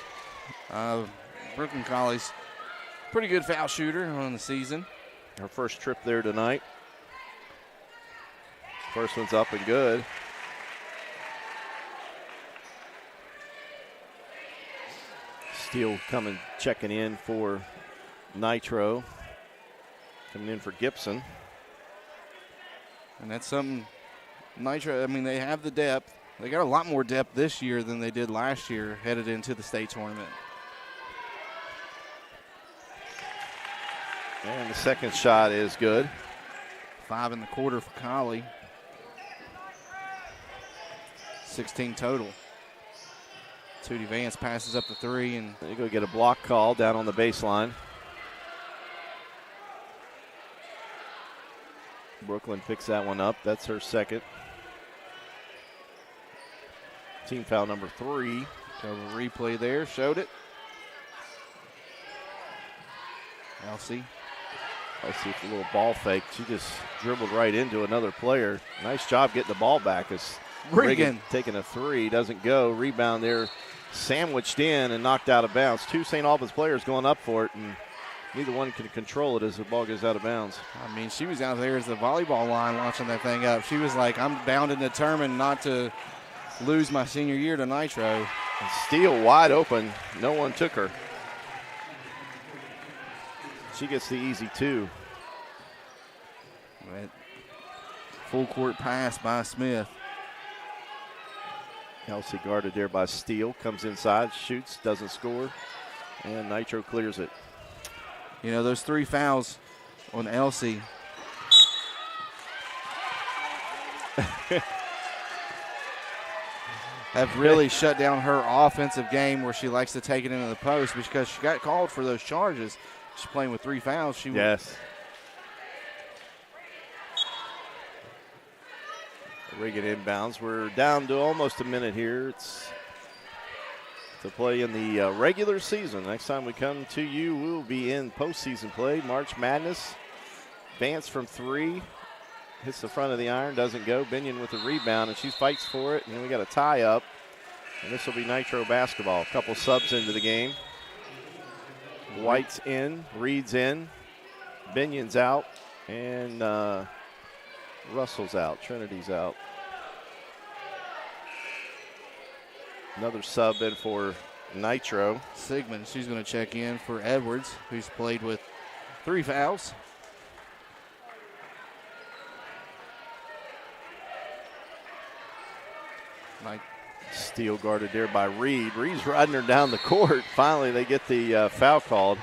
[SPEAKER 7] Brooklyn Colley's pretty good foul shooter on the season.
[SPEAKER 6] Her first trip there tonight. First one's up and good. Steele checking in for Nitro. Coming in for Gibson.
[SPEAKER 7] And that's something Nitro, I mean, they have the depth. They got a lot more depth this year than they did last year headed into the state tournament.
[SPEAKER 6] And the second shot is good.
[SPEAKER 7] 5 in the quarter for Colley. 16 total. Tootie Vance passes up the 3, and
[SPEAKER 6] they go get a block call down on the baseline. Brooklyn picks that one up. That's her second. Team foul number 3.
[SPEAKER 7] Got a replay there, showed it. Elsie with a little ball fake. She just dribbled right into another player. Nice job getting the ball back as Reagan taking a 3. Doesn't go. Rebound there, sandwiched in and knocked out of bounds. 2 St. Albans players going up for it, and neither one can control it as the ball goes out of bounds.
[SPEAKER 4] I mean, she was out there as the volleyball line launching that thing up. She was like, I'm bound and determined not to lose my senior year to Nitro.
[SPEAKER 6] And Steele wide open. No one took her. She gets the easy 2.
[SPEAKER 4] Full court pass by Smith.
[SPEAKER 6] Elsie guarded there by Steele. Comes inside, shoots, doesn't score. And Nitro clears it.
[SPEAKER 4] You know, those 3 fouls on Elsie. have really shut down her offensive game where she likes to take it into the post, because she got called for those charges. She's playing with 3 fouls.
[SPEAKER 6] Yes. Reagan inbounds. We're down to almost a minute here. It's to play in the regular season. Next time we come to you, we'll be in postseason play. March Madness. Vance from 3. Hits the front of the iron, doesn't go. Binion with the rebound, and she fights for it. And then we got a tie up. And this will be Nitro basketball. A couple subs into the game. White's in, Reed's in, Binion's out, and Russell's out. Trinity's out. Another sub in for Nitro.
[SPEAKER 4] Sigmund, she's going to check in for Edwards, who's played with 3 fouls.
[SPEAKER 6] Steele guarded there by Reed. Reed's riding her down the court. Finally, they get the foul called.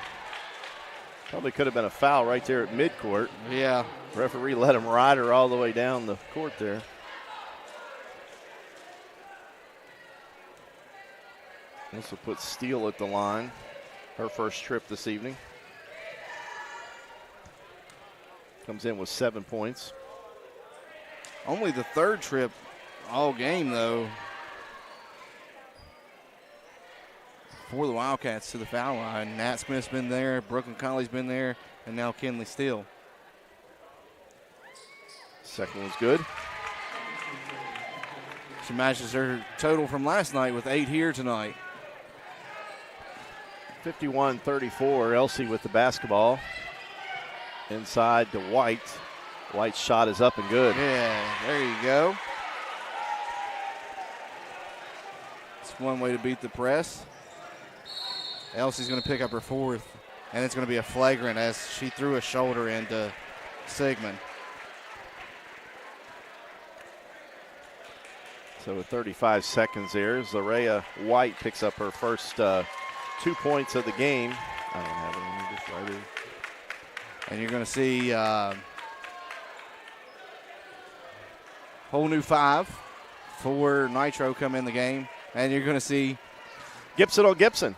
[SPEAKER 6] Probably could have been a foul right there at midcourt.
[SPEAKER 4] Yeah.
[SPEAKER 6] Referee let him ride her all the way down the court there. This will put Steele at the line. Her first trip this evening. Comes in with 7 points.
[SPEAKER 4] Only the 3rd trip all game, though, for the Wildcats to the foul line. Nat Smith's been there, Brooklyn Colley's been there, and now Kinley Steele.
[SPEAKER 6] Second one's good.
[SPEAKER 4] She matches her total from last night with 8 here tonight.
[SPEAKER 6] 51-34, Elsie with the basketball. Inside to White. White's shot is up and good.
[SPEAKER 4] Yeah, there you go. It's one way to beat the press. Elsie's going to pick up her 4th, and it's going to be a flagrant as she threw a shoulder into Sigmund.
[SPEAKER 6] So with 35 seconds there, Zaria White picks up her first 2 points of the game. I don't have it just right here.
[SPEAKER 4] And you're going to see whole new 5 for Nitro come in the game. And you're going to see
[SPEAKER 6] Gibson on Gibson.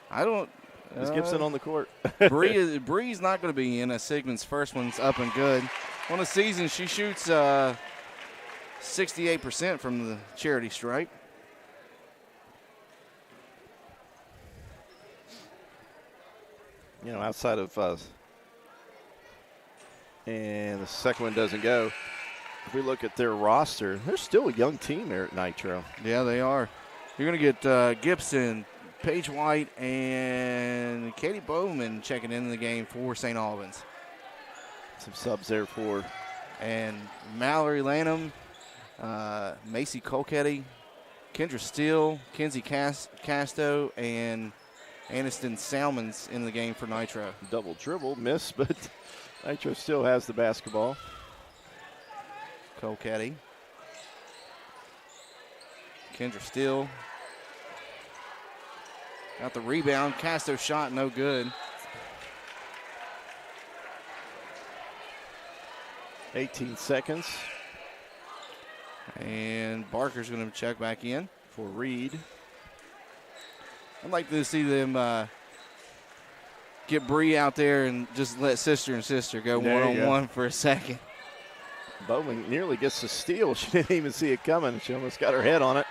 [SPEAKER 4] I don't.
[SPEAKER 6] Is Gibson on the court?
[SPEAKER 4] Bree's not going to be in. Sigmund's first one's up and good. On the season, she shoots 68% from the charity stripe.
[SPEAKER 6] You know, outside of and the second one doesn't go. If we look at their roster, they're still a young team there at Nitro.
[SPEAKER 4] Yeah, they are. You're going to get Gibson, Paige White, and Katie Bowman checking in the game for St. Albans.
[SPEAKER 6] Some subs there for.
[SPEAKER 4] And Mallory Lanham, Macy Colquetti, Kendra Steele, Kenzie Casto, and Aniston Salmons in the game for Nitro.
[SPEAKER 6] Double dribble, miss, but Nitro still has the basketball.
[SPEAKER 4] Colquetti. Kendra Steele. Got the rebound. Casto shot, no good.
[SPEAKER 6] 18 seconds.
[SPEAKER 4] And Barker's going to check back in for Reed. I'd like to see them get Bree out there and just let sister and sister go one-on-one for a second.
[SPEAKER 6] Bowman nearly gets the steal. She didn't even see it coming. She almost got her head on it.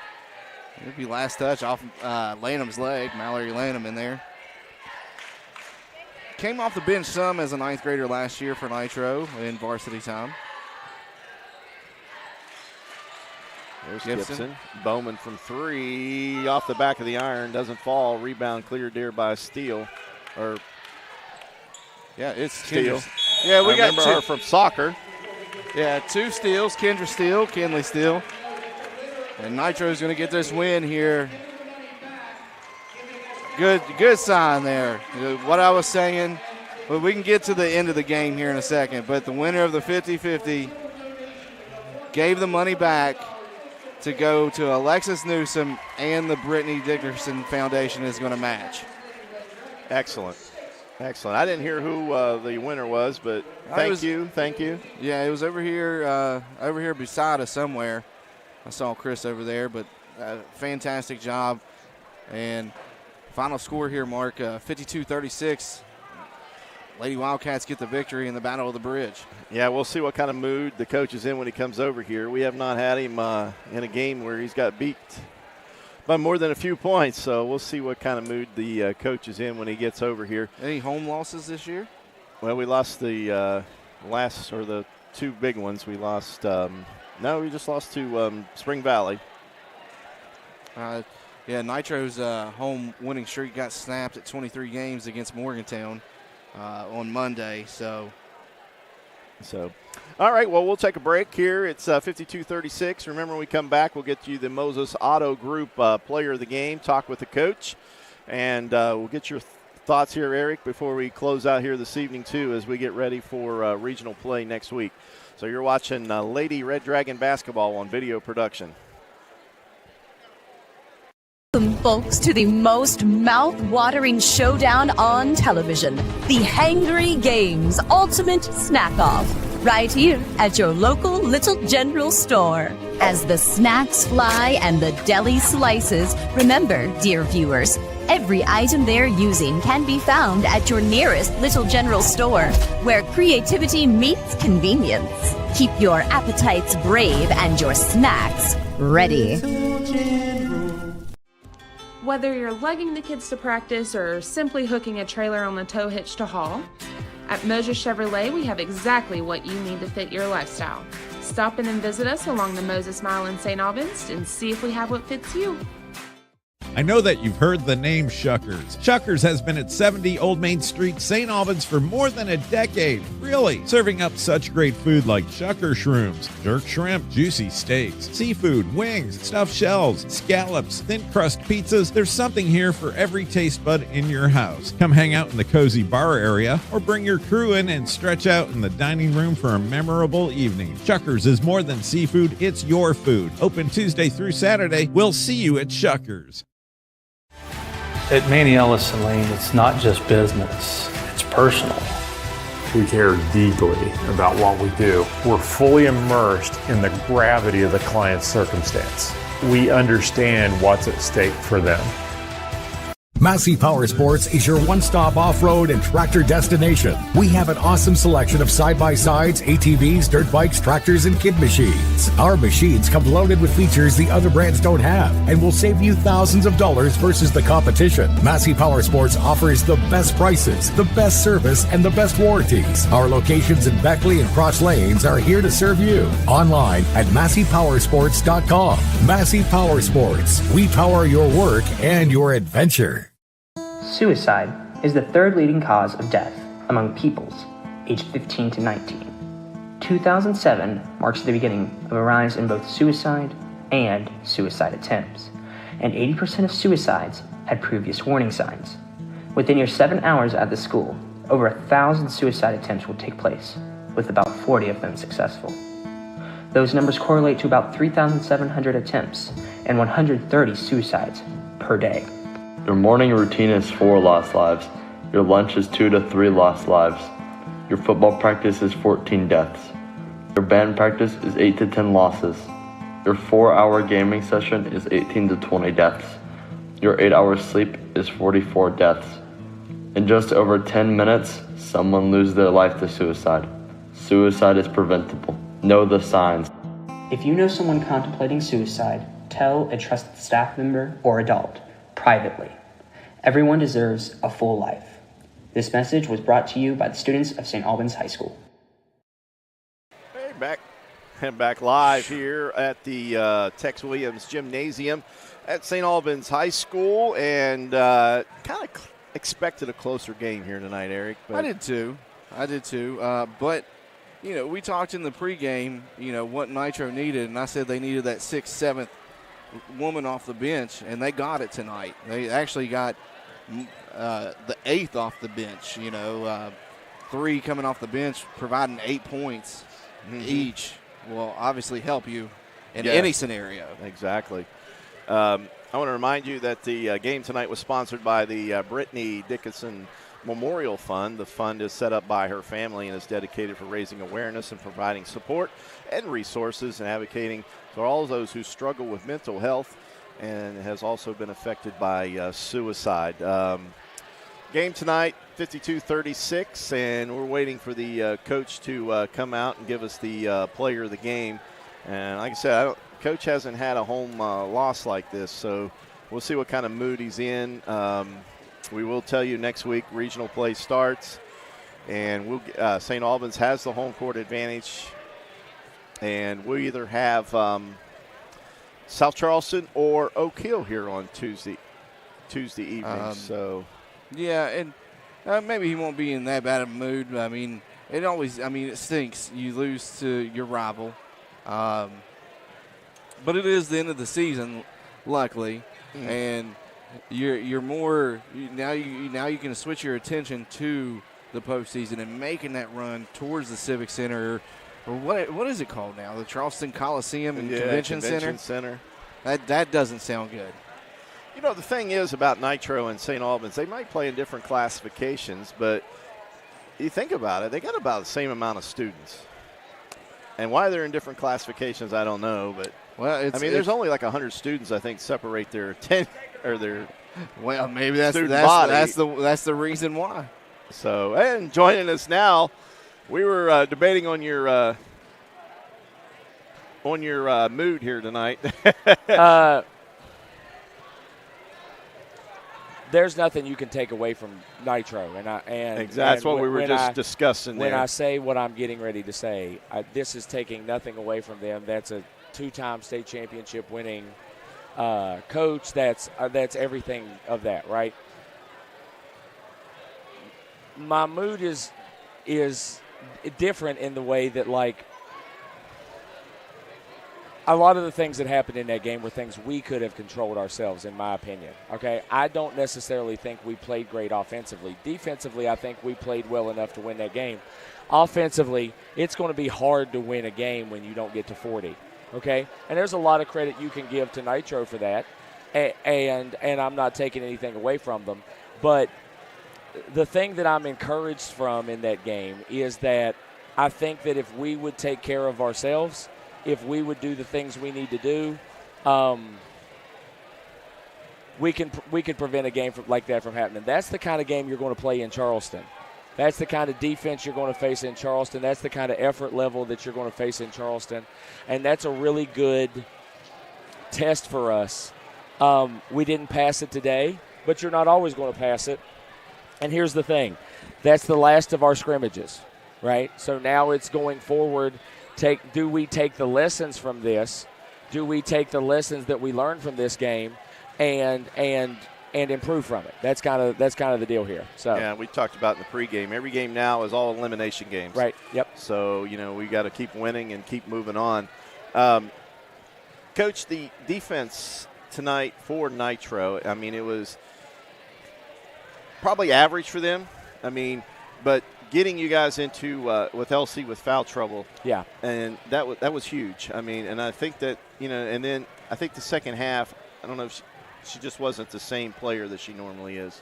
[SPEAKER 4] It'll be last touch off Lanham's leg. Mallory Lanham in there. Came off the bench some as a 9th grader last year for Nitro in varsity time.
[SPEAKER 6] There's Gibson. Bowman from 3 off the back of the iron. Doesn't fall. Rebound cleared there by Steele.
[SPEAKER 4] It's
[SPEAKER 6] Steele.
[SPEAKER 4] Yeah, we got
[SPEAKER 6] remember her from soccer.
[SPEAKER 4] Yeah, 2 steals. Kendra Steele, Kinley Steele. And Nitro's going to get this win here. Good sign there. What I was saying, but we can get to the end of the game here in a second. But the winner of the 50-50 gave the money back to go to Alexis Newsom, and the Brittany Dickerson Foundation is going to match.
[SPEAKER 6] Excellent. I didn't hear who the winner was, but thank you.
[SPEAKER 4] Yeah, it was over here beside us somewhere. I saw Chris over there, but fantastic job. And final score here, Mark, 52-36. Lady Wildcats get the victory in the Battle of the Bridge.
[SPEAKER 6] Yeah, we'll see what kind of mood the coach is in when he comes over here. We have not had him in a game where he's got beat by more than a few points, so we'll see what kind of mood the coach is in when he gets over here.
[SPEAKER 4] Any home losses this year?
[SPEAKER 6] Well, we lost the the 2 big ones. We lost we just lost to Spring Valley.
[SPEAKER 4] Nitro's home winning streak got snapped at 23 games against Morgantown on Monday. So,
[SPEAKER 6] all right, well, we'll take a break here. It's 52-36. Remember, when we come back, we'll get you the Moses Auto Group player of the game, talk with the coach, and we'll get your thoughts here, Eric, before we close out here this evening, too, as we get ready for regional play next week. So you're watching Lady Red Dragon basketball on video production.
[SPEAKER 8] Welcome, folks, to the most mouth-watering showdown on television, the Hangry Games Ultimate Snack-Off, right here at your local Little General store. As the snacks fly and the deli slices, remember, dear viewers, every item they're using can be found at your nearest Little General store, where creativity meets convenience. Keep your appetites brave and your snacks ready.
[SPEAKER 17] Whether you're lugging the kids to practice or simply hooking a trailer on the tow hitch to haul, at Moses Chevrolet we have exactly what you need to fit your lifestyle. Stop in and visit us along the Moses Mile in St. Albans and see if we have what fits you.
[SPEAKER 14] I know that you've heard the name Shuckers. Shuckers has been at 70 Old Main Street, St. Albans for more than a decade. Really, serving up such great food like Shucker shrooms, jerk shrimp, juicy steaks, seafood, wings, stuffed shells, scallops, thin crust pizzas. There's something here for every taste bud in your house. Come hang out in the cozy bar area or bring your crew in and stretch out in the dining room for a memorable evening. Shuckers is more than seafood, it's your food. Open Tuesday through Saturday. We'll see you at Shuckers.
[SPEAKER 12] At Manny Ellison Lane, it's not just business, it's personal.
[SPEAKER 13] We care deeply about what we do. We're fully immersed in the gravity of the client's circumstance. We understand what's at stake for them.
[SPEAKER 1] Massey Power Sports is your one-stop off-road and tractor destination. We have an awesome selection of side-by-sides, ATVs, dirt bikes, tractors, and kid machines. Our machines come loaded with features the other brands don't have and will save you thousands of dollars versus the competition. Massey Power Sports offers the best prices, the best service, and the best warranties. Our locations in Beckley and Cross Lanes are here to serve you. Online at MasseyPowersports.com. Massey Power Sports. We power your work and your adventure.
[SPEAKER 18] Suicide is the 3rd leading cause of death among pupils aged 15 to 19. 2007 marks the beginning of a rise in both suicide and suicide attempts, and 80% of suicides had previous warning signs. Within your 7 hours at the school, over 1,000 suicide attempts will take place, with about 40 of them successful. Those numbers correlate to about 3,700 attempts and 130 suicides per day.
[SPEAKER 19] Your morning routine is 4 lost lives. Your lunch is 2 to 3 lost lives. Your football practice is 14 deaths. Your band practice is 8 to 10 losses. Your 4-hour gaming session is 18 to 20 deaths. Your 8 hours sleep is 44 deaths. In just over 10 minutes, someone loses their life to suicide. Suicide is preventable. Know the signs.
[SPEAKER 18] If you know someone contemplating suicide, tell a trusted staff member or adult, privately. Everyone deserves a full life. This message was brought to you by the students of St. Albans High School.
[SPEAKER 6] Hey, back live here at the Tex Williams Gymnasium at St. Albans High School, and kind of expected a closer game here tonight, Eric. But
[SPEAKER 4] I did too. But, you know, we talked in the pregame, you know, what Nitro needed, and I said they needed that 6th, 7th woman off the bench, and they got it tonight. They actually got the 8th off the bench, you know, 3 coming off the bench, providing 8 points each will obviously help you in any scenario.
[SPEAKER 6] Exactly. I want to remind you that the game tonight was sponsored by the BRITTANY DICKSON Memorial Fund. The fund is set up by her family and is dedicated for raising awareness and providing support and resources and advocating for all those who struggle with mental health and has also been affected by suicide. Game tonight, 52-36, and we're waiting for the coach to come out and give us the player of the game. And like I said, Coach hasn't had a home loss like this, so we'll see what kind of mood he's in. We will tell you next week regional play starts, and St. Albans has the home court advantage, and we'll either have South Charleston or Oak Hill here on Tuesday evening.
[SPEAKER 4] Yeah, and maybe he won't be in that bad of a mood. I mean, it stinks. You lose to your rival. But it is the end of the season, luckily, and you're more now you can switch your attention to the postseason and making that run towards the Civic Center, or what is it called now? The Charleston Coliseum and Convention Center. That doesn't sound good.
[SPEAKER 6] You know, the thing is about Nitro and St. Albans, they might play in different classifications, but you think about it, they got about the same amount of students. And why they're in different classifications, I don't know. But there's only like 100 students, I think, separate their
[SPEAKER 4] Well, maybe that's the reason why.
[SPEAKER 6] So, and joining us now, we were debating on your mood here tonight.
[SPEAKER 5] There's nothing you can take away from Nitro,
[SPEAKER 6] that's what we were just discussing.
[SPEAKER 5] When I say what I'm getting ready to say, this is taking nothing away from them. That's a 2-time state championship winning coach. That's everything of that, right? My mood is different in the way that, like, a lot of the things that happened in that game were things we could have controlled ourselves, in my opinion. Okay, I don't necessarily think we played great offensively. Defensively, I think we played well enough to win that game. Offensively, it's going to be hard to win a game when you don't get to 40. Okay, and there's a lot of credit you can give to Nitro for that, and I'm not taking anything away from them. But the thing that I'm encouraged from in that game is that I think that if we would take care of ourselves, if we would do the things we need to do, we can prevent a game like that from happening. That's the kind of game you're going to play in Charleston. That's the kind of defense you're going to face in Charleston. That's the kind of effort level that you're going to face in Charleston. And that's a really good test for us. We didn't pass it today, but you're not always going to pass it. And here's the thing. That's the last of our scrimmages, right? So now it's going forward. Do we take the lessons from this? Do we take the lessons that we learned from this game and improve from it? That's kind of the deal here. So
[SPEAKER 6] yeah, we talked about in the pregame. Every game now is all elimination games.
[SPEAKER 5] Right. Yep.
[SPEAKER 6] So we got to keep winning and keep moving on. Coach, the defense tonight for Nitro. I mean, it was probably average for them. But getting you guys into with LC with foul trouble,
[SPEAKER 5] yeah,
[SPEAKER 6] and that was huge. And I think that and then I think the second half, I don't know if she just wasn't the same player that she normally is.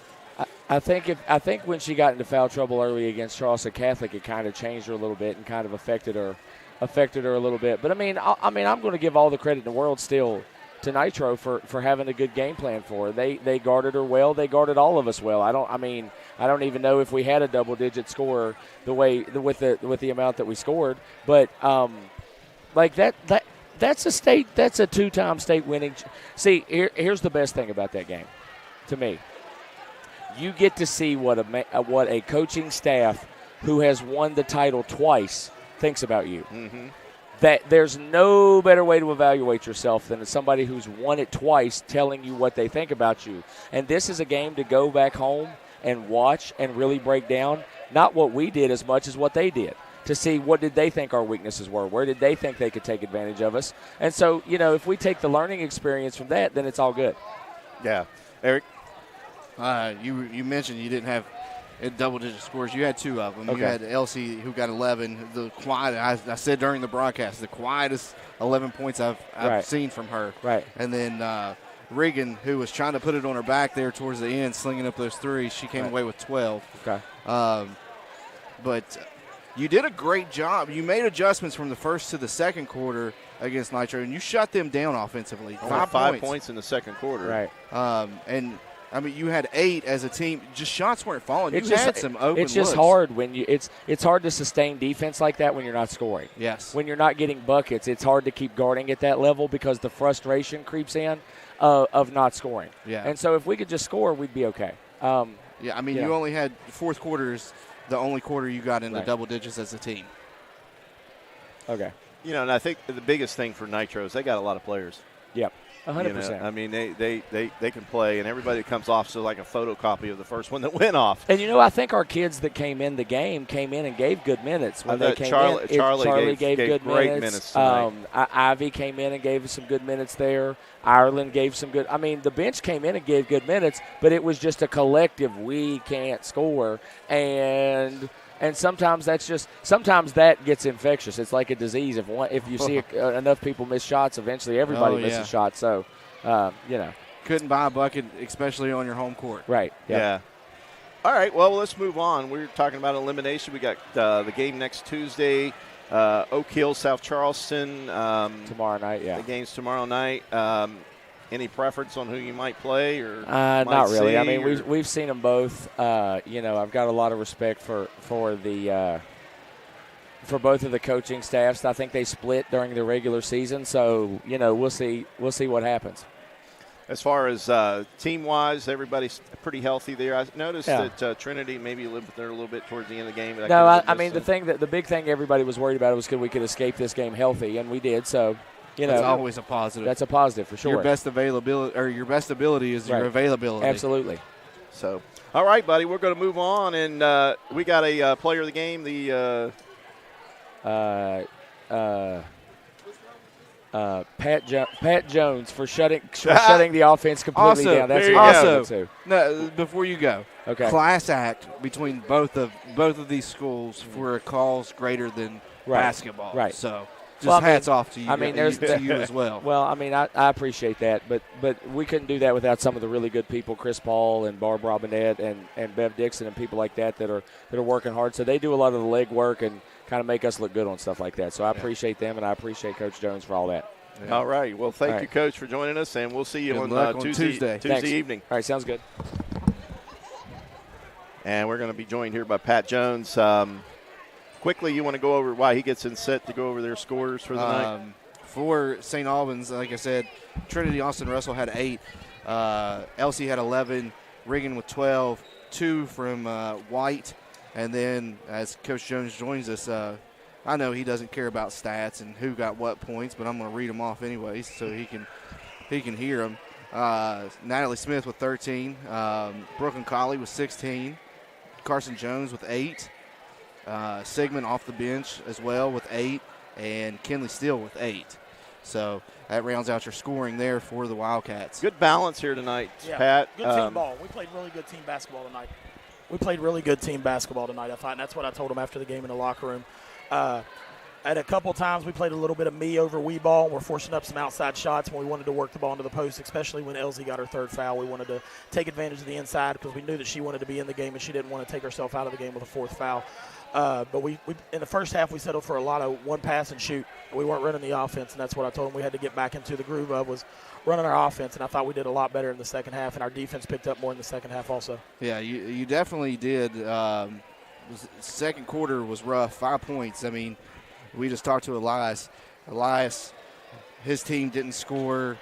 [SPEAKER 5] I think when she got into foul trouble early against Charleston Catholic, it kind of changed her a little bit and kind of affected her a little bit. But I'm going to give all the credit in the world still to Nitro for having a good game plan for her. They guarded her well. They guarded all of us well. I don't even know if we had a double-digit score with the amount that we scored. But that's a two-time state winning. See, here's the best thing about that game, to me. You get to see what a coaching staff who has won the title twice thinks about you.
[SPEAKER 6] Mm-hmm.
[SPEAKER 5] That there's no better way to evaluate yourself than somebody who's won it twice telling you what they think about you. And this is a game to go back home and watch and really break down, not what we did as much as what they did, to see what did they think our weaknesses were, where did they think they could take advantage of us. And so, if we take the learning experience from that, then it's all good.
[SPEAKER 6] Yeah. Eric?
[SPEAKER 7] You mentioned you didn't have double-digit scores. You had two of them.
[SPEAKER 5] Okay.
[SPEAKER 7] You had Elsie, who got 11. The quiet, I said during the broadcast, the quietest 11 points I've
[SPEAKER 5] Right.
[SPEAKER 7] seen from her.
[SPEAKER 5] Right.
[SPEAKER 7] And then Regan, who was trying to put it on her back there towards the end, slinging up those threes, she came away with 12.
[SPEAKER 5] Okay.
[SPEAKER 7] But you did a great job. You made adjustments from the first to the second quarter against Nitro, and you shut them down offensively.
[SPEAKER 6] Five points in the second quarter.
[SPEAKER 5] Right.
[SPEAKER 7] And you had 8 as a team. Just shots weren't falling. You had some open
[SPEAKER 5] It's just
[SPEAKER 7] looks.
[SPEAKER 5] hard when it's hard to sustain defense like that when you're not scoring.
[SPEAKER 7] Yes.
[SPEAKER 5] When you're not getting buckets, it's hard to keep guarding at that level because the frustration creeps in of not scoring.
[SPEAKER 7] Yeah.
[SPEAKER 5] And so if we could just score, we'd be okay.
[SPEAKER 7] You only had fourth quarters, the only quarter you got into
[SPEAKER 5] Right.
[SPEAKER 7] double digits as a team.
[SPEAKER 5] Okay.
[SPEAKER 6] And I think the biggest thing for Nitro is they got a lot of players.
[SPEAKER 5] Yep. 100%.
[SPEAKER 6] They can play, and everybody that comes off is like a photocopy of the first one that went off.
[SPEAKER 5] And I think our kids that came in the game came in and gave good minutes when they came in.
[SPEAKER 6] Charlie
[SPEAKER 5] gave good
[SPEAKER 6] great minutes tonight.
[SPEAKER 5] Ivy came in and gave some good minutes there. Ireland gave some good. The bench came in and gave good minutes, but it was just a collective. We can't score, and sometimes sometimes that gets infectious. It's like a disease. If you see enough people miss shots, eventually everybody misses shots. So,
[SPEAKER 7] Couldn't buy a bucket, especially on your home court.
[SPEAKER 5] Right.
[SPEAKER 6] Yeah. All right, well, let's move on. We're talking about elimination. We got the game next Tuesday, Oak Hill, South Charleston.
[SPEAKER 5] Tomorrow night, yeah.
[SPEAKER 6] The game's tomorrow night. Any preference on who you might play or
[SPEAKER 5] not really. We've seen them both. I've got a lot of respect for both of the coaching staffs. I think they split during the regular season, so we'll see what happens.
[SPEAKER 6] As far as team-wise, everybody's pretty healthy there. I noticed that Trinity maybe lived there a little bit towards the end of the game. But
[SPEAKER 5] the big thing everybody was worried about was we could escape this game healthy, and we did. So.
[SPEAKER 7] That's always a positive.
[SPEAKER 5] That's a positive for sure.
[SPEAKER 7] Your best ability is your availability.
[SPEAKER 5] Absolutely.
[SPEAKER 6] So, all right, buddy, we're going to move on, and we got a player of the game.
[SPEAKER 5] Pat Jones for shutting the offense completely down. That's
[SPEAKER 7] also no. Before you go,
[SPEAKER 5] okay.
[SPEAKER 7] Class act between both of these schools for a cause greater than basketball.
[SPEAKER 5] Right.
[SPEAKER 7] So. Hats off to you. To you as well.
[SPEAKER 5] Well, I appreciate that, but we couldn't do that without some of the really good people, Chris Paul and Barb Robinette and Bev Dixon and people like that are working hard. So they do a lot of the leg work and kind of make us look good on stuff like that. So I appreciate them, and I appreciate Coach Jones for all that.
[SPEAKER 6] Yeah. All right. Well, thank you, Coach, for joining us, and we'll see you on Tuesday evening.
[SPEAKER 5] All right, sounds good.
[SPEAKER 6] And we're going to be joined here by Pat Jones. Quickly, you want to go over why he gets in set to go over their scores for the night?
[SPEAKER 7] For St. Albans, like I said, Trinity Austin Russell had 8. Elsie had 11. Regan with 12. 2 from White. And then as Coach Jones joins us, I know he doesn't care about stats and who got what points, but I'm going to read them off anyways so he can hear them. Natalie Smith with 13. Brooklyn Colley with 16. Carson Jones with 8. Sigmund off the bench as well with 8, and Kinley Steele with 8. So that rounds out your scoring there for the Wildcats.
[SPEAKER 6] Good balance here tonight, Pat.
[SPEAKER 15] Good team ball. We played really good team basketball tonight. I thought, and that's what I told them after the game in the locker room. At a couple times, we played a little bit of me over we ball. We're forcing up some outside shots when we wanted to work the ball into the post, especially when Elsie got her third foul. We wanted to take advantage of the inside because we knew that she wanted to be in the game and she didn't want to take herself out of the game with a fourth foul. But we in the first half, we settled for a lot of one pass and shoot. We weren't running the offense, and that's what I told them we had to get back into the groove of, was running our offense, and I thought we did a lot better in the second half, and our defense picked up more in the second half also.
[SPEAKER 7] Yeah, you definitely did. Second quarter was rough, 5 points. I mean, we just talked to Elias. His team didn't score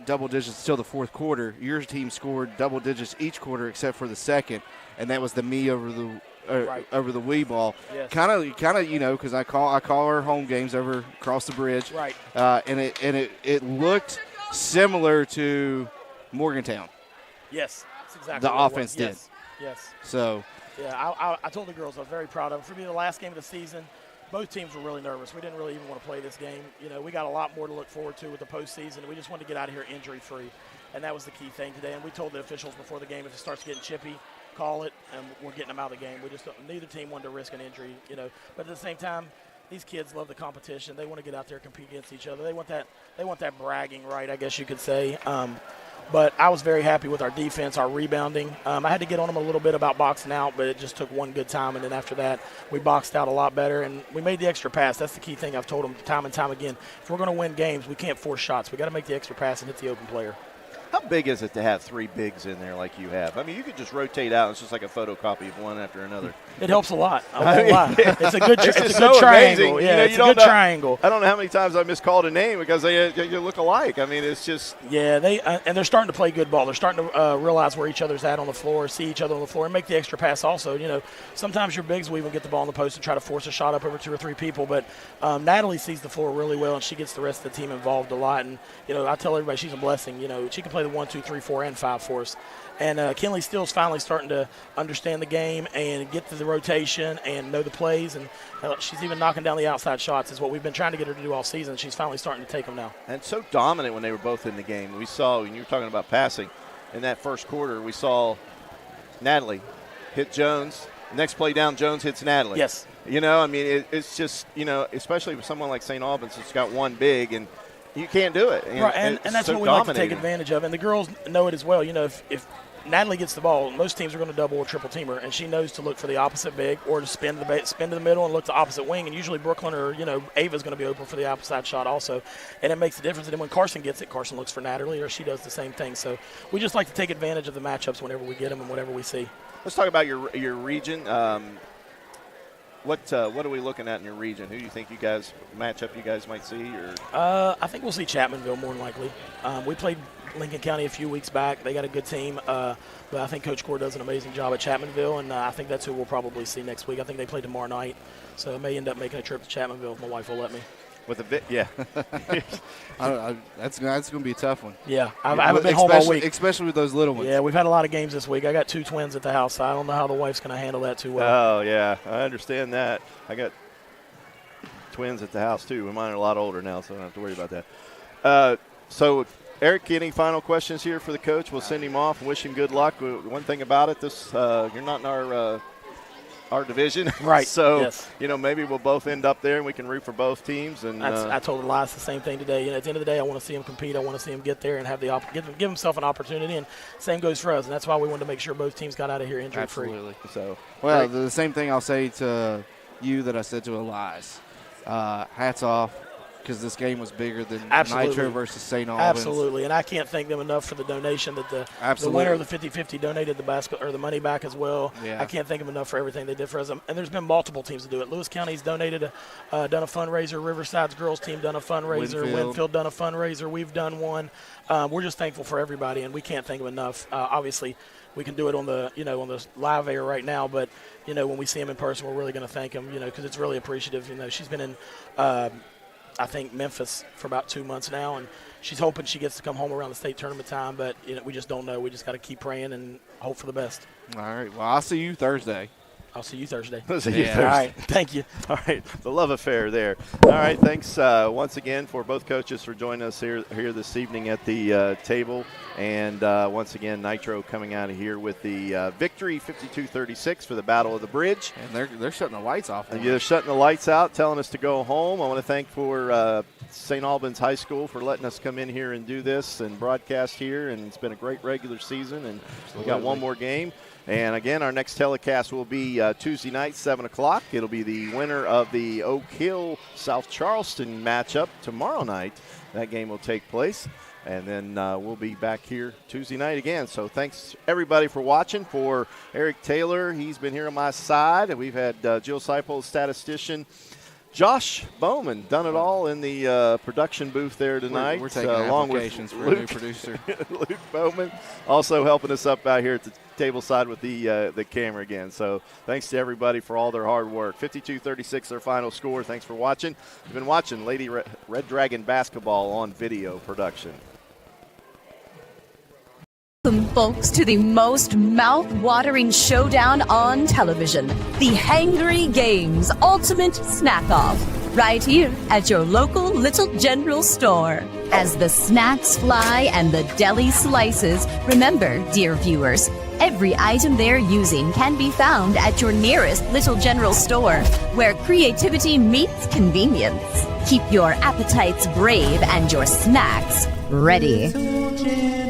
[SPEAKER 7] double digits until the fourth quarter. Your team scored double digits each quarter except for the second, and that was the me over the wee ball.
[SPEAKER 15] Yes.
[SPEAKER 7] Kind of, you know, because I call our home games over across the bridge.
[SPEAKER 15] Right.
[SPEAKER 7] And it looked similar to Morgantown.
[SPEAKER 15] Yes, that's exactly
[SPEAKER 7] the
[SPEAKER 15] what
[SPEAKER 7] offense
[SPEAKER 15] it was.
[SPEAKER 7] did.
[SPEAKER 15] Yes.
[SPEAKER 7] So.
[SPEAKER 15] Yeah, I told the girls I was very proud of them. For me, the last game of the season, both teams were really nervous. We didn't really even want to play this game. You know, we got a lot more to look forward to with the postseason. We just wanted to get out of here injury-free, and that was the key thing today. And we told the officials before the game, if it starts getting chippy, call it, and we're getting them out of the game. We just neither team wanted to risk an injury, you know. But at the same time, these kids love the competition. They want to get out there and compete against each other. They want that bragging right, I guess you could say. But I was very happy with our defense, our rebounding. I had to get on them a little bit about boxing out, but it just took one good time. And then after that, we boxed out a lot better, and we made the extra pass. That's the key thing I've told them time and time again. If we're going to win games, we can't force shots. We got to make the extra pass and hit the open player.
[SPEAKER 6] How big is it to have three bigs in there like you have? I mean, you could just rotate out. It's just like a photocopy of one after another.
[SPEAKER 15] It helps a lot. I won't lie. It's a good, it's a
[SPEAKER 6] so
[SPEAKER 15] good triangle.
[SPEAKER 6] amazing.
[SPEAKER 15] Yeah,
[SPEAKER 6] it's
[SPEAKER 15] a good triangle.
[SPEAKER 6] I don't know how many times I miscalled a name because they look alike. I mean, it's just.
[SPEAKER 15] Yeah, and they're starting to play good ball. They're starting to realize where each other's at on the floor, see each other on the floor, and make the extra pass also. You know, sometimes your bigs will even get the ball in the post and try to force a shot up over two or three people. But Natalie sees the floor really well, and she gets the rest of the team involved a lot. And, you know, I tell everybody she's a blessing. You know, she can play the 1, 2, 3, 4, and 5 for us. And Kinley Steele's finally starting to understand the game and get to the rotation and know the plays. And she's even knocking down the outside shots is what we've been trying to get her to do all season. She's finally starting to take them now.
[SPEAKER 6] And so dominant when they were both in the game. We saw, when you were talking about passing, in that first quarter, we saw Natalie hit Jones. Next play down, Jones hits Natalie.
[SPEAKER 15] Yes.
[SPEAKER 6] You know, I mean, it's just, you know, especially with someone like St. Albans that's got one big and you can't do it.
[SPEAKER 15] Right, and that's
[SPEAKER 6] so
[SPEAKER 15] what we like to take advantage of. And the girls know it as well. You know, if Natalie gets the ball, most teams are going to double or triple team her, and she knows to look for the opposite big or to spin to the middle and look to opposite wing. And usually Brooklyn or, you know, Ava's going to be open for the outside shot also. And it makes a difference. And then when Carson gets it, Carson looks for Natalie or she does the same thing. So we just like to take advantage of the matchups whenever we get them and whatever we see.
[SPEAKER 6] Let's talk about your region. What are we looking at in your region? Who do you think you guys might see? Or
[SPEAKER 15] I think we'll see Chapmanville more than likely. We played Lincoln County a few weeks back. They got a good team, but I think Coach Core does an amazing job at Chapmanville, and I think that's who we'll probably see next week. I think they play tomorrow night, so I may end up making a trip to Chapmanville if my wife will let me.
[SPEAKER 6] With a bit, yeah.
[SPEAKER 7] That's going to be a tough one.
[SPEAKER 15] Yeah, I haven't been home all week.
[SPEAKER 7] Especially with those little ones.
[SPEAKER 15] Yeah, we've had a lot of games this week. I got 2 twins at the house, so I don't know how the wife's going to handle that too well.
[SPEAKER 6] Oh, yeah, I understand that. I got twins at the house, too. Mine are a lot older now, so I don't have to worry about that. So, Eric, any final questions here for the coach? We'll send him off and wish him good luck. One thing about it, you're not in our division.
[SPEAKER 15] Right.
[SPEAKER 6] So,
[SPEAKER 15] yes.
[SPEAKER 6] You know, maybe we'll both end up there and we can root for both teams. And
[SPEAKER 15] I told Elias the same thing today. You know, at the end of the day, I want to see him compete. I want to see him get there and have give himself an opportunity. And same goes for us. And that's why we wanted to make sure both teams got out of here injury-free.
[SPEAKER 7] Absolutely.
[SPEAKER 6] So,
[SPEAKER 7] well, the same thing I'll say to you that I said to Elias. Hats off. Because this game was bigger than Nitro versus St. Albans.
[SPEAKER 15] Absolutely, and I can't thank them enough for the donation that the winner of the 50-50 donated the money back as well.
[SPEAKER 7] Yeah.
[SPEAKER 15] I can't thank them enough for everything they did for us. And there's been multiple teams to do it. Lewis County's donated, done a fundraiser. Riverside's girls team done a fundraiser. Winfield done a fundraiser. We've done one. We're just thankful for everybody, and we can't thank them enough. Obviously, we can do it on the live air right now, but when we see them in person, we're really going to thank them. Because it's really appreciative. She's been in. I think Memphis for about 2 months now, and she's hoping she gets to come home around the state tournament time, but we just don't know. We just got to keep praying and hope for the best.
[SPEAKER 7] All right. Well, I'll see you Thursday.
[SPEAKER 15] I'll see you Thursday.
[SPEAKER 6] See you Thursday.
[SPEAKER 15] All right. Thank you.
[SPEAKER 6] All right. The love affair there. All right. Thanks once again for both coaches for joining us here this evening at the table. And once again, Nitro coming out of here with the victory, 52-36 for the Battle of the Bridge.
[SPEAKER 4] And they're shutting the lights off.
[SPEAKER 6] Yeah, they're shutting the lights out, telling us to go home. I want to thank for St. Albans High School for letting us come in here and do this and broadcast here. And it's been a great regular season. And we got one more game. And again, our next telecast will be Tuesday night, 7 o'clock. It'll be the winner of the Oak Hill South Charleston matchup tomorrow night. That game will take place. And then we'll be back here Tuesday night again. So thanks, everybody, for watching. For Eric Taylor, he's been here on my side. And we've had Jill Seipel, statistician. Josh Bowman done it all in the production booth there tonight.
[SPEAKER 4] We're taking
[SPEAKER 6] along
[SPEAKER 4] applications
[SPEAKER 6] with
[SPEAKER 4] for a new producer.
[SPEAKER 6] Luke Bowman also helping us up out here at the table side with the camera again. So thanks to everybody for all their hard work. 52-36 their final score. Thanks for watching. You've been watching Lady Red Dragon basketball on video production.
[SPEAKER 8] Welcome, folks, to the most mouth-watering showdown on television, the Hangry Games Ultimate Snack-Off, right here at your local Little General store. As the snacks fly and the deli slices, remember, dear viewers, every item they're using can be found at your nearest Little General store, where creativity meets convenience. Keep your appetites brave and your snacks ready.